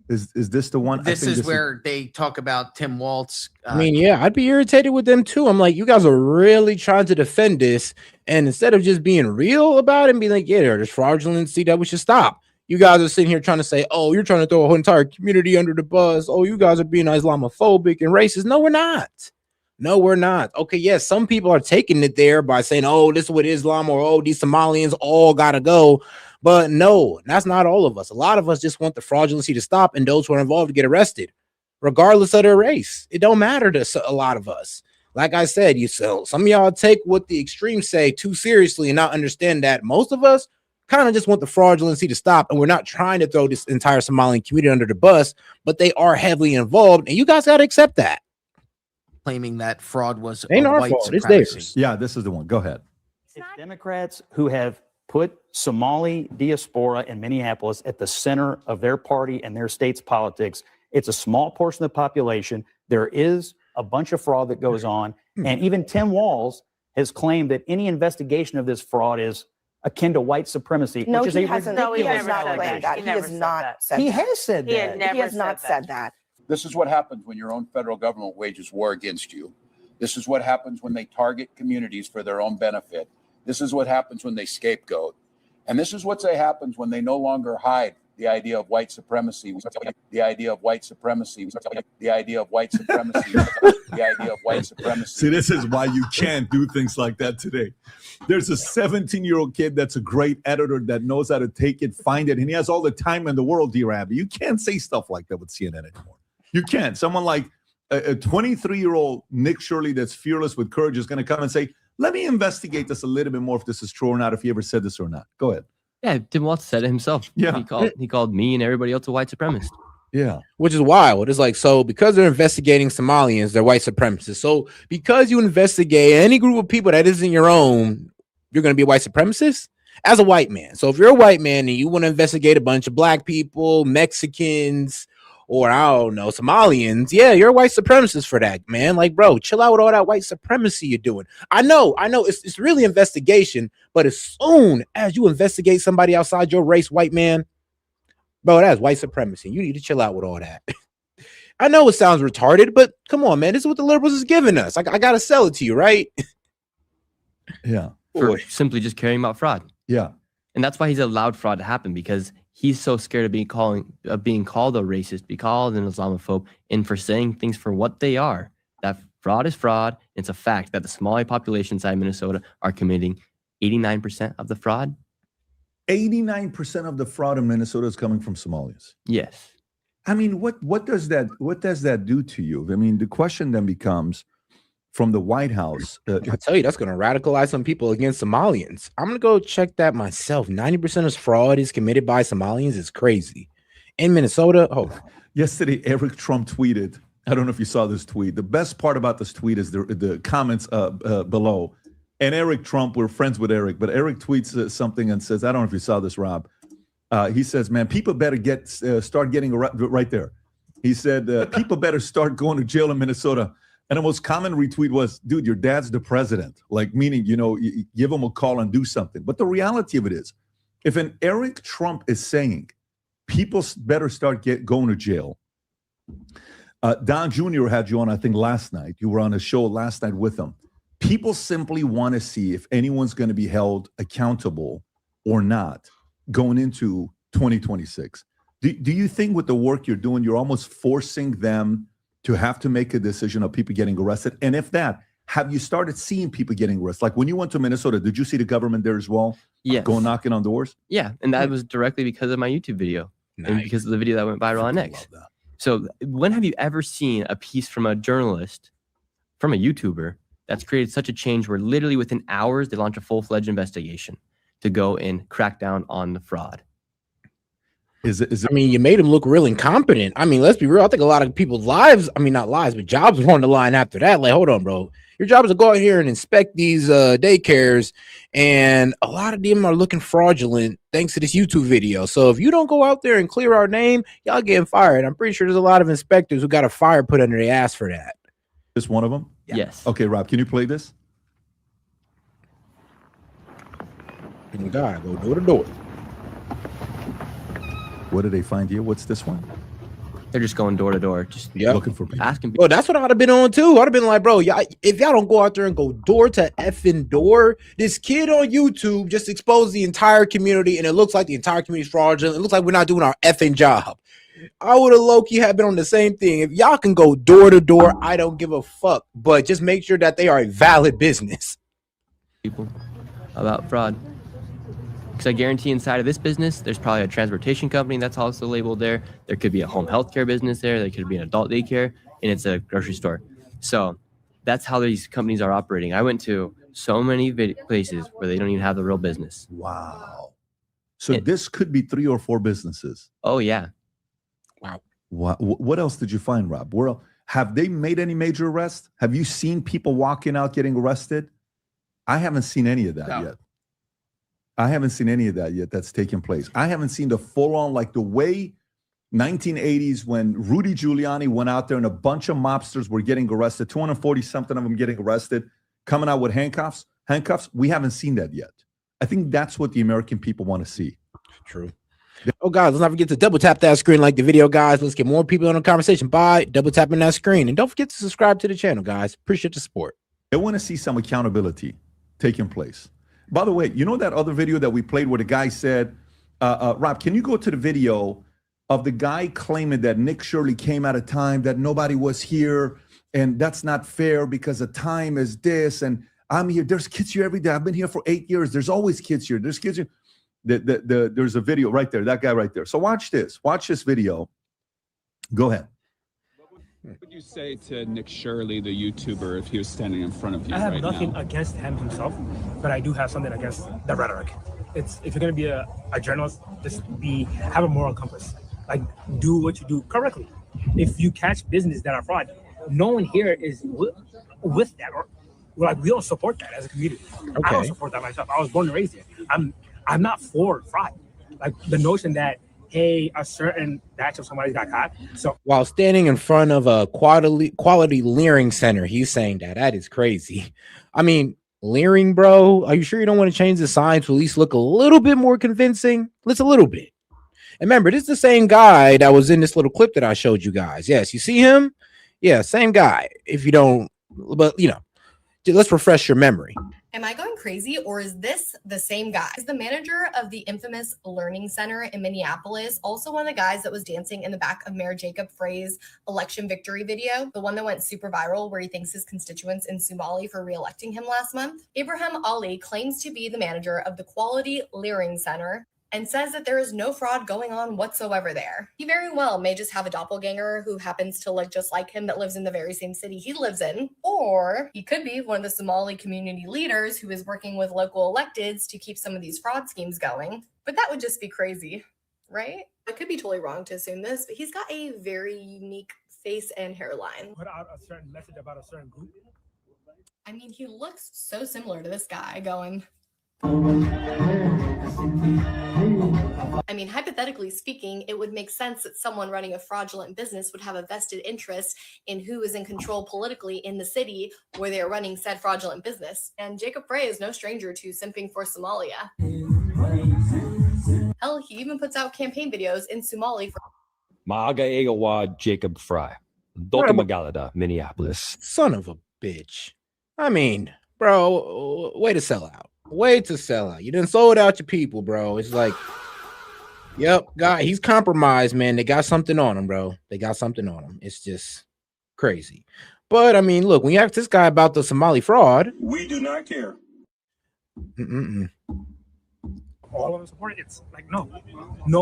is this the one? I This think is where they talk about Tim Waltz. I mean, yeah, I'd be irritated with them too. I'm like, you guys are really trying to defend this, and instead of just being real about it and being like, yeah, there's fraudulency that we should stop. You guys are sitting here trying to say, oh, you're trying to throw a whole entire community under the bus. Oh, you guys are being Islamophobic and racist. No, we're not. No, we're not. Okay, yes, some people are taking it there by saying, oh, this is what Islam, or oh, these Somalians all gotta go. But no, that's not all of us. A lot of us just want the fraudulency to stop and those who are involved to get arrested, regardless of their race. It don't matter to a lot of us. Like I said, some of y'all take what the extremes say too seriously and not understand that most of us kind of just want the fraudulency to stop, and we're not trying to throw this entire Somalian community under the bus, but they are heavily involved, and you guys got to accept that. Claiming that fraud was Ain't a our white fault. It's supremacy. theirs. Yeah, this is the one. Go ahead. It's Democrats who have put Somali diaspora in Minneapolis at the center of their party and their state's politics. It's a small portion of the population. There is a bunch of fraud that goes on. And even Tim Walz has claimed that any investigation of this fraud is akin to white supremacy, No, which is he a hasn't. ridiculous He has not allegation. claimed that. He has not said He that. has said that. He has not said that. This is what happens when your own federal government wages war against you. This is what happens when they target communities for their own benefit. This is what happens when they scapegoat. And this is what happens when they no longer hide the idea of white supremacy, the idea of white supremacy, the idea of white supremacy, the idea of white supremacy. See, this is why you can't do things like that today. There's a 17-year-old kid that's a great editor that knows how to take it, find it, and he has all the time in the world, dear Abby. You can't say stuff like that with CNN anymore. You can't. Someone like a 23-year-old Nick Shirley that's fearless with courage is going to come and say, let me investigate this a little bit more if this is true or not, if he ever said this or not. Go ahead. Yeah, Tim Waltz said it himself. Yeah. He called me and everybody else a white supremacist. Yeah. Which is wild. It's like, so because they're investigating Somalians, they're white supremacists. So because you investigate any group of people that isn't your own, you're going to be a white supremacist as a white man. So if you're a white man and you want to investigate a bunch of black people, Mexicans, or I don't know, Somalians, yeah, you're a white supremacist for that, man. Like, bro, chill out with all that white supremacy you're doing. I know it's really investigation, but as soon as you investigate somebody outside your race, white man, bro, that's white supremacy. You need to chill out with all that. I know it sounds retarded, but come on, man. This is what the liberals is giving us. I gotta sell it to you, right? Yeah. For simply just caring about fraud. Yeah. And that's why he's allowed fraud to happen, because he's so scared of being called a racist, be called an Islamophobe, and for saying things for what they are. That fraud is fraud. It's a fact that the Somali population inside Minnesota are committing 89% of the fraud. 89% of the fraud in Minnesota is coming from Somalis. Yes. I mean, what does that do to you? I mean, the question then becomes, from the White House, I tell you, that's going to radicalize some people against Somalians. I'm going to go check that myself. 90% of fraud is committed by Somalians. It's crazy. In Minnesota, yesterday, Eric Trump tweeted, I don't know if you saw this tweet. The best part about this tweet is the comments below. And Eric Trump, we're friends with Eric, but Eric tweets something and says, I don't know if you saw this, Rob. He says, man, people better start getting right there. He said, people better start going to jail in Minnesota. And the most common retweet was, dude, your dad's the president. Like, meaning, you give him a call and do something. But the reality of it is, if an Eric Trump is saying people better start going to jail. Don Jr. had you on, I think, last night. You were on a show last night with him. People simply want to see if anyone's going to be held accountable or not going into 2026. Do you think with the work you're doing, you're almost forcing them to have to make a decision of people getting arrested? And if that, have you started seeing people getting arrested? Like when you went to Minnesota, did you see the government there as well? Yes. Going knocking on doors? Yeah, and that was directly because of my YouTube video. Nice. And because of the video that went viral on X. So when have you ever seen a piece from a journalist, from a YouTuber, that's created such a change where literally within hours they launch a full-fledged investigation to go and crack down on the fraud? I mean, you made him look real incompetent. I mean, let's be real. I think a lot of people's lives, I mean, not lives, but jobs were on the line after that. Like, hold on, bro. Your job is to go out here and inspect these daycares, and a lot of them are looking fraudulent thanks to this YouTube video. So if you don't go out there and clear our name, y'all getting fired. I'm pretty sure there's a lot of inspectors who got a fire put under their ass for that. This one of them? Yeah. Yes. Okay, Rob, can you play this? God, go door to door. What did they find here? What's this one? They're just going door to door, just looking for people. Asking people. Well, that's what I'd have been on too. I'd have been like, bro, if y'all don't go out there and go door to effing door, this kid on YouTube just exposed the entire community, and it looks like the entire community is fraudulent. It looks like we're not doing our effing job. I would have low-key have been on the same thing. If y'all can go door to door, I don't give a fuck. But just make sure that they are a valid business. People about fraud. Because I guarantee inside of this business, there's probably a transportation company that's also labeled there. There could be a home health care business there. There could be an adult daycare, and it's a grocery store. So that's how these companies are operating. I went to so many places where they don't even have the real business. Wow. So this could be 3 or 4 businesses. Oh, yeah. Wow. What else did you find, Rob? Have they made any major arrests? Have you seen people walking out getting arrested? I haven't seen any of that yet. I haven't seen any of that yet that's taken place. I haven't seen the full-on, like the way 1980s when Rudy Giuliani went out there and a bunch of mobsters were getting arrested, 240-something of them getting arrested, coming out with handcuffs. We haven't seen that yet. I think that's what the American people want to see. True. Oh, guys, let's not forget to double tap that screen like the video, guys. Let's get more people on the conversation by double tapping that screen. And don't forget to subscribe to the channel, guys. Appreciate the support. I want to see some accountability taking place. By the way, you know that other video that we played where the guy said, Rob, can you go to the video of the guy claiming that Nick Shirley came at a time that nobody was here, and that's not fair because the time is this, and I'm here. There's kids here every day. I've been here for 8 years. There's always kids here. There's kids here. There's a video right there, that guy right there. So watch this. Watch this video. Go ahead. What would you say to Nick Shirley, the YouTuber, if he was standing in front of you I have right nothing now? against him himself, but I do have something against the rhetoric. If you're going to be a journalist, just have a moral compass. Like, do what you do correctly. If you catch business that are fraud, no one here is with that. we don't support that as a community. I don't support that myself. I was born and raised here. I'm not for fraud. Like the notion that, hey, a certain batch of somebody got caught. So while standing in front of a quality Leering center, he's saying that is crazy. I mean, Leering, bro, are you sure you don't want to change the sign to at least look a little bit more convincing? Let's a little bit. And remember, this is the same guy that was in this little clip that I showed you guys. Yes, you see him? Yeah, same guy. If you don't, but you know, let's refresh your memory. Am I going crazy, or is this the same guy? Is the manager of the infamous Learning Center in Minneapolis also one of the guys that was dancing in the back of Mayor Jacob Frey's election victory video, the one that went super viral where he thanks his constituents in Somali for re-electing him last month? Abraham Ali claims to be the manager of the Quality Learning Center and says that there is no fraud going on whatsoever there. He very well may just have a doppelganger who happens to look just like him that lives in the very same city he lives in, or he could be one of the Somali community leaders who is working with local electeds to keep some of these fraud schemes going. But that would just be crazy, right? I could be totally wrong to assume this, but he's got a very unique face and hairline. Put out a certain message about a certain group. I mean, he looks so similar to this guy going... I mean, hypothetically speaking, it would make sense that someone running a fraudulent business would have a vested interest in who is in control politically in the city where they are running said fraudulent business. And Jacob Frey is no stranger to simping for Somalia. Hell, he even puts out campaign videos in Somali for Maaga Egawa Jacob Fry. Doka Magalada, Minneapolis. Son of a bitch. I mean, bro, way to sell out. Way to sell out. You done sold out your people, bro. It's like, yep, God, he's compromised, man. They got something on him, bro. They got something on him. It's just crazy. But I mean, look, when you ask this guy about the Somali fraud, we do not care. All of them support it. It's like no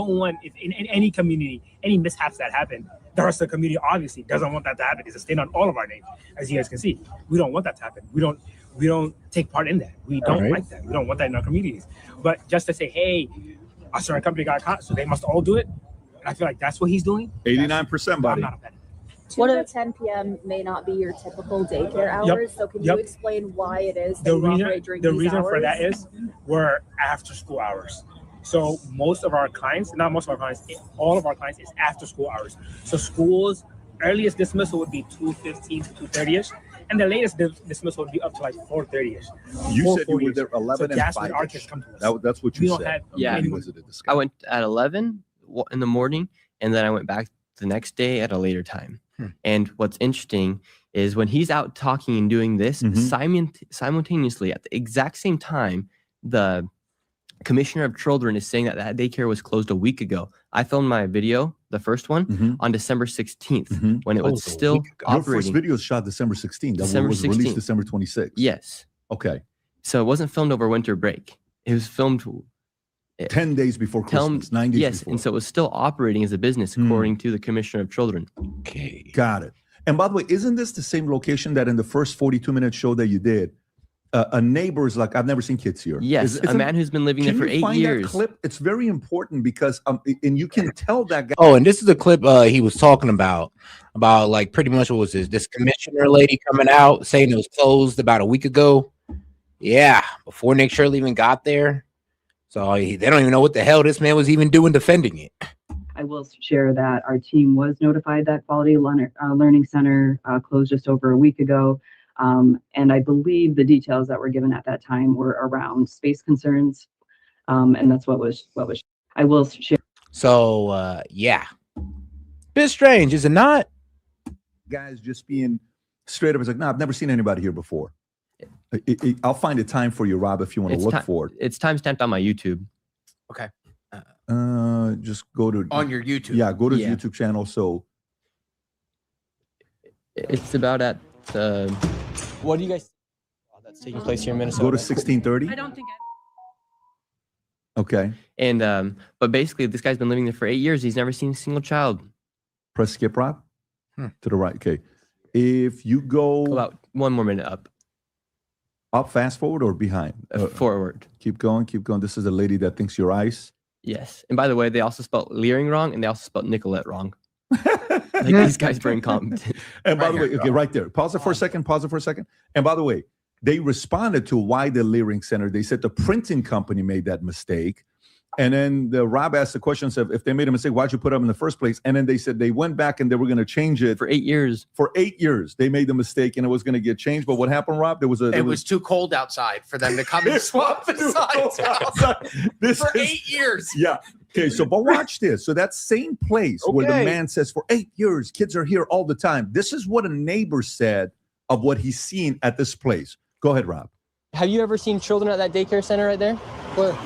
one. If in any community, any mishaps that happen, the rest of the community obviously doesn't want that to happen. It's a stain on all of our names, as you guys can see. We don't want that to happen. We don't take part in that. We don't like that. We don't want that in our communities. But just to say, hey, a certain company got caught, so they must all do it. And I feel like that's what he's doing. 89%, buddy. I'm not a fan. 2 to 10 p.m. may not be your typical daycare hours. So can you explain why it is that you operate during these hours? The reason for that is we're after school hours. So most of our clients, not most of our clients, all of our clients is after school hours. So schools, earliest dismissal would be 2:15 to 2:30ish. And the latest dismissal would be up to like 4:30ish. You said you were there 11 and 5. That's what you said. Yeah, I went at 11 in the morning, and then I went back the next day at a later time. And what's interesting is when he's out talking and doing this, simultaneously at the exact same time, the commissioner of children is saying that that daycare was closed a week ago. I filmed my video, the first one, on December 16th when it was still operating. Your first video was shot December 16th. That December was 16th. released December 26th. Yes. Okay. So it wasn't filmed over winter break. It was filmed 10 days before Christmas, 9 days yes, before. and so it was still operating as a business according to the commissioner of children. Okay. Got it. And by the way, isn't this the same location that in the first 42-minute show that you did, a neighbor's like, I've never seen kids here. Yes, a man who's been living there for 8 years. That clip? It's very important because, and you can tell that guy. Oh, and this is the clip he was talking about like pretty much what was this commissioner lady coming out saying it was closed about a week ago. Yeah, before Nick Shirley even got there. So they don't even know what the hell this man was even doing defending it. I will share that our team was notified that Quality Learning Center closed just over a week ago. And I believe the details that were given at that time were around space concerns. And that's what was I will share. So yeah, bit strange, is it not? Guys just being straight up is like, no, I've never seen anybody here before. I'll find a time for you, Rob, if you want to look for it. It's timestamped on my YouTube. Okay. Just go to on your YouTube. Yeah, go to his YouTube channel. So it's about at what do you guys that's taking place here in Minnesota? Go to 1630. I don't think Okay. And but basically this guy's been living there for 8 years. He's never seen a single child. Press skip, Rob. To the right. Okay. If you go about 1 more minute up. Up, fast forward, or behind? Forward. Keep going, keep going. This is a lady that thinks you're ice. Yes. And by the way, they also spelled Leering wrong, and they also spelled Nicolette wrong. Like these guys were incompetent. And by the way, okay, right there. Pause it for a second. Pause it for a second. And by the way, they responded to why the Leering Center. They said the printing company made that mistake. And then Rob asked the question, said, if they made a mistake, why'd you put them in the first place? And then they said they went back and they were going to change it. For 8 years. For 8 years, they made the mistake and it was going to get changed. But what happened, Rob? It was too cold outside for them to come and swap the sides for 8 years. Yeah. Okay, so but watch this. So that same place where the man says for 8 years, kids are here all the time. This is what a neighbor said of what he's seen at this place. Go ahead, Rob. Have you ever seen children at that daycare center right there? Where?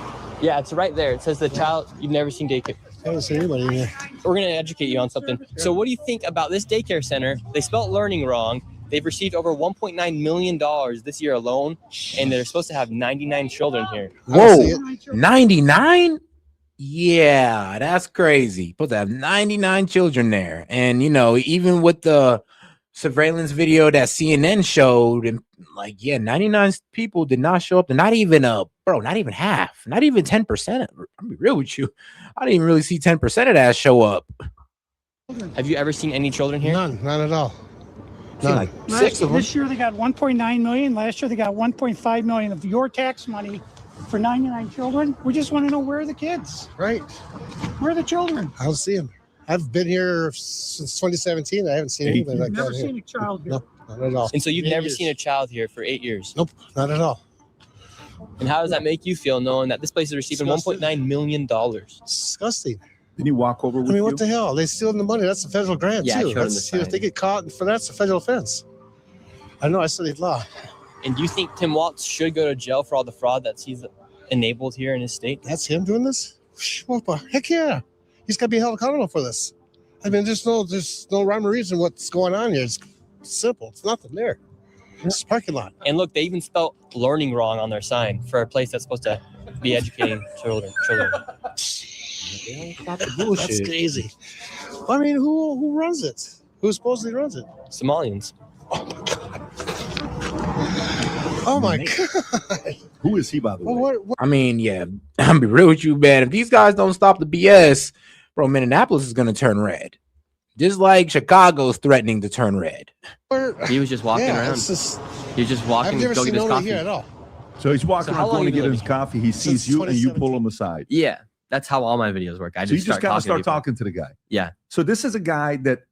Yeah, it's right there. It says the child. You've never seen daycare. I haven't seen anybody in here. We're going to educate you on something. So what do you think about this daycare center? They spelled learning wrong. They've received over $1.9 million this year alone, and they're supposed to have 99 children here. Whoa, 99? Yeah, that's crazy. Supposed to have 99 children there. And, you know, even with the surveillance video that CNN showed, and like, yeah, 99 people did not show up. And not even not even half, not even 10%. I'll be real with you. I didn't even really see 10% of that show up. Have you ever seen any children here? None at all. None. Like 6 of them. This year they got 1.9 million. Last year they got 1.5 million of your tax money for 99 children. We just want to know, where are the kids? Right. Where are the children? I don't see them. I've been here since 2017. I haven't seen anything like that. Never seen a child here. No, not at all. And so you've 8 never years. seen a child here for 8 years? Nope, not at all. And how does that make you feel, knowing that this place is receiving $1.9 million? Disgusting. Didn't he walk over with I mean, you? what the hell? They stealing the money. That's a federal grant, Yeah, I too. showed him That's, the if they get caught for that's a federal offense. I know, I studied law. And do you think Tim Walz should go to jail for all the fraud that he's enabled here in his state? That's him doing this? What the heck yeah. He's got to be held accountable for this. I mean, there's no rhyme or reason what's going on here. It's simple. It's nothing there. It's a parking lot. And look, they even spelled learning wrong on their sign for a place that's supposed to be educating children. That's crazy. I mean, who runs it? Who supposedly runs it? Somalians. Oh my God. Who is he, by the way? I mean, yeah, I'll be real with you, man. If these guys don't stop the BS, bro, Minneapolis is going to turn red. Just like Chicago's threatening to turn red. He was just walking around. He was just walking I've never to go seen get his nobody coffee. here at all. So he's walking how around long going to have you get been his living here? coffee. He sees Since you and you 2017. pull him aside. Yeah, that's how all my videos work. I So you just just gotta start people. talking to the guy. Yeah. So this is a guy that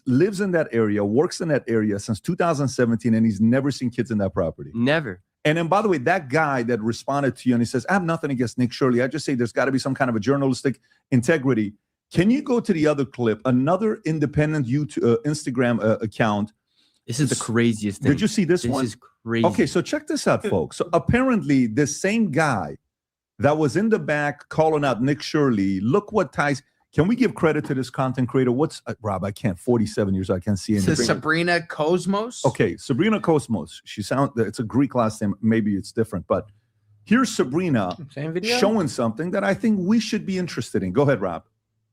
lives in that area, works in that area since 2017, and he's never seen kids in that property. Never. And then, by the way, that guy that responded to you and he says, I have nothing against Nick Shirley. I just say there's got to be some kind of a journalistic integrity. Can you go to the other clip, another independent YouTube, Instagram account? This is the craziest thing. Did you see this one? This is crazy. Okay, so check this out, folks. So apparently, the same guy that was in the back calling out Nick Shirley, look what ties. Can we give credit to this content creator? What's Rob? I can't. 47 years. I can't see This anything. is Sabrina Cosmos. Okay, Sabrina Cosmos. It's a Greek last name. Maybe it's different, but here's Sabrina Same video? showing something that I think we should be interested in. Go ahead, Rob.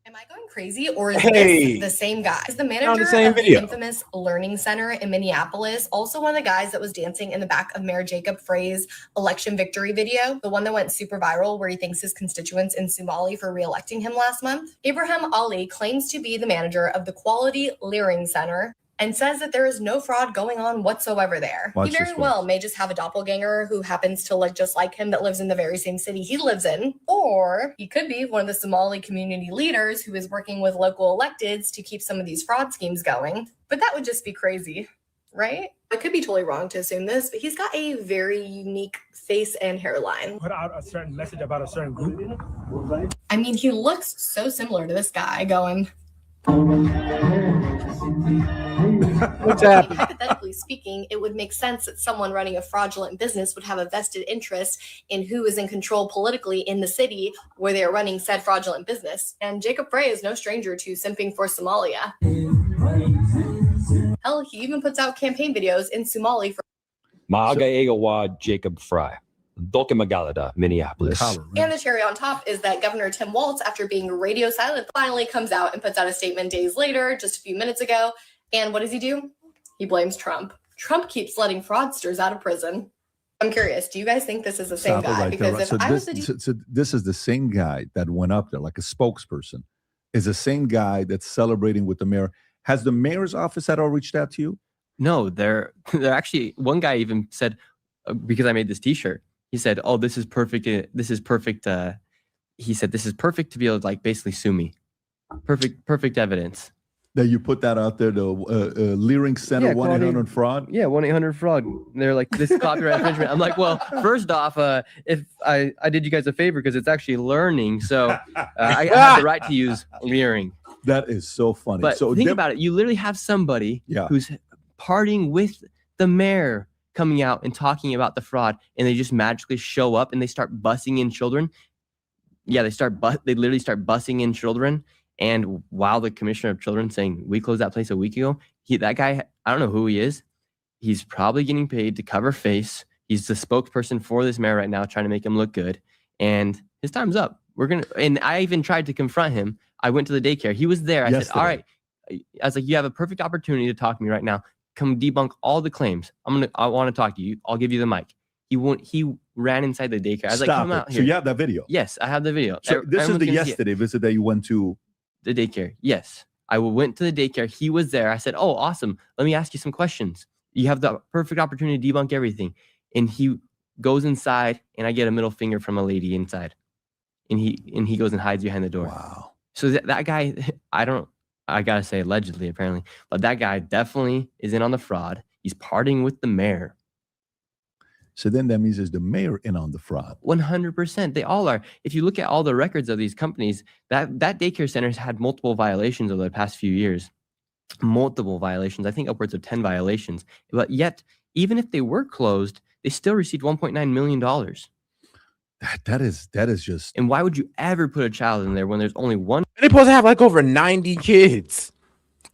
Am I going crazy, or is Hey. this the same guy? Is the On manager the same of the video. infamous Learning Center in Minneapolis also one of the guys that was dancing in the back of Mayor Jacob Frey's election victory video, the one that went super viral where he thanks his constituents in Somali for re-electing him last month? Ibrahim Ali claims to be the manager of the Quality Learning Center and says that there is no fraud going on whatsoever there. Watch He very this, well folks. may just have a doppelganger who happens to look just like him that lives in the very same city he lives in. Or he could be one of the Somali community leaders who is working with local electeds to keep some of these fraud schemes going. But that would just be crazy, right? I could be totally wrong to assume this, but he's got a very unique face and hairline. Put out a certain message about a certain group. I mean, he looks so similar to this guy going, What's happening? hypothetically speaking, it would make sense that someone running a fraudulent business would have a vested interest in who is in control politically in the city where they are running said fraudulent business. And Jacob Frey is no stranger to simping for Somalia. Hell, he even puts out campaign videos in Somali for. Maaga Egawa Jacob Fry. Doke Magalada, Minneapolis. And the cherry on top is that Governor Tim Walz, after being radio silent, finally comes out and puts out a statement days later, just a few minutes ago. And what does he do? He blames Trump. Trump keeps letting fraudsters out of prison. I'm curious, do you guys think this is the same Stop it guy? right there. Because if So I was this, the so this is the same guy that went up there like a spokesperson. Is the same guy that's celebrating with the mayor. Has the mayor's office at all reached out to you? No, they're actually, one guy even said, because I made this T-shirt. He said, "Oh, this is perfect. This is perfect." He said, "This is perfect to be able to like basically sue me. Perfect evidence." That you put that out there, the Leering Center 1-800-FRAUD? Yeah, 1-800-FRAUD. They're like, this is copyright infringement. I'm like, well, first off, if I did you guys a favor because it's actually learning, so I have the right to use leering. That is so funny. But So think about it. You literally have somebody who's partying with the mayor coming out and talking about the fraud, and they just magically show up and they start bussing in children. Yeah, they literally start bussing in children. And while the commissioner of children saying we closed that place a week ago, that guy, I don't know who he is. He's probably getting paid to cover face. He's the spokesperson for this mayor right now, trying to make him look good. And his time's up. And I even tried to confront him. I went to the daycare. He was there. I said, all right. I was like, you have a perfect opportunity to talk to me right now. Come debunk all the claims. I want to talk to you. I'll give you the mic. He ran inside the daycare. I was like, come out here. So you have that video? Yes, I have the video. So this is the yesterday visit that you went to? The daycare. Yes. I went to the daycare. He was there. I said, oh, awesome. Let me ask you some questions. You have the perfect opportunity to debunk everything. And he goes inside, and I get a middle finger from a lady inside. And he goes and hides behind the door. Wow. So that guy, I gotta say allegedly, apparently, but that guy definitely is in on the fraud. He's partying with the mayor. So then that means is the mayor in on the fraud? 100%. They all are. If you look at all the records of these companies, that daycare center has had multiple violations over the past few years. Multiple violations. I think upwards of 10 violations. But yet, even if they were closed, they still received $1.9 million. That is just. And why would you ever put a child in there when there's only one? They're supposed to have like over 90 kids.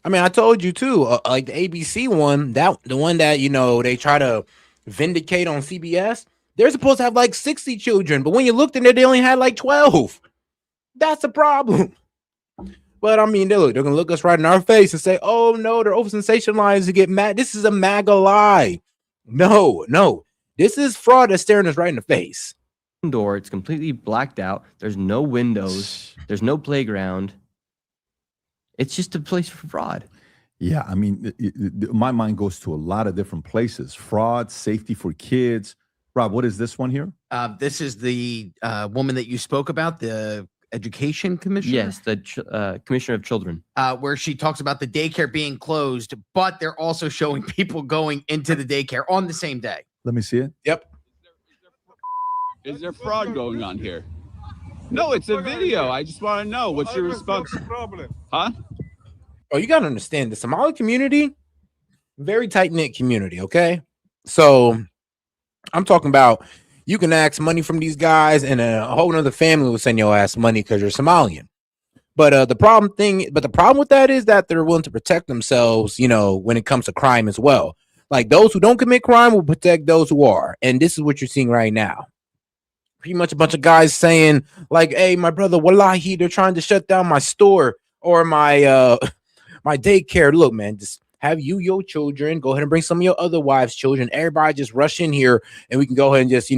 I mean, I told you too, like the ABC one, the one that, they try to vindicate on CBS, they're supposed to have like 60 children, but when you looked in there, they only had like 12. That's a problem. But I mean, they're gonna look us right in our face and say, oh no, they're over sensationalized to get mad. This is a MAGA lie. No, this is fraud that's staring us right in the face. Door, it's completely blacked out. There's no windows, there's no playground. It's just a place for fraud. Yeah, I mean, my mind goes to a lot of different places. Fraud, safety for kids. Rob, what is this one here? This is the woman that you spoke about, the education commissioner? Yes, the commissioner of children. Where she talks about the daycare being closed, but they're also showing people going into the daycare on the same day. Let me see it. Yep. Is there fraud going on here? No, it's a video. I just want to know. What's your response? Huh? Oh, you got to understand the Somali community, very tight-knit community, okay? So I'm talking about you can ask money from these guys and a whole nother family will send your ass money because you're Somalian. But the problem with that is that they're willing to protect themselves, when it comes to crime as well. Like those who don't commit crime will protect those who are. And this is what you're seeing right now. Pretty much a bunch of guys saying like, hey, my brother, wallahi, they're trying to shut down my store or my my daycare. Look, man, just have your children go ahead and bring some of your other wives' children. Everybody just rush in here and we can go ahead and just,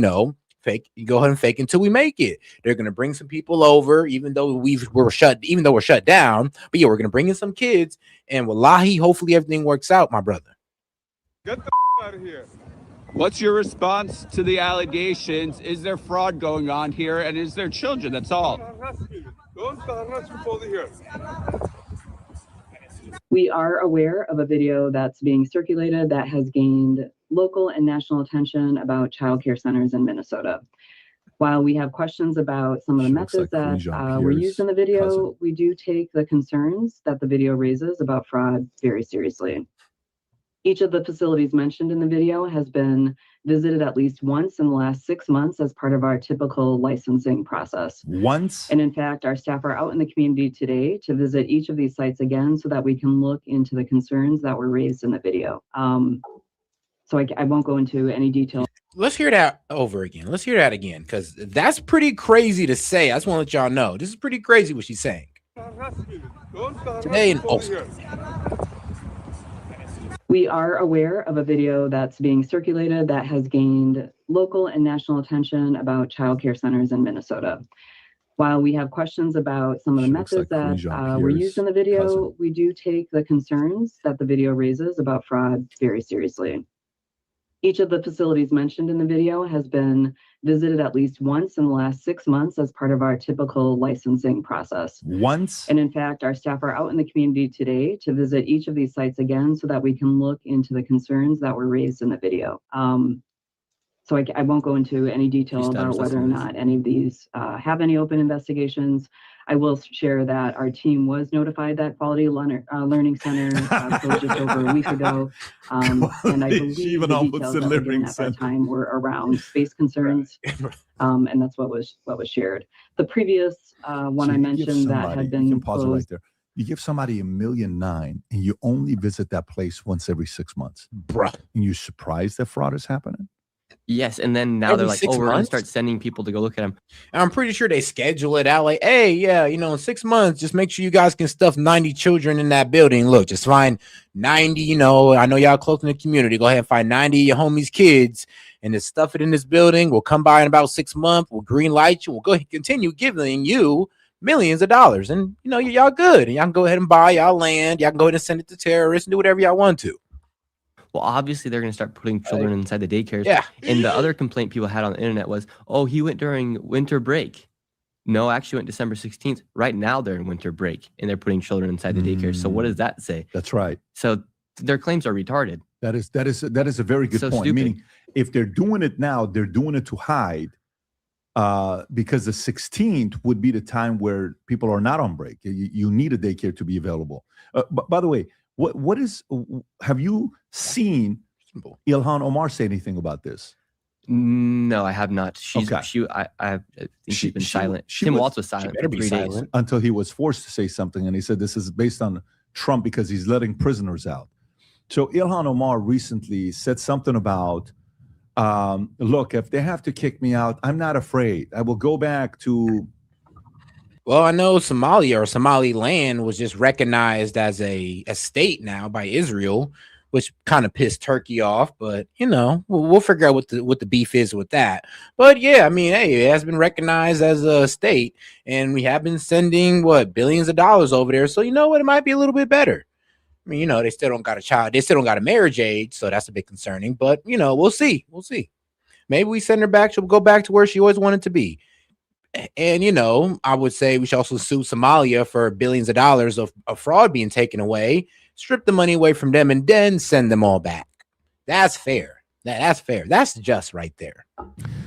fake. You go ahead and fake until we make it. They're gonna bring some people over, even though we're shut down. But yeah, we're gonna bring in some kids, and wallahi, hopefully everything works out, my brother. Get the out of here. What's your response to the allegations? Is there fraud going on here, and is there children? That's all. Don't harass me for here. We are aware of a video that's being circulated that has gained local and national attention about child care centers in Minnesota. While we have questions about some of the methods that were used in the video, we do take the concerns that the video raises about fraud very seriously. Each of the facilities mentioned in the video has been visited at least once in the last 6 months as part of our typical licensing process. Once? And in fact, our staff are out in the community today to visit each of these sites again so that we can look into the concerns that were raised in the video. So I won't go into any detail. Let's hear that over again. Let's hear that again, because that's pretty crazy to say. I just want to let y'all know. This is pretty crazy what she's saying. Today in Austin. We are aware of a video that's being circulated that has gained local and national attention about child care centers in Minnesota. While we have questions about some of the methods that were used in the video, we do take the concerns that the video raises about fraud very seriously. Each of the facilities mentioned in the video has been visited at least once in the last 6 months as part of our typical licensing process. Once? And in fact, our staff are out in the community today to visit each of these sites again so that we can look into the concerns that were raised in the video. So I won't go into any detail about whether or not any of these have any open investigations. I will share that our team was notified that Quality Learning Center closed just over a week ago. And I believe the details that were given at that time were around space concerns. And that's what was shared. The previous one I mentioned that had been you can pause it right closed. there. You give somebody $1.9 million and you only visit that place once every 6 months. Bruh. And you're surprised that fraud is happening? Yes, and then now Every they're like, 6 oh, we're going to months? start sending people to go look at them. And I'm pretty sure they schedule it out like, hey, yeah, you know, in 6 months, just make sure you guys can stuff 90 children in that building. Look, just find 90, you know, I know y'all close in the community. Go ahead and find 90 of your homies' kids and just stuff it in this building. We'll come by in about 6 months. We'll green light you. We'll go ahead and continue giving you millions of dollars. And, you know, y'all good. And y'all can go ahead and buy y'all land. Y'all can go ahead and send it to terrorists and do whatever y'all want to. Well, obviously, they're going to start putting children inside the daycares. Yeah. And the other complaint people had on the internet was, oh, he went during winter break. No, actually went December 16th. Right now, they're in winter break, and they're putting children inside the daycare. So what does that say? That's right. So their claims are retarded. That is a very good So point. stupid. Meaning, if they're doing it now, they're doing it to hide, because the 16th would be the time where people are not on break. You need a daycare to be available. But by the way, have you seen Ilhan Omar say anything about this? No, I have not. She's Okay. I think she's been silent. Tim Walz was silent for 3 days. Until he was forced to say something, and he said this is based on Trump because he's letting prisoners out. So Ilhan Omar recently said something about, look, if they have to kick me out, I'm not afraid. I will go back to. Well, I know Somalia or Somaliland was just recognized as a state now by Israel, which kind of pissed Turkey off. But you know, we'll figure out what the beef is with that. But yeah, I mean, hey, it has been recognized as a state, and we have been sending billions of dollars over there. So you know what, it might be a little bit better. I mean, you know, they still don't got a child, they still don't got a marriage age, so that's a bit concerning. But you know, we'll see. Maybe we send her back; she'll go back to where she always wanted to be. And, you know, I would say we should also sue Somalia for billions of dollars of fraud being taken away, strip the money away from them, and then send them all back. That's fair. That's fair. That's just right there.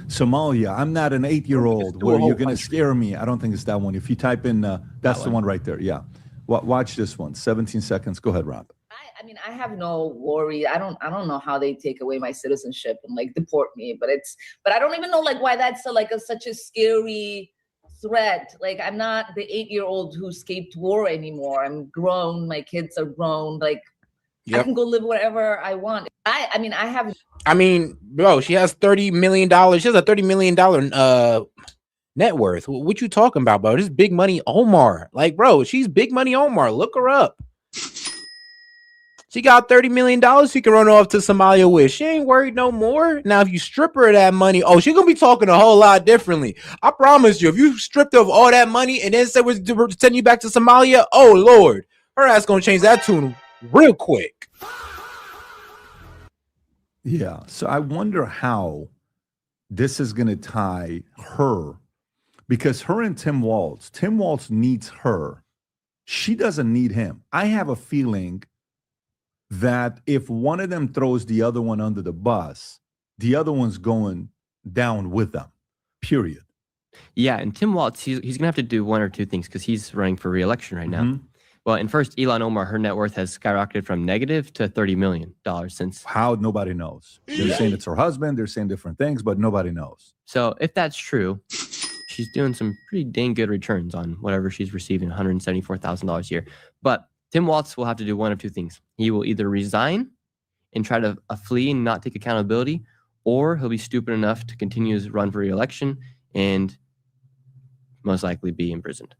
Somalia, I'm not an 8-year-old where you're going to scare me. I don't think it's that one. If you type in, that's the one right there. Yeah. Watch this one. 17 seconds. Go ahead, Rob. I mean, I have no worry. I don't know how they take away my citizenship and like deport me, but I don't even know like why that's such a scary threat. Like, I'm not the 8-year-old who escaped war anymore. I'm grown. My kids are grown. Like, I can go live wherever I want. I mean, bro, she has $30 million. She has a $30 million net worth. What you talking about, bro? This is Big Money Omar. Like, bro, she's Big Money Omar. Look her up. She got $30 million she can run off to Somalia with. She ain't worried no more. Now, if you strip her of that money, she's going to be talking a whole lot differently. I promise you, if you stripped her of all that money and then said we're sending you back to Somalia, oh, Lord, her ass going to change that tune real quick. Yeah. So I wonder how this is going to tie her, because her and Tim Walz needs her. She doesn't need him. I have a feeling that if one of them throws the other one under the bus, the other one's going down with them, period. Yeah, and Tim Walz, he's going to have to do one or two things because he's running for re-election right now. Well, and first, Ilhan Omar, her net worth has skyrocketed from negative to $30 million since. How? Nobody knows. They're saying it's her husband. They're saying different things, but nobody knows. So if that's true, she's doing some pretty dang good returns on whatever she's receiving, $174,000 a year. But Tim Walz will have to do one of two things. He will either resign and try to flee and not take accountability, or he'll be stupid enough to continue his run for re-election and most likely be imprisoned.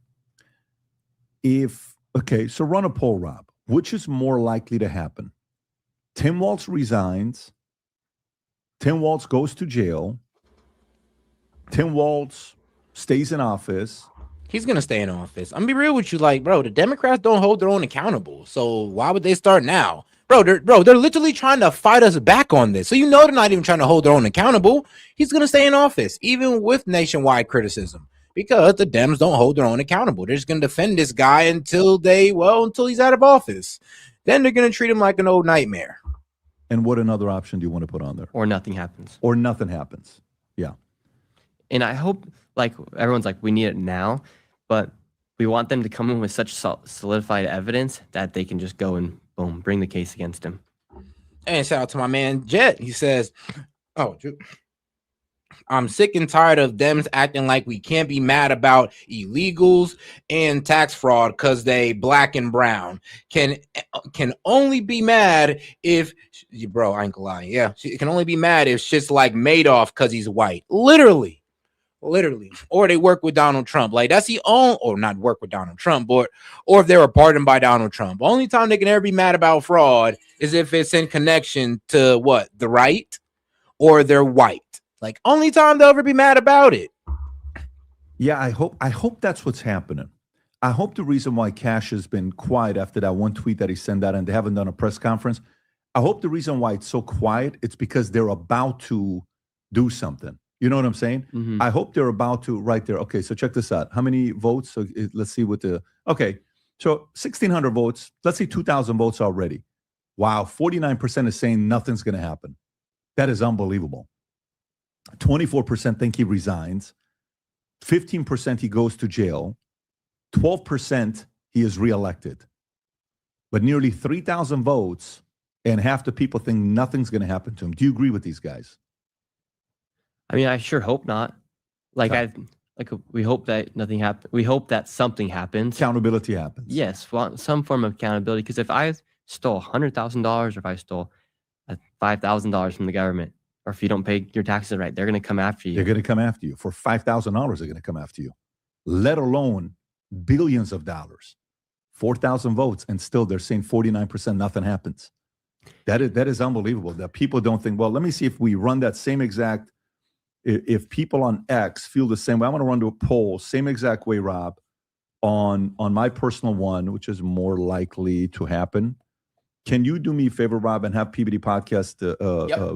So run a poll, Rob. Which is more likely to happen? Tim Walz resigns. Tim Walz goes to jail. Tim Walz stays in office. He's going to stay in office. I'm going to be real with you. Like, bro, the Democrats don't hold their own accountable. So why would they start now? They're literally trying to fight us back on this. So you know they're not even trying to hold their own accountable. He's going to stay in office, even with nationwide criticism, because the Dems don't hold their own accountable. They're just going to defend this guy until he's out of office. Then they're going to treat him like an old nightmare. And what another option do you want to put on there? Or nothing happens. Or nothing happens. Yeah. And I hope, like, everyone's like, we need it now, but we want them to come in with such solidified evidence that they can just go and boom, bring the case against him. And shout out to my man Jet. He says, I'm sick and tired of Dems acting like we can't be mad about illegals and tax fraud because they black and brown. Can only be mad if, bro, I ain't gonna lie. Yeah, she can only be mad if shit's like Madoff because he's white. Literally. Or they work with Donald Trump. Like, that's the only, or not work with Donald Trump, or if they were pardoned by Donald Trump. Only time they can ever be mad about fraud is if it's in connection to what? The right, or they're white. Like, only time they'll ever be mad about it. Yeah, I hope that's what's happening. I hope the reason why Cash has been quiet after that one tweet that he sent out and they haven't done a press conference, I hope the reason why it's so quiet, it's because they're about to do something. You know what I'm saying? Mm-hmm. I hope they're about to right there. Okay, so check this out. How many votes? So let's see what so 1,600 votes. Let's see 2,000 votes already. Wow, 49% is saying nothing's going to happen. That is unbelievable. 24% think he resigns. 15% he goes to jail. 12% he is reelected. But nearly 3,000 votes, and half the people think nothing's going to happen to him. Do you agree with these guys? I mean, I sure hope not. We hope that nothing happens. We hope that something happens. Accountability happens. Yes, well, some form of accountability. Because if I stole $100,000, or if I stole $5,000 from the government, or if you don't pay your taxes right, they're going to come after you. They're going to come after you. For $5,000, they're going to come after you. Let alone billions of dollars. 4,000 votes, and still they're saying 49% nothing happens. That is unbelievable. That people don't think, well, let me see if we run that same exact. If people on X feel the same way, I'm going to run to a poll, same exact way, Rob, on my personal one, which is more likely to happen. Can you do me a favor, Rob, and have PBD Podcast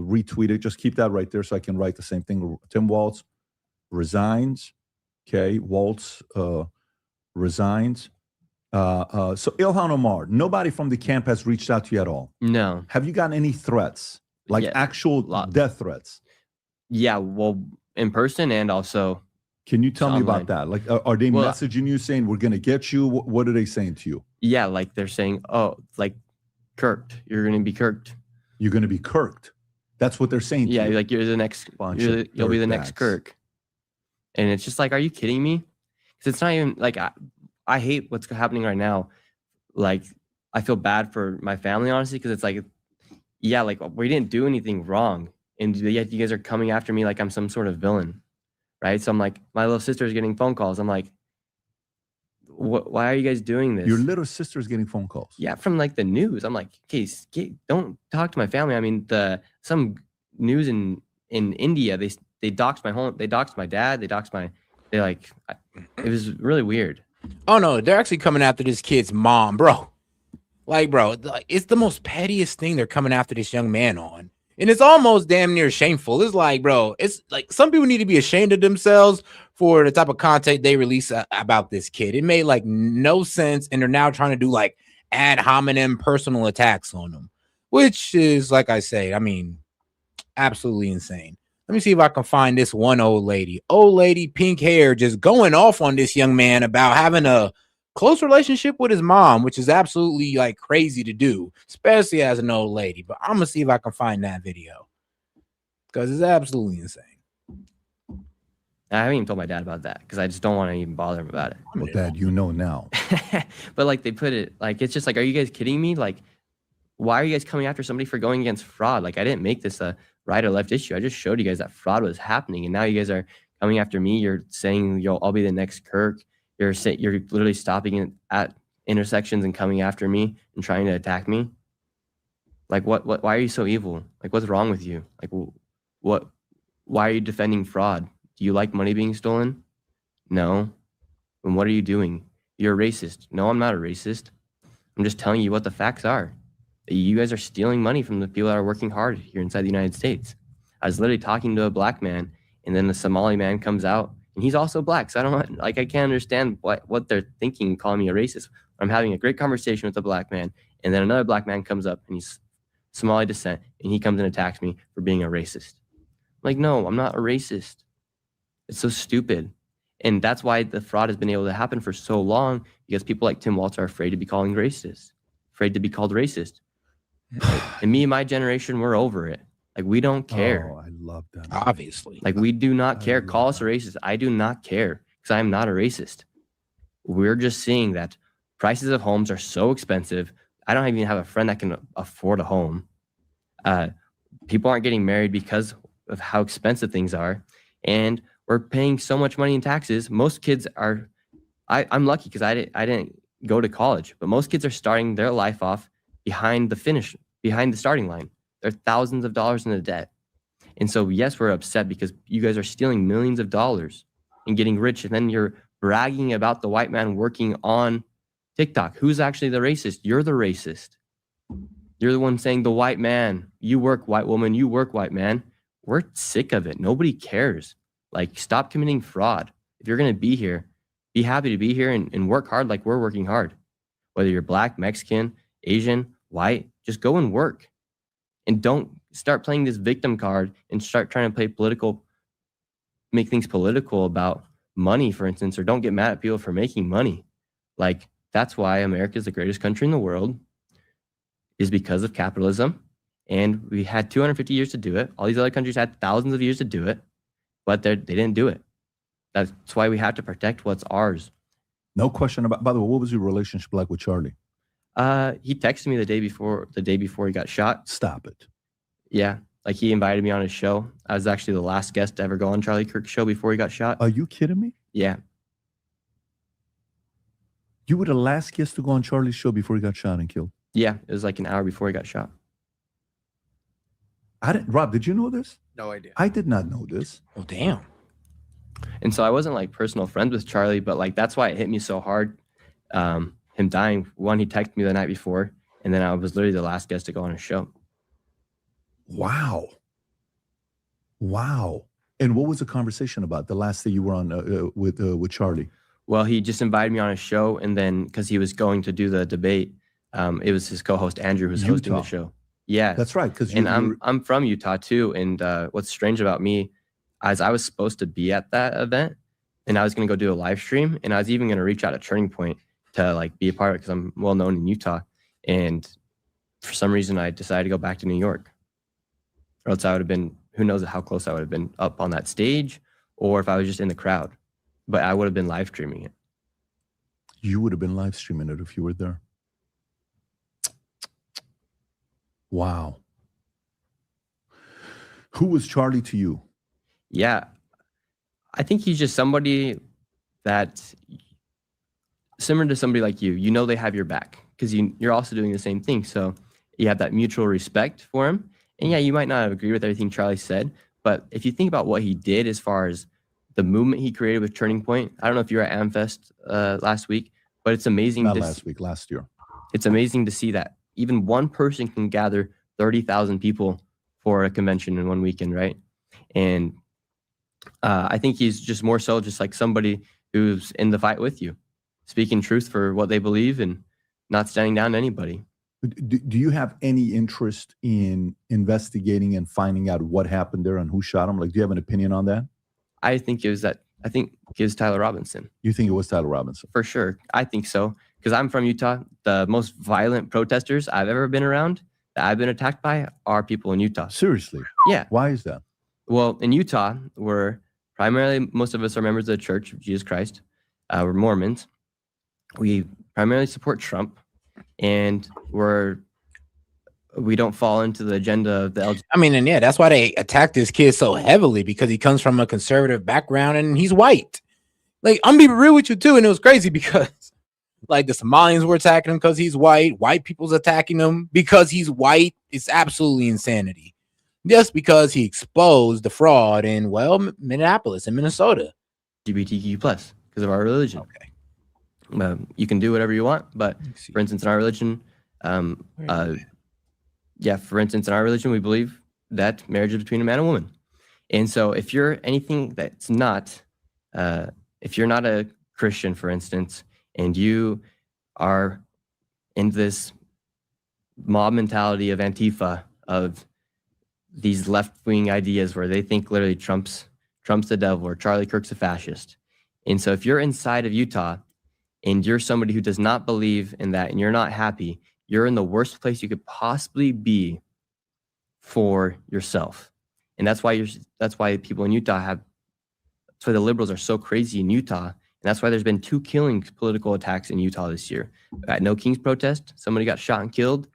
retweet it? Just keep that right there so I can write the same thing. Tim Walz resigns. Okay, Walz resigns. So Ilhan Omar, nobody from the camp has reached out to you at all? No. Have you gotten any threats? Like actual death threats? Yeah, well, in person and also. Can you tell me about that? Like, are they messaging you saying, we're going to get you? What are they saying to you? Yeah, like they're saying, oh, like, kirked. You're going to be kirked. You're going to be kirked. That's what they're saying to you. Yeah, like you're the next, you'll be the next Kirk. And it's just like, are you kidding me? Because it's not even, like, I hate what's happening right now. Like, I feel bad for my family, honestly, because it's like, yeah, like, we didn't do anything wrong. And yet you guys are coming after me like I'm some sort of villain, right? So I'm like, my little sister is getting phone calls. I'm like, why are you guys doing this? Your little sister is getting phone calls? Yeah, from like the news. I'm like, okay, don't talk to my family. I mean, some news in India, they doxed my home. They doxed my dad. It was really weird. Oh no, they're actually coming after this kid's mom, bro. Like, bro, it's the most pettiest thing they're coming after this young man on. And it's almost damn near shameful. It's like, bro, it's like some people need to be ashamed of themselves for the type of content they release about this kid. It made like no sense. And they're now trying to do like ad hominem personal attacks on them, which is, like I say, I mean, absolutely insane. Let me see if I can find this one old lady, pink hair, just going off on this young man about having a close relationship with his mom, which is absolutely like crazy to do, especially as an old lady. But I'm gonna see if I can find that video because it's absolutely insane. I haven't even told my dad about that because I just don't want to even bother him about it. Well, Dad, you know now. But like they put it, like it's just like, are you guys kidding me? Like, why are you guys coming after somebody for going against fraud? Like, I didn't make this a right or left issue. I just showed you guys that fraud was happening, and now you guys are coming after me. You're saying I'll be the next Kirk. You're literally stopping at intersections and coming after me and trying to attack me. Like, what? Why are you so evil? Like, what's wrong with you? Like, what? Why are you defending fraud? Do you like money being stolen? No. And what are you doing? You're a racist. No, I'm not a racist. I'm just telling you what the facts are. You guys are stealing money from the people that are working hard here inside the United States. I was literally talking to a black man, and then the Somali man comes out, and he's also black. So I don't know, like, I can't understand what they're thinking, calling me a racist. I'm having a great conversation with a black man, and then another black man comes up, and he's Somali descent, and he comes and attacks me for being a racist. I'm like, no, I'm not a racist. It's so stupid. And that's why the fraud has been able to happen for so long, because people like Tim Walz are afraid to be calling racist, afraid to be called racist. And me and my generation, we're over it. Like, we don't care. Oh, I love that. Obviously. Like, we do not care. Call us a racist. I do not care, because I am not a racist. We're just seeing that prices of homes are so expensive. I don't even have a friend that can afford a home. People aren't getting married because of how expensive things are. And we're paying so much money in taxes. Most kids are, I'm lucky because I didn't go to college, but most kids are starting their life off behind the starting line. They're thousands of dollars in the debt. And so, yes, we're upset because you guys are stealing millions of dollars and getting rich. And then you're bragging about the white man working on TikTok. Who's actually the racist? You're the racist. You're the one saying the white man, you work, white woman, you work, white man. We're sick of it. Nobody cares. Like, stop committing fraud. If you're going to be here, be happy to be here and work hard like we're working hard. Whether you're black, Mexican, Asian, white, just go and work. And don't start playing this victim card and start trying to make things political about money, for instance, or don't get mad at people for making money. Like, that's why America is the greatest country in the world, is because of capitalism. And we had 250 years to do it. All these other countries had thousands of years to do it, but they didn't do it. That's why we have to protect what's ours. No question about. By the way, what was your relationship like with Charlie? He texted me the day before he got shot. Stop it. Yeah, like, he invited me on his show. I was actually the last guest to ever go on Charlie Kirk's show before he got shot. Are you kidding me? Yeah. You were the last guest to go on Charlie's show before he got shot and killed. Yeah, it was like an hour before he got shot. Rob, did you know this? No idea. I did not know this. Oh, damn. And so I wasn't like personal friends with Charlie, but like, that's why it hit me so hard. Him dying. One, he texted me the night before, and then I was literally the last guest to go on his show. Wow. And what was the conversation about the last day you were on with Charlie? Well, he just invited me on his show, and then because he was going to do the debate, it was his co-host Andrew who's hosting the show. Yeah, that's right. Because I'm from Utah too, and what's strange about me is I was supposed to be at that event, and I was going to go do a live stream, and I was even going to reach out to Turning Point to like be a part of it because I'm well known in Utah, and for some reason I decided to go back to New York, or else I would have been, who knows how close I would have been up on that stage, or if I was just in the crowd, but I would have been live streaming it. You would have been live streaming it if you were there. Wow. Who was Charlie to you? Yeah, I think he's just somebody that's similar to somebody like you. You know they have your back because you're also doing the same thing. So you have that mutual respect for him. And yeah, you might not agree with everything Charlie said, but if you think about what he did as far as the movement he created with Turning Point, I don't know if you were at AmFest last week, but it's amazing. Not last week, last year. It's amazing to see that even one person can gather 30,000 people for a convention in one weekend, right? And I think he's just more so just like somebody who's in the fight with you, speaking truth for what they believe and not standing down to anybody. Do you have any interest in investigating and finding out what happened there and who shot him? Like, do you have an opinion on that? I think it was Tyler Robinson. You think it was Tyler Robinson? For sure. I think so. Because I'm from Utah. The most violent protesters I've ever been around that I've been attacked by are people in Utah. Seriously? Yeah. Why is that? Well, in Utah, we're primarily, most of us are members of the Church of Jesus Christ. We're Mormons. We primarily support Trump, and we don't fall into the agenda of the LGBT. I mean, and yeah, that's why they attack this kid so heavily, because he comes from a conservative background and he's white. Like, I'm being real with you too, and it was crazy because like the Somalians were attacking him because he's white. White people's attacking him because he's white. It's absolutely insanity. Just because he exposed the fraud in, well, Minneapolis and Minnesota. LGBTQ plus because of our religion. Okay. You can do whatever you want, but for instance, in our religion, Yeah, for instance, in our religion, we believe that marriage is between a man and woman. And so if you're anything that's not, if you're not a Christian, for instance, and you are in this mob mentality of Antifa, of these left-wing ideas where they think literally Trump's the devil or Charlie Kirk's a fascist. And so if you're inside of Utah and you're somebody who does not believe in that and you're not happy, you're in the worst place you could possibly be for yourself. And that's why people in Utah that's why the liberals are so crazy in Utah. And that's why there's been 2 political attacks in Utah this year. At No Kings protest, somebody got shot and killed.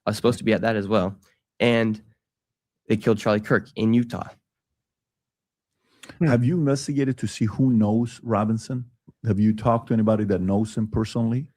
I was supposed to be at that as well. And they killed Charlie Kirk in Utah. Have you investigated to see who knows Robinson? Have you talked to anybody that knows him personally?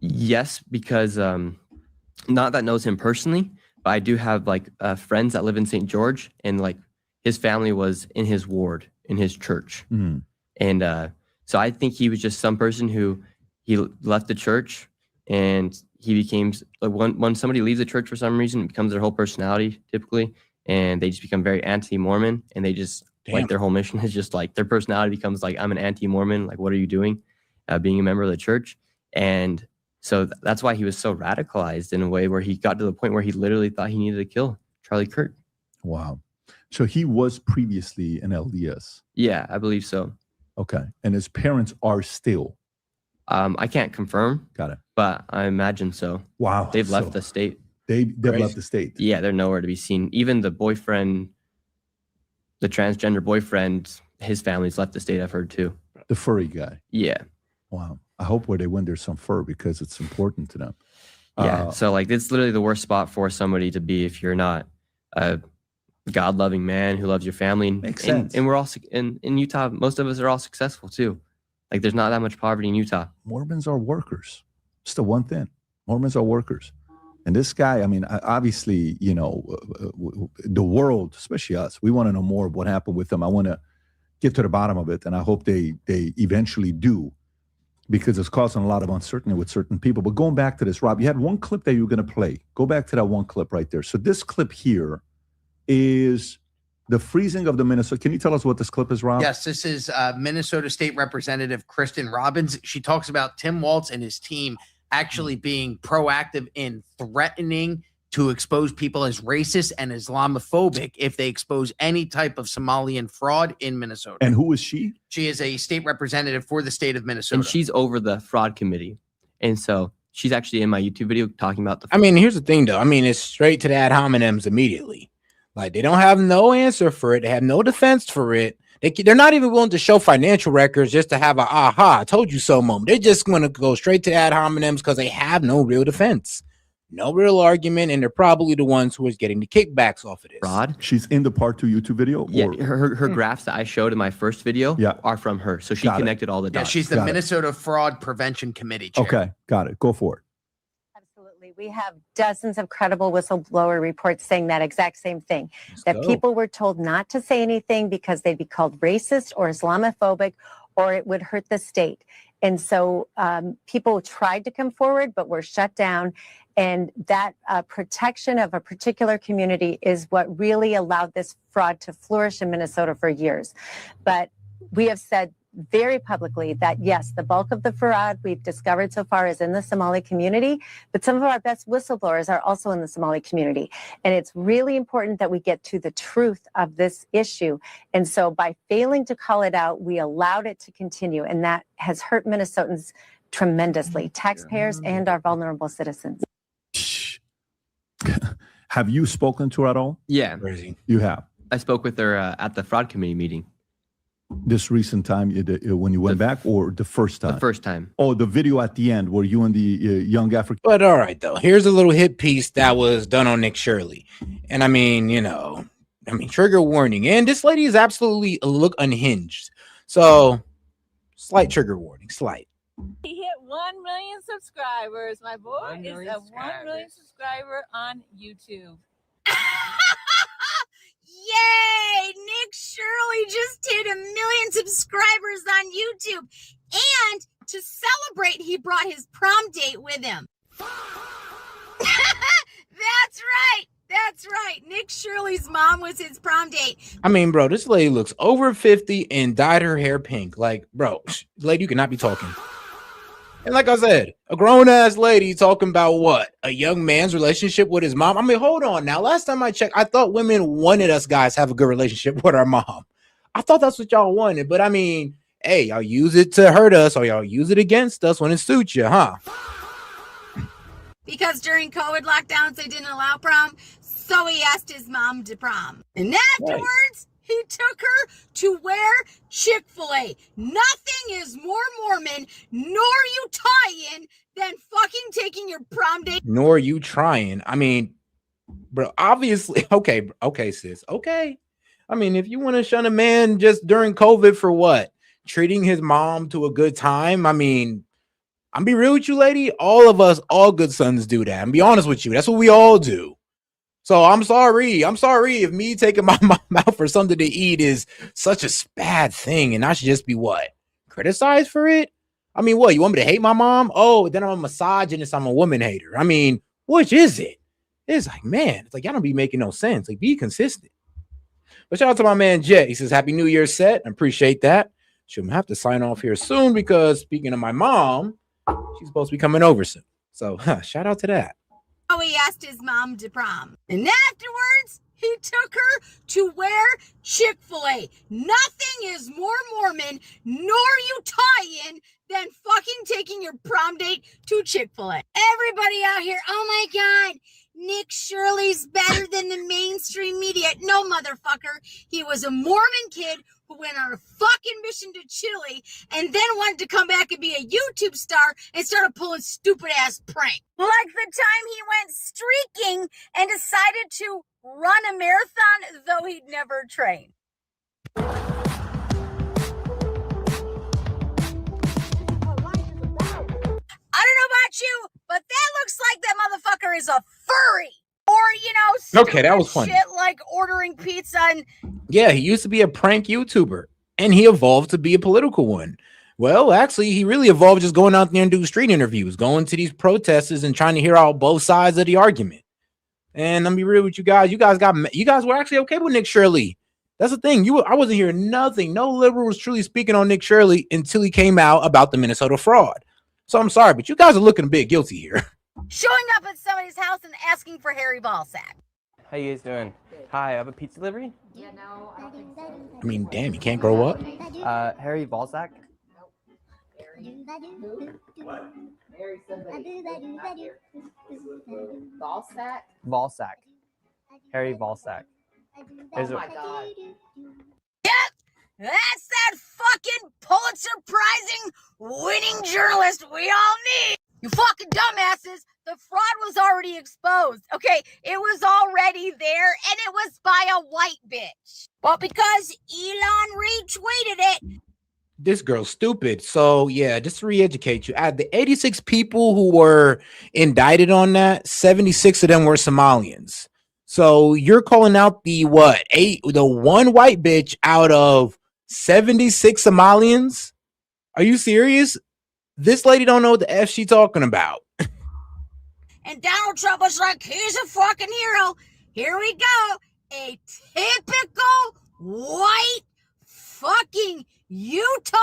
Yes, because not that knows him personally, but I do have like friends that live in St. George, and like his family was in his ward, in his church. Mm. And so I think he was just some person who he left the church, and he became like when somebody leaves the church for some reason, it becomes their whole personality typically, and they just become very anti-Mormon, and they just like their whole mission is just like their personality becomes like, I'm an anti-Mormon. Like, what are you doing? Being a member of the church. And so that's why he was so radicalized in a way where he got to the point where he literally thought he needed to kill Charlie Kirk. Wow. So he was previously an LDS. Yeah, I believe so. Okay. And his parents are still. I can't confirm. Got it. But I imagine so. Wow. They've left the state. They've left the state. Yeah, they're nowhere to be seen. Even the boyfriend, the transgender boyfriend, his family's left the state, I've heard too. The furry guy. Yeah. Wow. I hope where they went, there's some fur because it's important to them. Yeah. So like it's literally the worst spot for somebody to be if you're not a God-loving man who loves your family. Makes sense. And we're all in Utah. Most of us are all successful too. Like there's not that much poverty in Utah. Mormons are workers. It's the one thing. Mormons are workers. And this guy, I mean, obviously, you know, the world, especially us, we want to know more of what happened with them. I want to get to the bottom of it, and I hope they eventually do, because it's causing a lot of uncertainty with certain people. But going back to this, Rob, you had one clip that you were going to play. Go back to that one clip right there. So this clip here is the freezing of the Minnesota. Can you tell us what this clip is, Rob? Yes, this is Minnesota State Representative Kristen Robbins. She talks about Tim Walz and his team actually being proactive in threatening to expose people as racist and Islamophobic if they expose any type of Somalian fraud in Minnesota. And who is she? She is a state representative for the state of Minnesota. And she's over the fraud committee. And so she's actually in my YouTube video talking about the I mean, here's the thing, though. I mean, it's straight to the ad hominems immediately. Like, they don't have no answer for it. They have no defense for it. They're not even willing to show financial records just to have a aha, I told you so moment. They just want to go straight to ad hominems because they have no real defense, no real argument, and they're probably the ones who is getting the kickbacks off of this. fraud. She's in the part 2 YouTube video? Yeah, or- her graphs that I showed in my first video are from her. So she Got it. connected all the Yeah, dots. she's the Got it. Minnesota Fraud Prevention Committee chair. Okay, got it. Go for it. We have dozens of credible whistleblower reports saying that exact same thing, that go. people were told not to say anything because they'd be called racist or Islamophobic, or it would hurt the state. And so people tried to come forward, but were shut down. And that protection of a particular community is what really allowed this fraud to flourish in Minnesota for years. But we have said very publicly that, yes, the bulk of the fraud we've discovered so far is in the Somali community, but some of our best whistleblowers are also in the Somali community. And it's really important that we get to the truth of this issue. And so by failing to call it out, we allowed it to continue. And that has hurt Minnesotans tremendously, taxpayers and our vulnerable citizens. Have you spoken to her at all? Yeah. You have. I spoke with her at the fraud committee meeting. This recent time when you went back, or the first time? The first time. Oh, the video at the end where you and the young African. But all right, though, here's a little hit piece that was done on Nick Shirley. And I mean, trigger warning. And this lady is absolutely look unhinged. So slight trigger warning, slight. He hit 1 million subscribers. My boy is a 1 million subscriber on YouTube. Yay! Nick Shirley just hit 1 million subscribers on YouTube. And to celebrate, he brought his prom date with him. That's right. That's right. Nick Shirley's mom was his prom date. I mean, bro, this lady looks over 50 and dyed her hair pink. Like, bro, lady, you cannot be talking. And like I said, a grown-ass lady talking about what? A young man's relationship with his mom? I mean, hold on now. Last time I checked, I thought women wanted us guys to have a good relationship with our mom. I thought that's what y'all wanted. But I mean, hey, y'all use it to hurt us or y'all use it against us when it suits you, huh? Because during COVID lockdowns, they didn't allow prom. So he asked his mom to prom. And afterwards, he took her to wear Chick-fil-A. Nothing is more Mormon nor Utah-ian than fucking taking your prom date. Nor you trying. I mean, bro, obviously, okay, sis, okay. I mean, if you want to shun a man just during COVID for what? Treating his mom to a good time? I mean, I'm be real with you, lady. All of us, all good sons do that. And be honest with you, that's what we all do. So I'm sorry if me taking my mom out for something to eat is such a bad thing and I should just be what? Criticized for it? I mean, what? You want me to hate my mom? Oh, then I'm a misogynist. I'm a woman hater. I mean, which is it? It's like, man, it's like, y'all don't be making no sense. Like, be consistent. But shout out to my man, Jay. He says, Happy New Year, Set. I appreciate that. She'll have to sign off here soon because speaking of my mom, she's supposed to be coming over soon. So shout out to that. Oh, he asked his mom to prom. And afterwards, he took her to wear Chick-fil-A. Nothing is more Mormon nor Utah-ian than fucking taking your prom date to Chick-fil-A. Everybody out here, oh my God, Nick Shirley's better than the mainstream media. No, motherfucker. He was a Mormon kid who went on a fucking mission to Chile and then wanted to come back and be a YouTube star and started pulling stupid ass pranks. Like the time he went streaking and decided to run a marathon, though he'd never trained. I don't know about you, but that looks like that motherfucker is a furry. Or, you know, okay, that was funny. Shit like ordering pizza and yeah, he used to be a prank YouTuber and he evolved to be a political one. Well, actually, he really evolved just going out there and doing street interviews, going to these protesters and trying to hear out both sides of the argument. And let me be real with you guys. You guys were actually okay with Nick Shirley. That's the thing. I wasn't hearing nothing. No liberal was truly speaking on Nick Shirley until he came out about the Minnesota fraud. So I'm sorry, but you guys are looking a bit guilty here. showing up at somebody's house and asking for Harry Ballsack. How you guys doing? Hi, I have a pizza delivery. Yeah, no, I don't think so. I mean, damn, you can't grow up. Harry Balzac. What? Ballsack? Balzac. Harry Balzac. Oh my God. Yep, that's that fucking Pulitzer Prizing winning journalist we all need. You fucking dumbasses. The fraud was already exposed. Okay, it was already there, and it was by a white bitch. But because Elon retweeted it, this girl's stupid. So yeah, just to re-educate you, out the 86 people who were indicted on that, 76 of them were Somalians. So you're calling out the one white bitch out of 76 Somalians? Are you serious? This lady don't know what the F she talking about. and Donald Trump was like, he's a fucking hero. Here we go. A typical white fucking Utah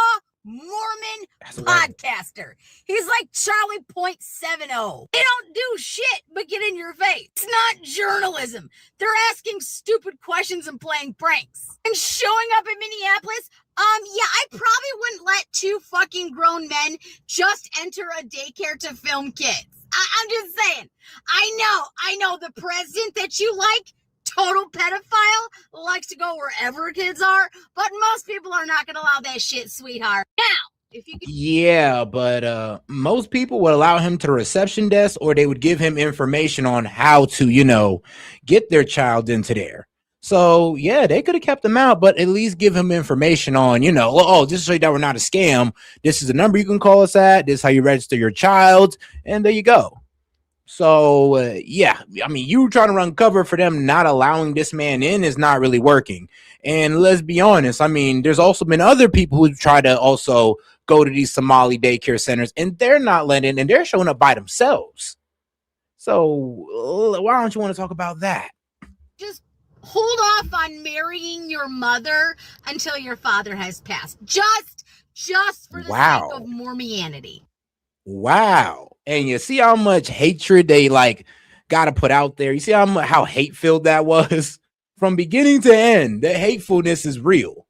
Mormon podcaster. He's like Charlie .70. They don't do shit but get in your face. It's not journalism. They're asking stupid questions and playing pranks. And showing up in Minneapolis, yeah, I probably wouldn't let two fucking grown men just enter a daycare to film kids. I'm just saying. I know the president that you like, total pedophile, likes to go wherever kids are, but most people are not going to allow that shit, sweetheart. Now, if you could... Yeah, but most people would allow him to the reception desk, or they would give him information on how to, get their child into there. So yeah, they could have kept him out, but at least give him information on, just to show you that we're not a scam. This is the number you can call us at. This is how you register your child, and there you go. So yeah, I mean, you trying to run cover for them not allowing this man in is not really working. And let's be honest, I mean, there's also been other people who try to also go to these Somali daycare centers, and they're not letting, and they're showing up by themselves. So why don't you want to talk about that? Just hold off on marrying your mother until your father has passed. Just for the Wow. sake of Mormianity. Wow. And you see how much hatred they like got to put out there. You see how hate-filled that was from beginning to end. The hatefulness is real.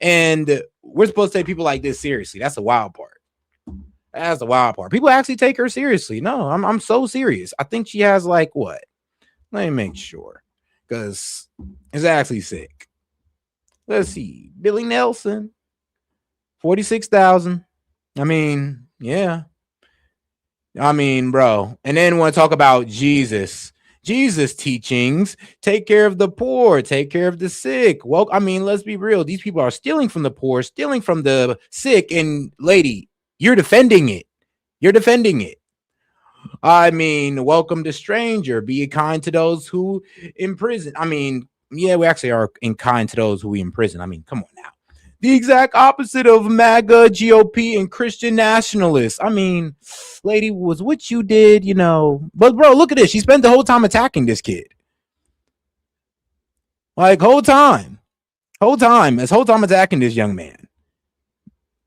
And we're supposed to take people like this seriously. That's the wild part. That's the wild part. People actually take her seriously. No, I'm so serious. I think she has like what? Let me make sure. Because it's actually sick. Let's see. Billy Nelson. 46,000. I mean, yeah. I mean, bro. And then want to talk about Jesus teachings. Take care of the poor. Take care of the sick. Well, I mean, let's be real. These people are stealing from the poor, stealing from the sick. And lady, you're defending it. You're defending it. I mean, welcome to stranger. Be kind to those who imprison. I mean, yeah, we actually are kind to those who we imprison. I mean, come on now. The exact opposite of MAGA, GOP, and Christian nationalists. I mean, lady, was what you did, you know. But bro, look at this. She spent the whole time attacking this kid. Like, whole time attacking this young man.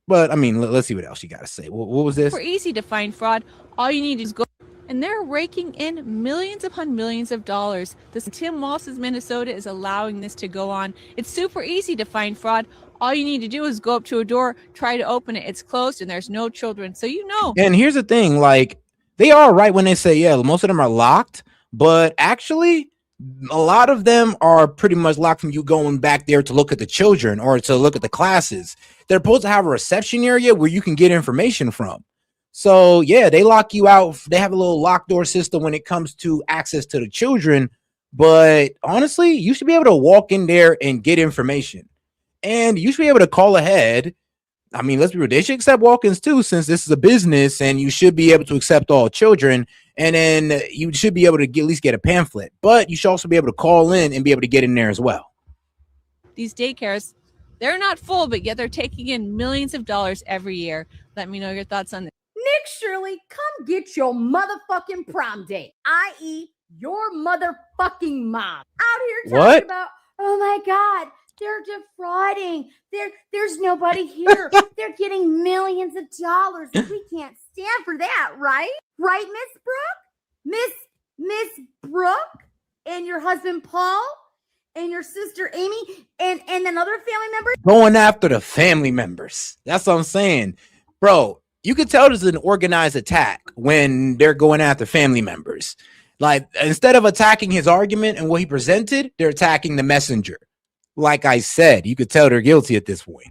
But I mean, let's see what else you got to say. What was this? Super easy to find fraud. All you need is go. And they're raking in millions upon millions of dollars. This Tim Walz's Minnesota is allowing this to go on. It's super easy to find fraud. All you need to do is go up to a door, try to open it. It's closed and there's no children. So you know. And here's the thing, like, they are right when they say, yeah, most of them are locked, but actually a lot of them are pretty much locked from you going back there to look at the children or to look at the classes. They're supposed to have a reception area where you can get information from. So yeah, they lock you out. They have a little locked door system when it comes to access to the children. But honestly, you should be able to walk in there and get information. And you should be able to call ahead. I mean, let's be real. They should accept walk-ins too, since this is a business and you should be able to accept all children. And then you should be able to at least get a pamphlet. But you should also be able to call in and be able to get in there as well. These daycares, they're not full, but yet they're taking in millions of dollars every year. Let me know your thoughts on this. Nick Shirley, come get your motherfucking prom date, i.e. your motherfucking mom. Out here talking about, oh my God, they're defrauding. There's nobody here. They're getting millions of dollars. We can't stand for that, right? Right, Miss Brooke? Miss Brooke and your husband Paul and your sister Amy and another family member? Going after the family members. That's what I'm saying. Bro, you could tell this is an organized attack when they're going after family members. Like, instead of attacking his argument and what he presented, they're attacking the messenger. Like I said, you could tell they're guilty at this point.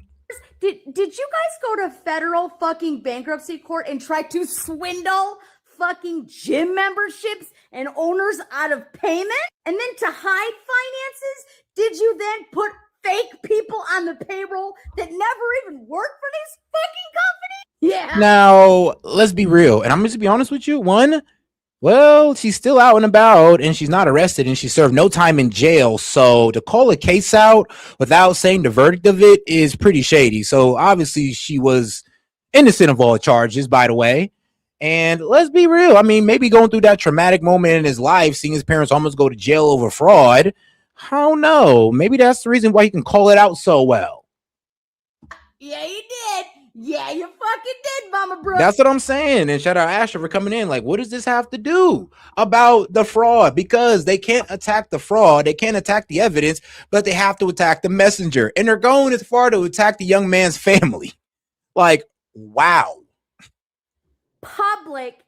Did you guys go to federal fucking bankruptcy court and try to swindle fucking gym memberships and owners out of payment? And then to hide finances, did you then put fake people on the payroll that never even worked for these fucking companies? Yeah. Now, let's be real. And I'm just to be honest with you. One, well, she's still out and about and she's not arrested and she served no time in jail. So to call a case out without saying the verdict of it is pretty shady. So obviously she was innocent of all charges, by the way. And let's be real. I mean, maybe going through that traumatic moment in his life, seeing his parents almost go to jail over fraud. I don't know. Maybe that's the reason why he can call it out so well. Yeah, you did. Yeah, you fucking did, Mama Brooke. That's what I'm saying. And shout out Asher for coming in. Like, what does this have to do about the fraud? Because they can't attack the fraud. They can't attack the evidence, but they have to attack the messenger. And they're going as far to attack the young man's family. Like, wow. Public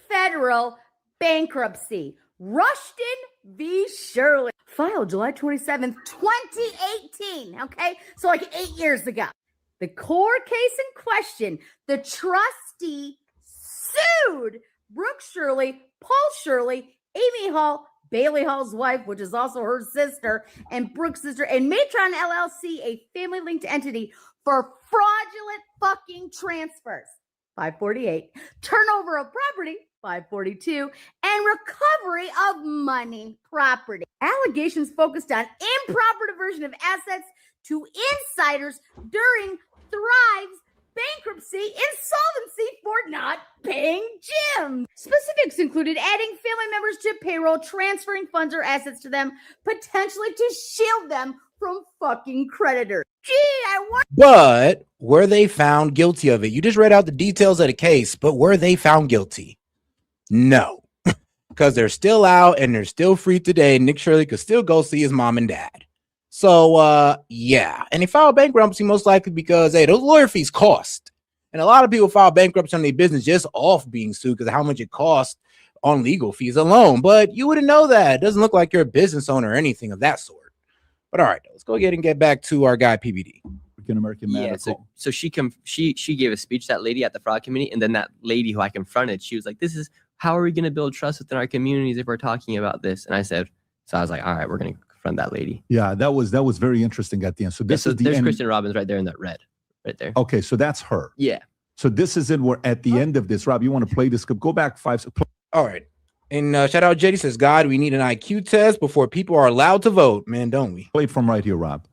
federal bankruptcy. Rushton v. Shirley. Filed July 27th, 2018. Okay, so like 8 years ago. The core case in question, the trustee sued Brooke Shirley, Paul Shirley, Amy Hall, Bailey Hall's wife, which is also her sister, and Brooke's sister, and Matron LLC, a family-linked entity, for fraudulent fucking transfers, 548, turnover of property, 542, and recovery of money, property. Allegations focused on improper diversion of assets to insiders during Thrive's bankruptcy, insolvency for not paying Jim. Specifics included adding family members to payroll, transferring funds or assets to them, potentially to shield them from fucking creditors. Gee, I want. But were they found guilty of it? You just read out the details of the case, but were they found guilty? No. Because they're still out and they're still free today. Nick Shirley could still go see his mom and dad. So, yeah. And he filed bankruptcy most likely because, hey, those lawyer fees cost. And a lot of people file bankruptcy on their business just off being sued because of how much it costs on legal fees alone. But you wouldn't know that. It doesn't look like you're a business owner or anything of that sort. But all right, let's go ahead and get back to our guy, PBD. American Medical. So she gave a speech, that lady at the fraud committee, and then that lady who I confronted, she was like, how are we going to build trust within our communities if we're talking about this? And I was like, all right, we're going to confront that lady. Yeah, that was very interesting at the end. So this is the there's end. Kristen Robbins right there in that red, right there. Okay, so that's her. Yeah. So this is it. We're at the end of this. Rob, you want to play this? Go back 5. All right. And shout out JD says, God, we need an IQ test before people are allowed to vote. Man, don't we? Play from right here, Rob.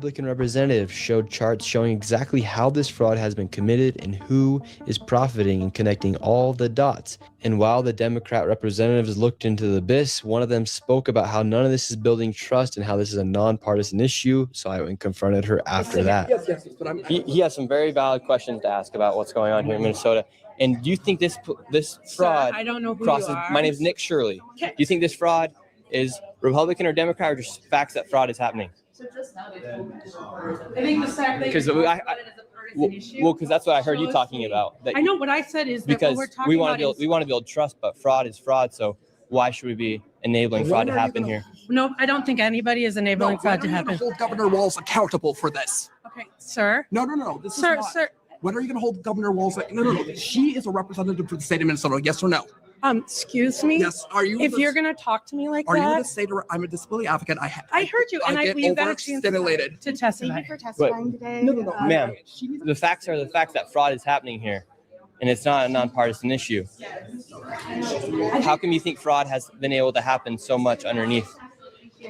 Republican representative showed charts showing exactly how this fraud has been committed and who is profiting and connecting all the dots. And while the Democrat representatives looked into the abyss, one of them spoke about how none of this is building trust and how this is a nonpartisan issue. So I went and confronted her after that. He has some very valid questions to ask about what's going on here in Minnesota. And do you think this fraud I don't know who crosses? you are. My name is Nick Shirley. Do you think this fraud is Republican or Democrat, or just facts that fraud is happening? I think the fact that Because you're I, because that's what I heard you talking about. That I know what I said is that because what we're talking we want about to build, build trust, but fraud is fraud. So why should we be enabling fraud to happen here? No, I don't think anybody is enabling fraud to happen. Hold Governor Walz accountable for this. Okay, sir. No. This Sir, is not. sir. When are you going to hold Governor Walz? No. She is a representative for the state of Minnesota. Yes or no? Excuse me. Yes. Are you? If you're gonna talk to me like Are you going that, to say to her, I'm a disability advocate? I heard you, and we've got a chance overstimulated. to testify. Thank you for testifying today. No. Ma'am, the facts are the facts that fraud is happening here, and it's not a nonpartisan issue. How come you think fraud has been able to happen so much underneath?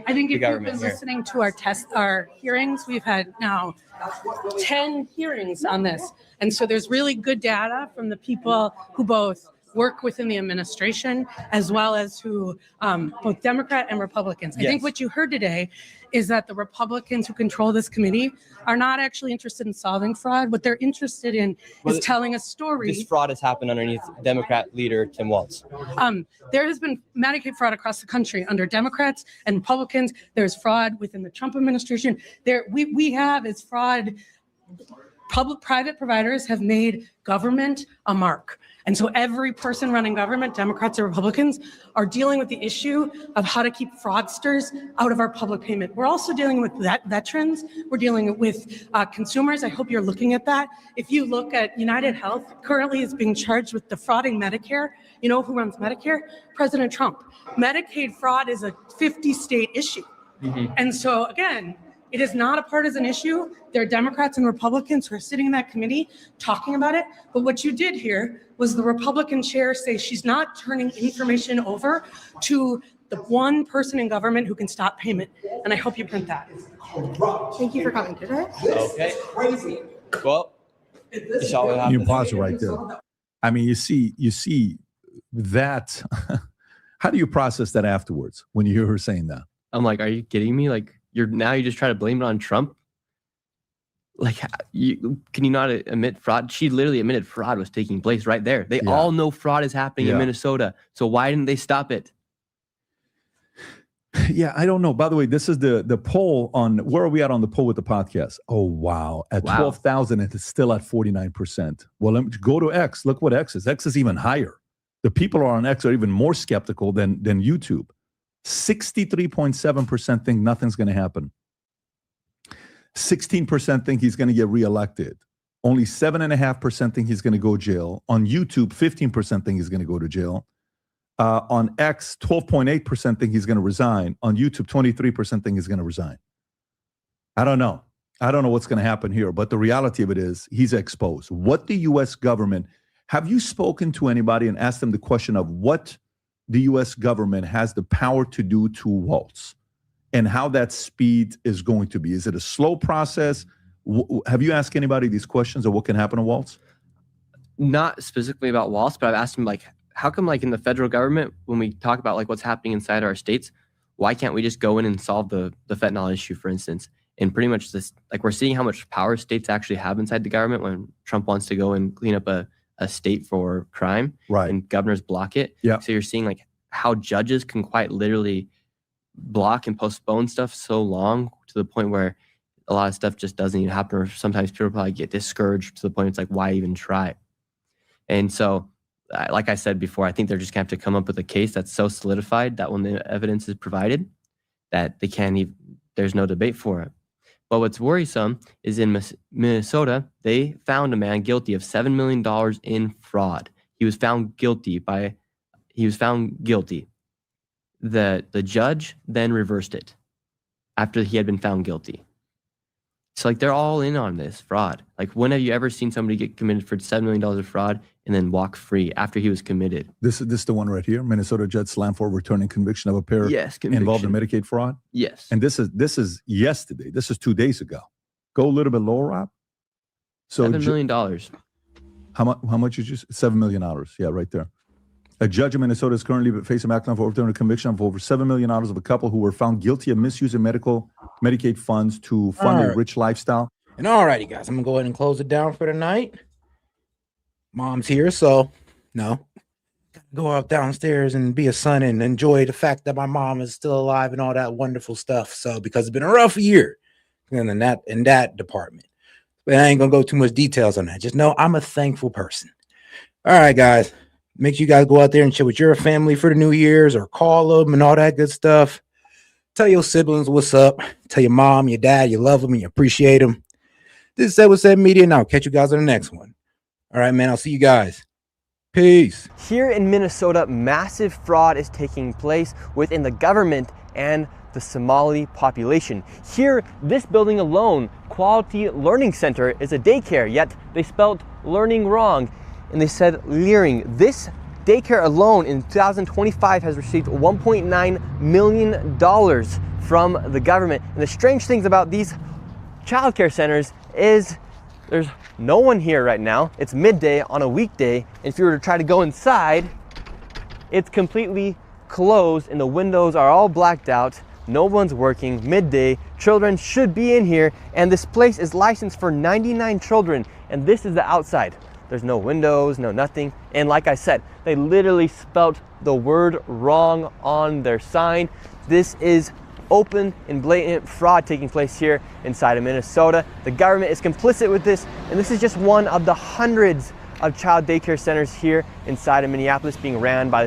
I think the if you've government been here? listening to our hearings, we've had now 10 hearings on this. And so there's really good data from the people who both work within the administration as well as who both Democrat and Republicans. I think Yes. what you heard today is that the Republicans who control this committee are not actually interested in solving fraud. What they're interested in is telling a story. This fraud has happened underneath Democrat leader Tim Walz. There has been Medicaid fraud across the country under Democrats and Republicans. There's fraud within the Trump administration. We have is fraud. Private providers have made government a mark. And so every person running government, Democrats or Republicans, are dealing with the issue of how to keep fraudsters out of our public payment. We're also dealing with veterans. We're dealing with consumers. I hope you're looking at that. If you look at United Health, currently is being charged with defrauding Medicare. You know who runs Medicare? President Trump. Medicaid fraud is a 50-state issue. And so again, it is not a partisan issue. There are Democrats and Republicans who are sitting in that committee talking about it. But what you did here was the Republican chair say she's not turning information over to the one person in government who can stop payment. And I hope you print that. Thank you for coming today. Okay. Well, you saw what happened. You pause it right there. I mean, you see that. How do you process that afterwards when you hear her saying that? I'm like, are you kidding me? Like, you just try to blame it on Trump? Like, can you not admit fraud? She literally admitted fraud was taking place right there. They all know fraud is happening in Minnesota. So why didn't they stop it? Yeah, I don't know. By the way, this is the poll on where are we at on the poll with the podcast? Oh, wow. At 12,000, it's still at 49%. Well, let me go to X. Look what X is. X is even higher. The people on X are even more skeptical than YouTube. 63.7% think nothing's going to happen. 16% think he's going to get reelected. Only 7.5% think he's going to go to jail. On YouTube, 15% think he's going to go to jail. On X, 12.8% think he's going to resign. On YouTube, 23% think he's going to resign. I don't know. I don't know what's going to happen here, but the reality of it is he's exposed. What the U.S. government, have you spoken to anybody and asked them the question of what the U.S. government has the power to do to Walz and how that speed is going to be? Is it a slow process? Have you asked anybody these questions of what can happen to Waltz? Not specifically about Waltz, but I've asked him, like, how come, like, in the federal government, when we talk about, like, what's happening inside our states, why can't we just go in and solve the fentanyl issue, for instance? And pretty much this, like, we're seeing how much power states actually have inside the government when Trump wants to go and clean up a state for crime, right? And governors block it. Yeah. So you're seeing, like, how judges can quite literally block and postpone stuff so long to the point where a lot of stuff just doesn't even happen, or sometimes people probably get discouraged to the point it's like, why even try? And so, like I said before, I think they're just gonna have to come up with a case that's so solidified that when the evidence is provided, that they can't even, there's no debate for it. But what's worrisome is in Minnesota, they found a man guilty of $7 million in fraud. He was found guilty. The judge then reversed it after he had been found guilty. So, like, they're all in on this fraud. Like, when have you ever seen somebody get committed for $7 million of fraud and then walk free after he was committed? This is the one right here. Minnesota judge slammed for returning conviction of a pair involved in Medicaid fraud. Yes. And this is yesterday. This is 2 days ago. Go a little bit lower, Rob. So $7 million. How much did you say? $7 million. Yeah, right there. A judge in Minnesota is currently facing a backlash for overturning a conviction of over $7 million of a couple who were found guilty of misusing Medicaid funds to fund a rich lifestyle. And all righty, guys, I'm gonna go ahead and close it down for the night. Mom's here, so no, go out downstairs and be a son and enjoy the fact that my mom is still alive and all that wonderful stuff. So because it's been a rough year in that department, but I ain't gonna go too much details on that. Just know I'm a thankful person. All right, guys. Make sure you guys go out there and chill with your family for the New Year's, or call them and all that good stuff. Tell your siblings what's up. Tell your mom, your dad, you love them and you appreciate them. This is S.E.T Media, and I'll catch you guys on the next one. All right, man. I'll see you guys. Peace. Here in Minnesota, massive fraud is taking place within the government and the Somali population. Here, this building alone, Quality Learning Center, is a daycare, yet they spelled learning wrong. And they said leering. This daycare alone in 2025 has received $1.9 million from the government. And the strange things about these childcare centers is there's no one here right now. It's midday on a weekday. And if you were to try to go inside, it's completely closed and the windows are all blacked out. No one's working, midday. Children should be in here. And this place is licensed for 99 children. And this is the outside. There's no windows, no nothing. And like I said, they literally spelt the word wrong on their sign. This is open and blatant fraud taking place here inside of Minnesota. The government is complicit with this, and this is just one of the hundreds of child daycare centers here inside of Minneapolis being ran by the